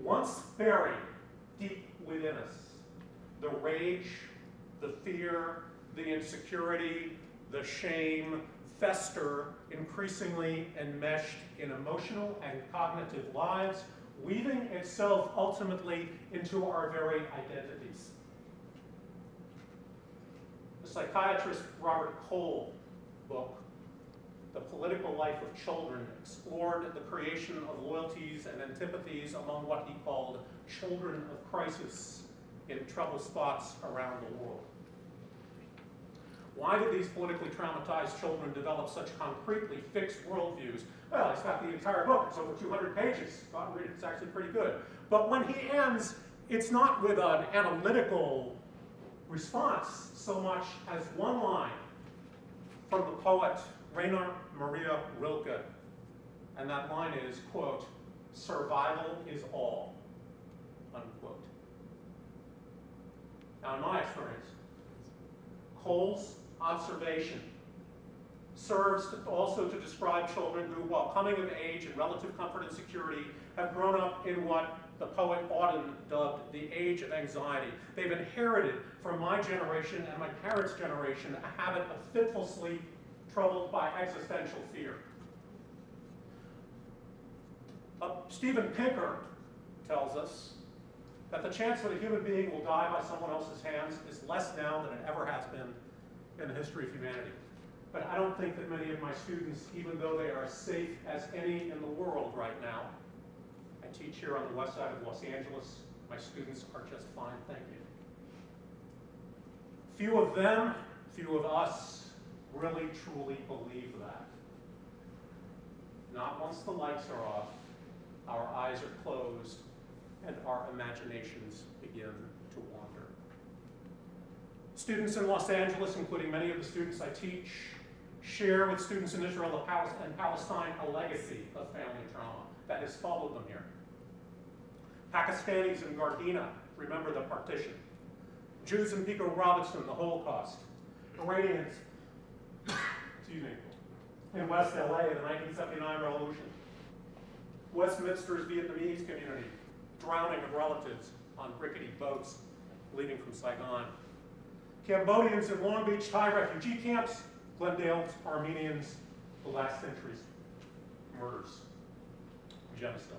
Once buried deep within us, the rage, the fear, the insecurity, the shame fester increasingly enmeshed in emotional and cognitive lives, weaving itself ultimately into our very identities. The psychiatrist Robert Cole book, The Political Life of Children, explored the creation of loyalties and antipathies among what he called children of crisis in trouble spots around the world. Why did these politically traumatized children develop such concretely fixed worldviews? Well, he's got the entire book. It's over 200 pages. Go out and read it. It's actually pretty good. But when he ends, it's not with an analytical response so much as one line from the poet Rainer Maria Rilke. And that line is, quote, "Survival is all," unquote. Now, in my experience, Cole's observation serves also to describe children who, while coming of age in relative comfort and security, have grown up in what the poet Auden dubbed the age of anxiety. They've inherited from my generation and my parents' generation a habit of fitful sleep troubled by existential fear. Steven Pinker tells us that the chance that a human being will die by someone else's hands is less now than it ever has been in the history of humanity. But I don't think that many of my students, even though they are as safe as any in the world right now, I teach here on the west side of Los Angeles, my students are just fine, thank you. Few of them, few of us, really truly believe that. Not once the lights are off, our eyes are closed, and our imaginations begin to wander. Students in Los Angeles, including many of the students I teach, share with students in Israel and Palestine a legacy of family trauma that has followed them here. Pakistanis in Gardena remember the partition. Jews in Pico Robinson, the Holocaust. Iranians, in West LA in the 1979 revolution. Westminster's Vietnamese community, drowning of relatives on rickety boats leaving from Saigon. Cambodians in Long Beach Thai refugee camps, Glendale's Armenians, the last century's murders, genocide.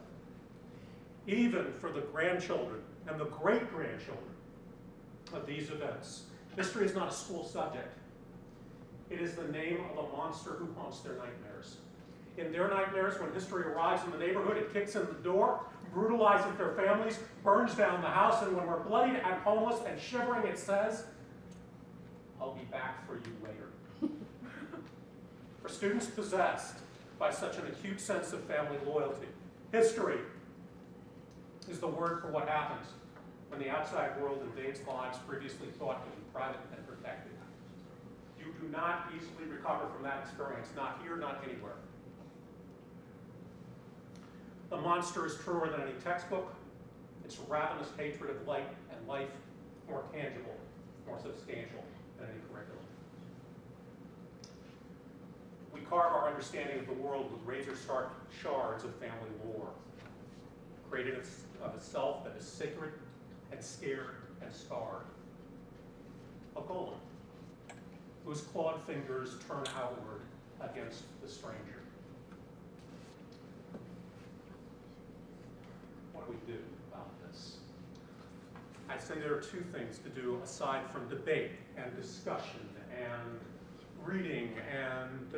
Even for the grandchildren and the great-grandchildren of these events, history is not a school subject. It is the name of a monster who haunts their nightmares. In their nightmares, when history arrives in the neighborhood, it kicks in the door, brutalizes their families, burns down the house, and when we're bloodied and homeless and shivering, it says, "I'll be back for you later." For students possessed by such an acute sense of family loyalty, history is the word for what happens when the outside world invades lives previously thought to be private and protected. You do not easily recover from that experience, not here, not anywhere. The monster is truer than any textbook. Its ravenous hatred of light and life, more tangible, more substantial than any curriculum. We carve our understanding of the world with razor-sharp shards of family lore, created of a self that is sacred and scared and scarred. A golem whose clawed fingers turn outward against the stranger. What do we do about this? I'd say there are two things to do aside from debate and discussion and reading and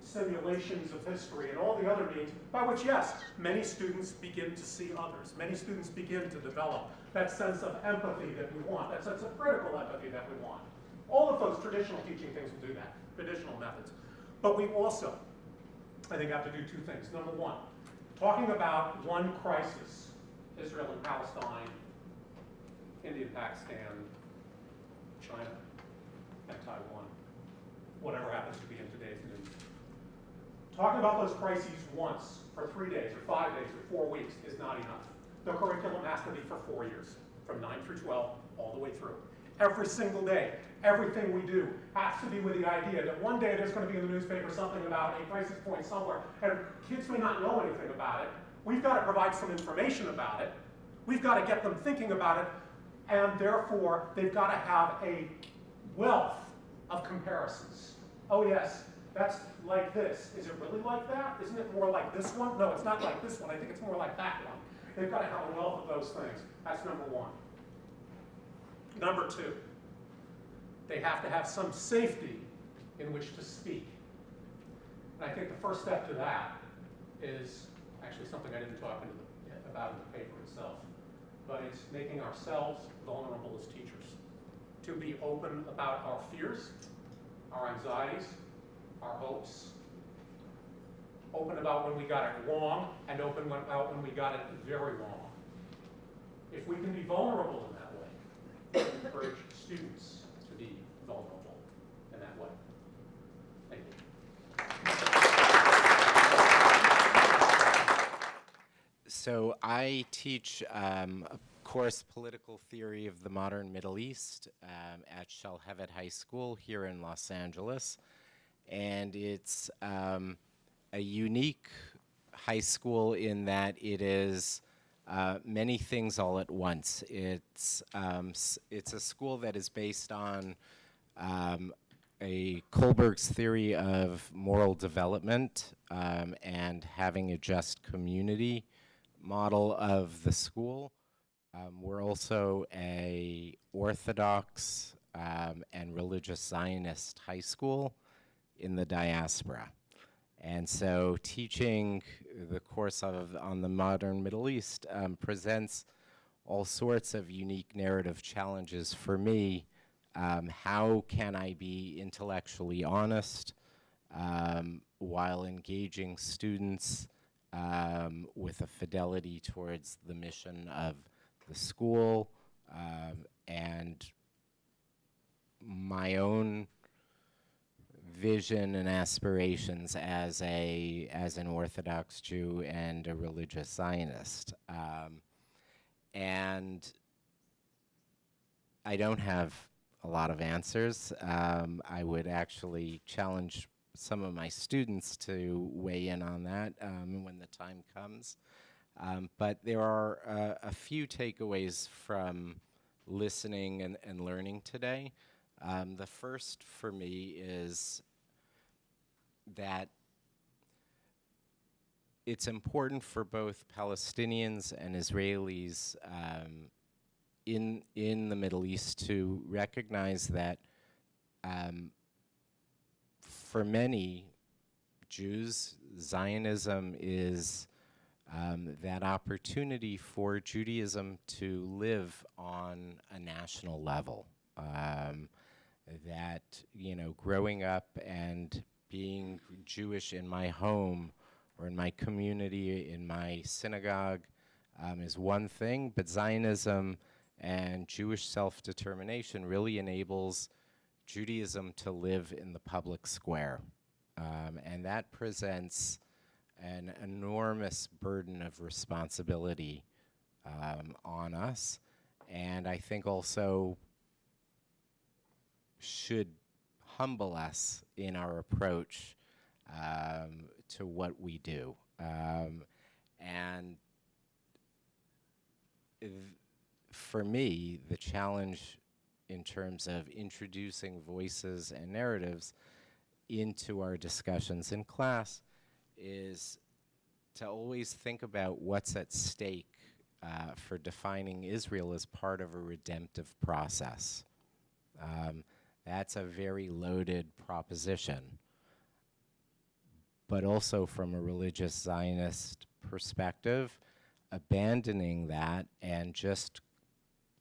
simulations of history and all the other means by which, yes, many students begin to see others. Many students begin to develop that sense of empathy that we want, that sense of critical empathy that we want. All of those traditional teaching things will do that, traditional methods. But we also, I think, have to do two things. Number one, talking about one crisis, Israel and Palestine, India and Pakistan, China and Taiwan, whatever happens to be in today's news. Talking about those crises once for 3 days or 5 days or 4 weeks is not enough. The curriculum has to be for 4 years, from 9 through 12, all the way through. Every single day, everything we do has to be with the idea that one day there's going to be in the newspaper something about a crisis point somewhere, and kids may not know anything about it. We've got to provide some information about it. We've got to get them thinking about it, and therefore, they've got to have a wealth of comparisons. Oh yes, that's like this. Is it really like that? Isn't it more like this one? No, it's not like this one. I think it's more like that one. They've got to have a wealth of those things. That's number one. Number two, they have to have some safety in which to speak. And I think the first step to that is actually something I didn't talk about in the paper itself, but it's making ourselves vulnerable as teachers, to be open about our fears, our anxieties, our hopes, open about when we got it wrong, and open about when we got it very wrong. If we can be vulnerable in that way, we encourage students to be vulnerable in that way. Thank you. So I teach a course, Political Theory of the Modern Middle East, at Shalhevet High School here in Los Angeles. And it's a unique high school in that it is many things all at once. It's a school that is based on a Kohlberg's theory of moral development and having a just community model of the school. We're also a Orthodox and religious Zionist high school in the diaspora. And so teaching the course on the modern Middle East presents all sorts of unique narrative challenges for me How can I be intellectually honest while engaging students with a fidelity towards the mission of the school and my own vision and aspirations as an Orthodox Jew and a religious Zionist. And I don't have a lot of answers. I would actually challenge some of my students to weigh in on that when the time comes. But there are a few takeaways from listening and learning today. The first for me is that it's important for both Palestinians and Israelis in the Middle East to recognize that for many Jews, Zionism is that opportunity for Judaism to live on a national level. That, you know, growing up and being Jewish in my home or in my community, in my synagogue, is one thing, but Zionism and Jewish self-determination really enables Judaism to live in the public square. And that presents an enormous burden of responsibility on us, and I think also should humble us in our approach to what we do. And for me, the challenge in terms of introducing voices and narratives into our discussions in class is to always think about what's at stake for defining Israel as part of a redemptive process. That's a very loaded proposition. But also from a religious Zionist perspective, abandoning that and just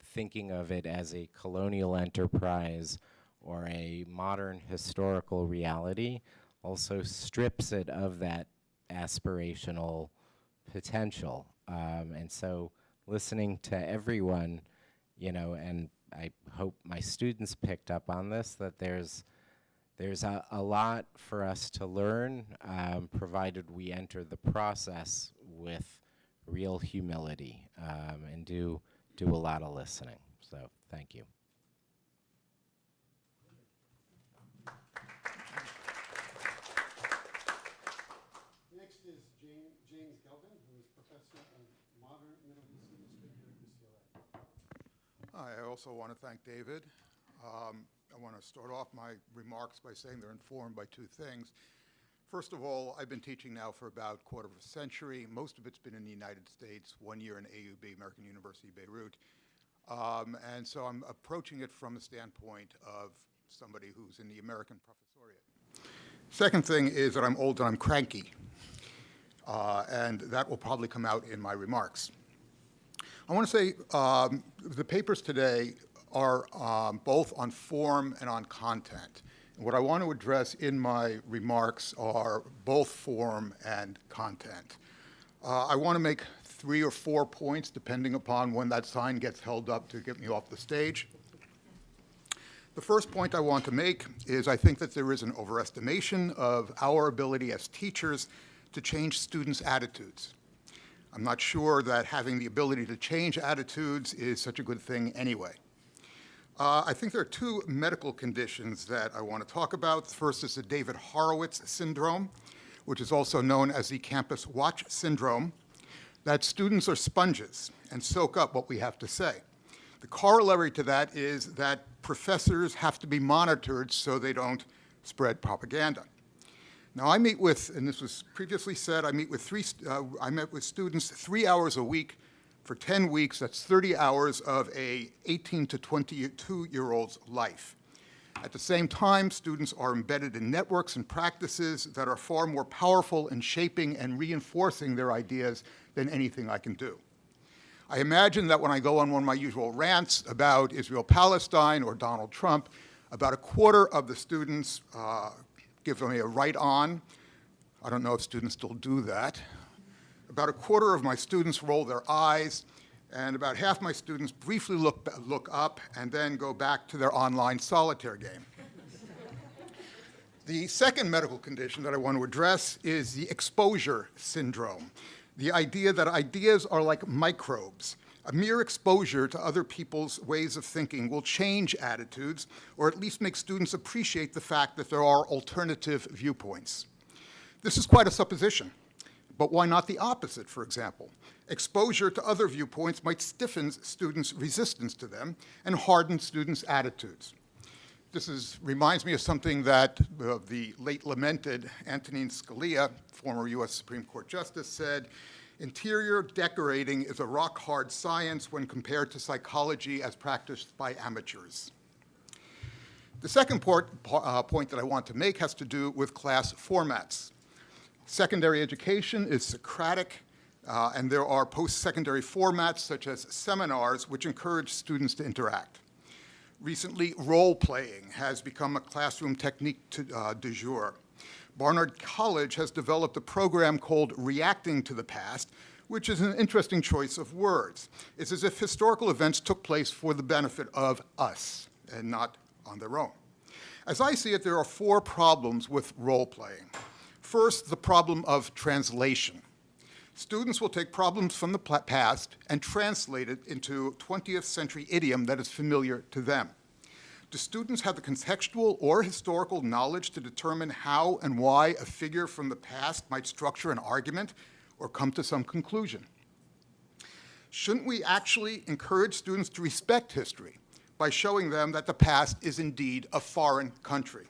thinking of it as a colonial enterprise or a modern historical reality also strips it of that aspirational potential. And so listening to everyone, you know, and I hope my students picked up on this, that there's a lot for us to learn, provided we enter the process with real humility and do a lot of listening. So thank you. Next is James Gelvin, who is Professor of Modern Middle Eastern History here at UCLA. I also want to thank David. I want to start off my remarks by saying they're informed by two things. First of all, I've been teaching now for about a quarter of a century. Most of it's been in the United States, 1 year in AUB, American University, Beirut. And so I'm approaching it from the standpoint of somebody who's in the American professoriate. Second thing is that I'm old and I'm cranky. And that will probably come out in my remarks. I want to say the papers today are both on form and on content. And what I want to address in my remarks are both form and content. I want to make 3 or 4 points, depending upon when that sign gets held up to get me off the stage. The first point I want to make is I think that there is an overestimation of our ability as teachers to change students' attitudes. I'm not sure that having the ability to change attitudes is such a good thing anyway. I think there are 2 medical conditions that I want to talk about. The first is the David Horowitz syndrome, which is also known as the Campus Watch syndrome, that students are sponges and soak up what we have to say. The corollary to that is that professors have to be monitored so they don't spread propaganda. Now I meet with, and this was previously said, I met with students 3 hours a week for 10 weeks. That's 30 hours of a 18 to 22-year-old's life. At the same time, students are embedded in networks and practices that are far more powerful in shaping and reinforcing their ideas than anything I can do. I imagine that when I go on one of my usual rants about Israel-Palestine or Donald Trump, about a quarter of the students give me a right on. I don't know if students still do that. About a quarter of my students roll their eyes, and about half my students briefly look up and then go back to their online solitaire game. The second medical condition that I want to address is the exposure syndrome. The idea that ideas are like microbes. A mere exposure to other people's ways of thinking will change attitudes, or at least make students appreciate the fact that there are alternative viewpoints. This is quite a supposition, but why not the opposite, for example? Exposure to other viewpoints might stiffen students' resistance to them and harden students' attitudes. This reminds me of something that the late lamented Antonin Scalia, former US Supreme Court Justice, said, "Interior decorating is a rock-hard science when compared to psychology as practiced by amateurs." The second point that I want to make has to do with class formats. Secondary education is Socratic, and there are post-secondary formats such as seminars which encourage students to interact. Recently, role-playing has become a classroom technique du jour. Barnard College has developed a program called Reacting to the Past, which is an interesting choice of words. It's as if historical events took place for the benefit of us and not on their own. As I see it, there are 4 problems with role-playing. First, the problem of translation. Students will take problems from the past and translate it into 20th century idiom that is familiar to them. Do students have the contextual or historical knowledge to determine how and why a figure from the past might structure an argument or come to some conclusion? Shouldn't we actually encourage students to respect history by showing them that the past is indeed a foreign country?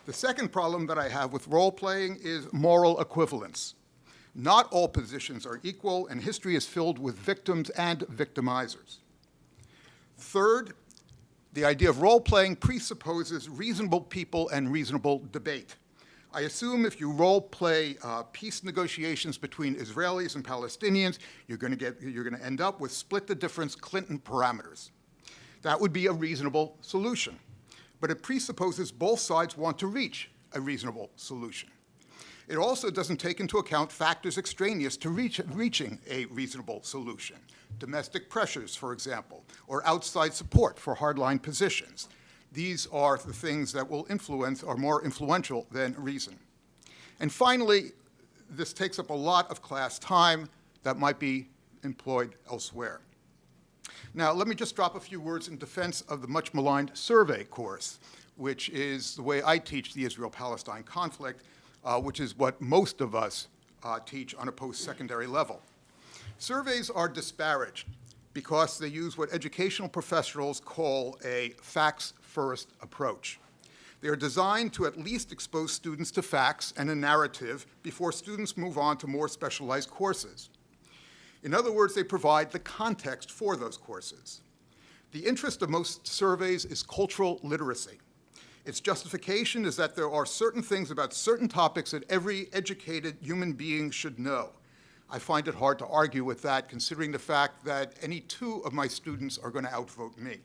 The second problem that I have with role-playing is moral equivalence. Not all positions are equal, and history is filled with victims and victimizers. Third, the idea of role-playing presupposes reasonable people and reasonable debate. I assume if you role-play peace negotiations between Israelis and Palestinians, you're going to end up with split-the-difference Clinton parameters. That would be a reasonable solution, but it presupposes both sides want to reach a reasonable solution. It also doesn't take into account factors extraneous to reaching a reasonable solution. Domestic pressures, for example, or outside support for hardline positions. These are the things that will influence, are more influential than reason. And finally, this takes up a lot of class time that might be employed elsewhere. Now, let me just drop a few words in defense of the much maligned survey course, which is the way I teach the Israel-Palestine conflict, which is what most of us teach on a post-secondary level. Surveys are disparaged because they use what educational professionals call a facts-first approach. They are designed to at least expose students to facts and a narrative before students move on to more specialized courses. In other words, they provide the context for those courses. The interest of most surveys is cultural literacy. Its justification is that there are certain things about certain topics that every educated human being should know. I find it hard to argue with that, considering the fact that any 2 of my students are going to outvote me.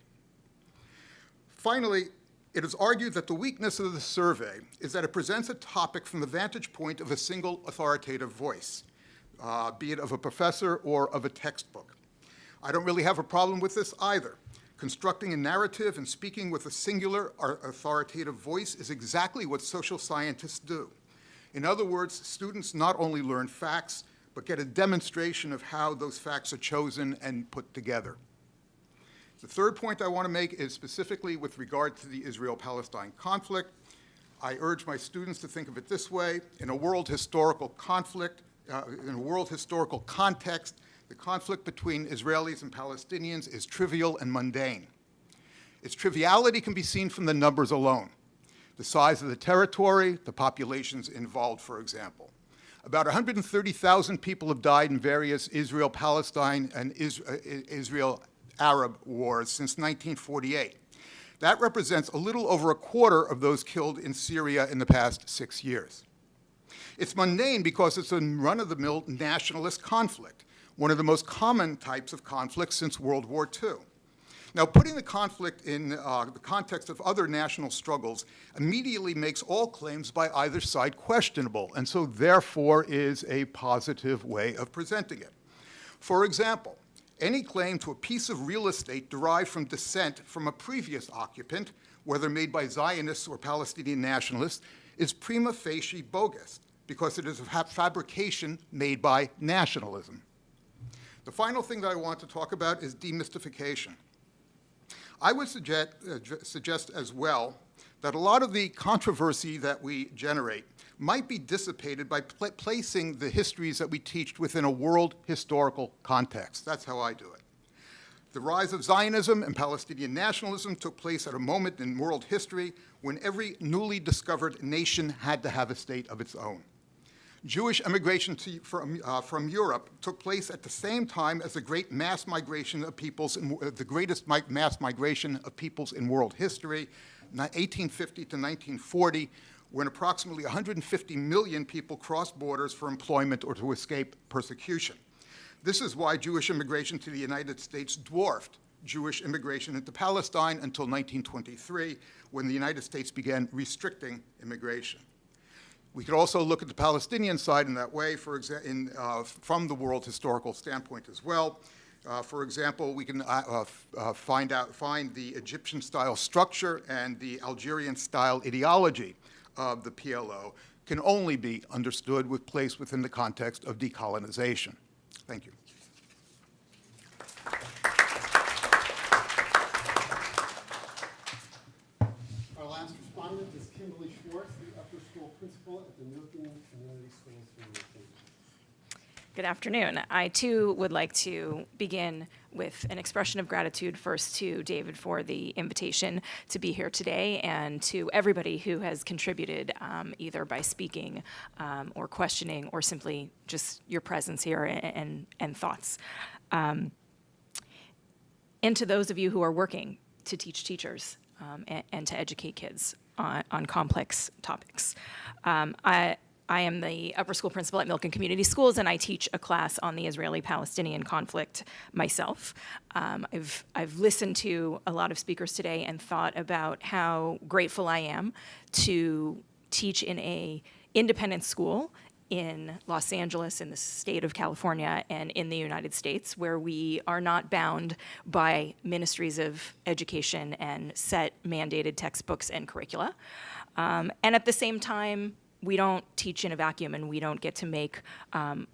Finally, it is argued that the weakness of the survey is that it presents a topic from the vantage point of a single authoritative voice, be it of a professor or of a textbook. I don't really have a problem with this either. Constructing a narrative and speaking with a singular or authoritative voice is exactly what social scientists do. In other words, students not only learn facts, but get a demonstration of how those facts are chosen and put together. The third point I want to make is specifically with regard to the Israel-Palestine conflict. I urge my students to think of it this way: in a world historical conflict, in a world historical context, the conflict between Israelis and Palestinians is trivial and mundane. Its triviality can be seen from the numbers alone. The size of the territory, the populations involved, for example. About 130,000 people have died in various Israel-Palestine and Israel-Arab wars since 1948. That represents a little over a quarter of those killed in Syria in the past 6 years. It's mundane because it's a run-of-the-mill nationalist conflict. one of the most common types of conflict since World War II. Now, putting the conflict in the context of other national struggles immediately makes all claims by either side questionable, and so therefore is a positive way of presenting it. For example, any claim to a piece of real estate derived from descent from a previous occupant, whether made by Zionists or Palestinian nationalists, is prima facie bogus, because it is a fabrication made by nationalism. The final thing that I want to talk about is demystification. I would suggest as well that a lot of the controversy that we generate might be dissipated by placing the histories that we teach within a world historical context. That's how I do it. The rise of Zionism and Palestinian nationalism took place at a moment in world history when every newly discovered nation had to have a state of its own. Jewish immigration from Europe took place at the same time as the great mass migration of peoples, the greatest mass migration of peoples in world history, 1850 to 1940, when approximately 150 million people crossed borders for employment or to escape persecution. This is why Jewish immigration to the United States dwarfed Jewish immigration into Palestine until 1923, when the United States began restricting immigration. We could also look at the Palestinian side in that way, from the world historical standpoint as well. For example, we can find the Egyptian-style structure and the Algerian-style ideology of the PLO can only be understood placed within the context of decolonization. Thank you. Our last respondent is Kimberly Schwartz, the upper school principal at the Milton Community Schools for Milton. Good afternoon. I too would like to begin with an expression of gratitude first to David for the invitation to be here today, and to everybody who has contributed either by speaking or questioning or simply just your presence here and thoughts. And to those of you who are working to teach teachers and to educate kids on complex topics. I am the upper school principal at Milken Community Schools, and I teach a class on the Israeli-Palestinian conflict myself. I've listened to a lot of speakers today and thought about how grateful I am to teach in an independent school in Los Angeles, in the state of California, and in the United States, where we are not bound by ministries of education and set mandated textbooks and curricula. And at the same time, we don't teach in a vacuum, and we don't get to make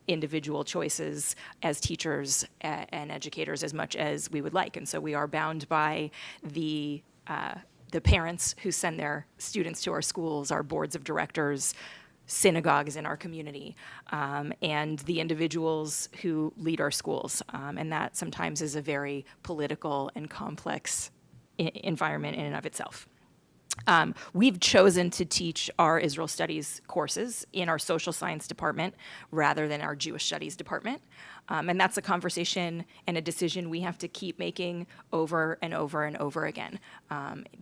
individual choices as teachers and educators as much as we would like. And so we are bound by the parents who send their students to our schools, our boards of directors, synagogues in our community, and the individuals who lead our schools. And that sometimes is a very political and complex environment in and of itself. We've chosen to teach our Israel Studies courses in our social science department rather than our Jewish Studies department. And that's a conversation and a decision we have to keep making over and over and over again,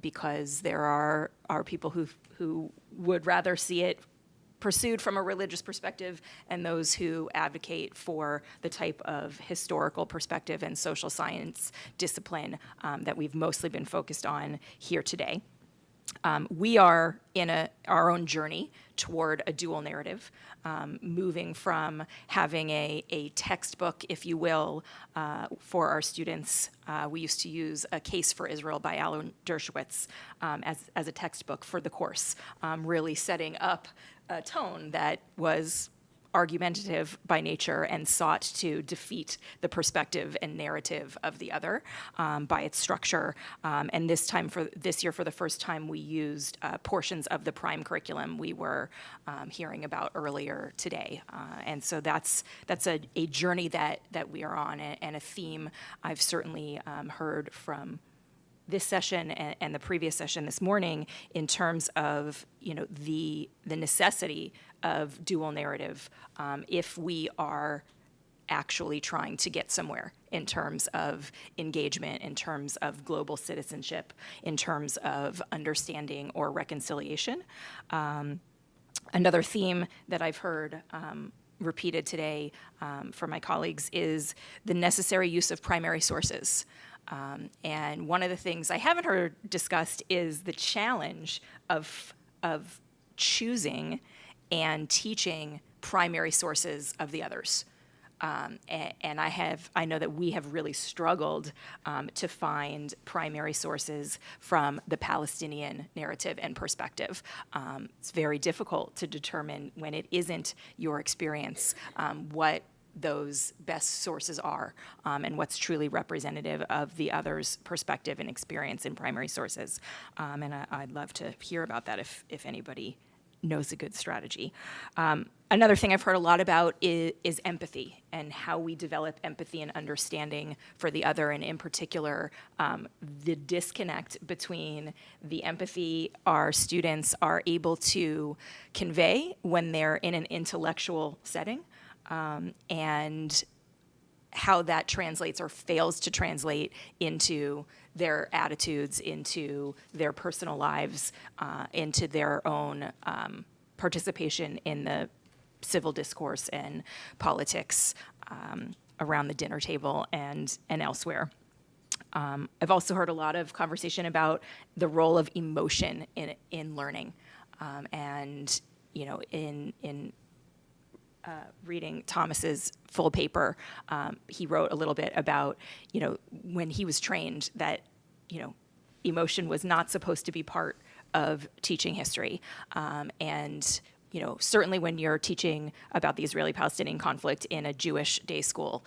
because there are people who would rather see it pursued from a religious perspective, and those who advocate for the type of historical perspective and social science discipline that we've mostly been focused on here today. We are in our own journey toward a dual narrative, moving from having a textbook, if you will, for our students. We used to use A Case for Israel by Alan Dershowitz as a textbook for the course, really setting up a tone that was argumentative by nature and sought to defeat the perspective and narrative of the other by its structure. And this year, for the first time, we used portions of the prime curriculum we were hearing about earlier today. And so that's a journey that we are on, and a theme I've certainly heard from this session and the previous session this morning, in terms of the necessity of dual narrative if we are actually trying to get somewhere in terms of engagement, in terms of global citizenship, in terms of understanding or reconciliation. Another theme that I've heard repeated today for my colleagues is the necessary use of primary sources. And one of the things I haven't heard discussed is the challenge of choosing and teaching primary sources of the others. And I know that we have really struggled to find primary sources from the Palestinian narrative and perspective. It's very difficult to determine when it isn't your experience what those best sources are and what's truly representative of the other's perspective and experience in primary sources. And I'd love to hear about that if anybody knows a good strategy. Another thing I've heard a lot about is empathy and how we develop empathy and understanding for the other, and in particular, the disconnect between the empathy our students are able to convey when they're in an intellectual setting, and how that translates or fails to translate into their attitudes, into their personal lives, into their own participation in the civil discourse and politics around the dinner table and elsewhere. I've also heard a lot of conversation about the role of emotion in learning, and you know, in reading Thomas's full paper, he wrote a little bit about, you know, when he was trained that, you know, emotion was not supposed to be part of teaching history. And, you know, certainly when you're teaching about the Israeli-Palestinian conflict in a Jewish day school,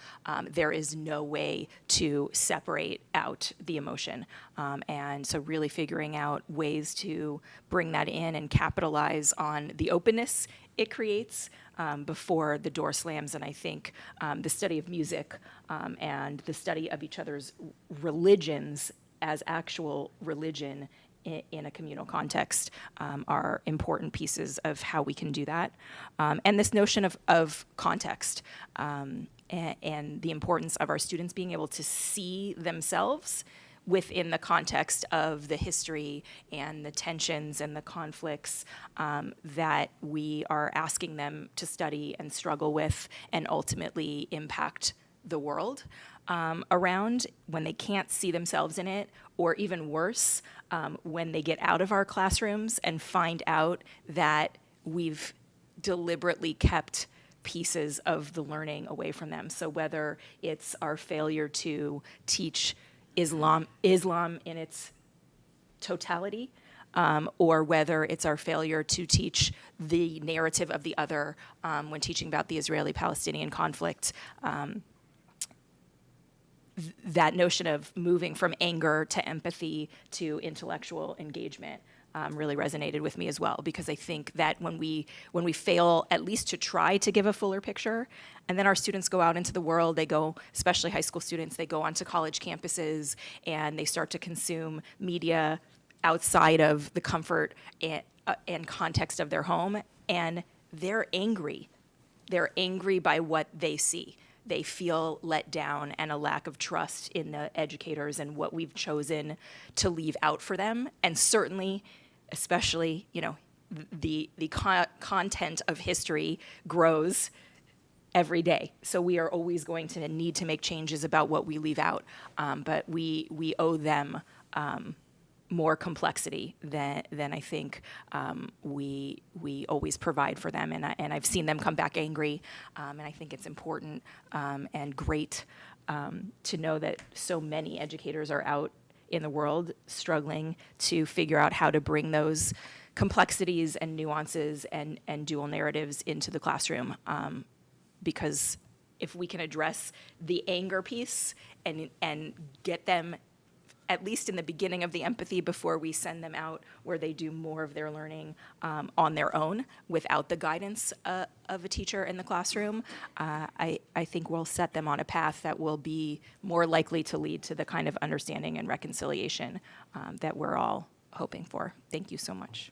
there is no way to separate out the emotion. And so really figuring out ways to bring that in and capitalize on the openness it creates before the door slams. And I think the study of music and the study of each other's religions as actual religion in a communal context are important pieces of how we can do that. And this notion of context and the importance of our students being able to see themselves within the context of the history and the tensions and the conflicts that we are asking them to study and struggle with and ultimately impact the world around, when they can't see themselves in it, or even worse, when they get out of our classrooms and find out that we've deliberately kept pieces of the learning away from them. So whether it's our failure to teach Islam in its totality, or whether it's our failure to teach the narrative of the other when teaching about the Israeli-Palestinian conflict. That notion of moving from anger to empathy to intellectual engagement really resonated with me as well, because I think that when we fail at least to try to give a fuller picture, and then our students go out into the world, they go, especially high school students, they go onto college campuses and they start to consume media outside of the comfort and context of their home, and they're angry. They're angry by what they see. They feel let down and a lack of trust in the educators and what we've chosen to leave out for them. And certainly, especially, you know, the content of history grows every day. So we are always going to need to make changes about what we leave out. But we owe them more complexity than I think we always provide for them, and I've seen them come back angry, and I think it's important and great to know that so many educators are out in the world struggling to figure out how to bring those complexities and nuances and dual narratives into the classroom, because if we can address the anger piece and get them at least in the beginning of the empathy before we send them out where they do more of their learning on their own without the guidance of a teacher in the classroom, I think we'll set them on a path that will be more likely to lead to the kind of understanding and reconciliation that we're all hoping for. Thank you so much.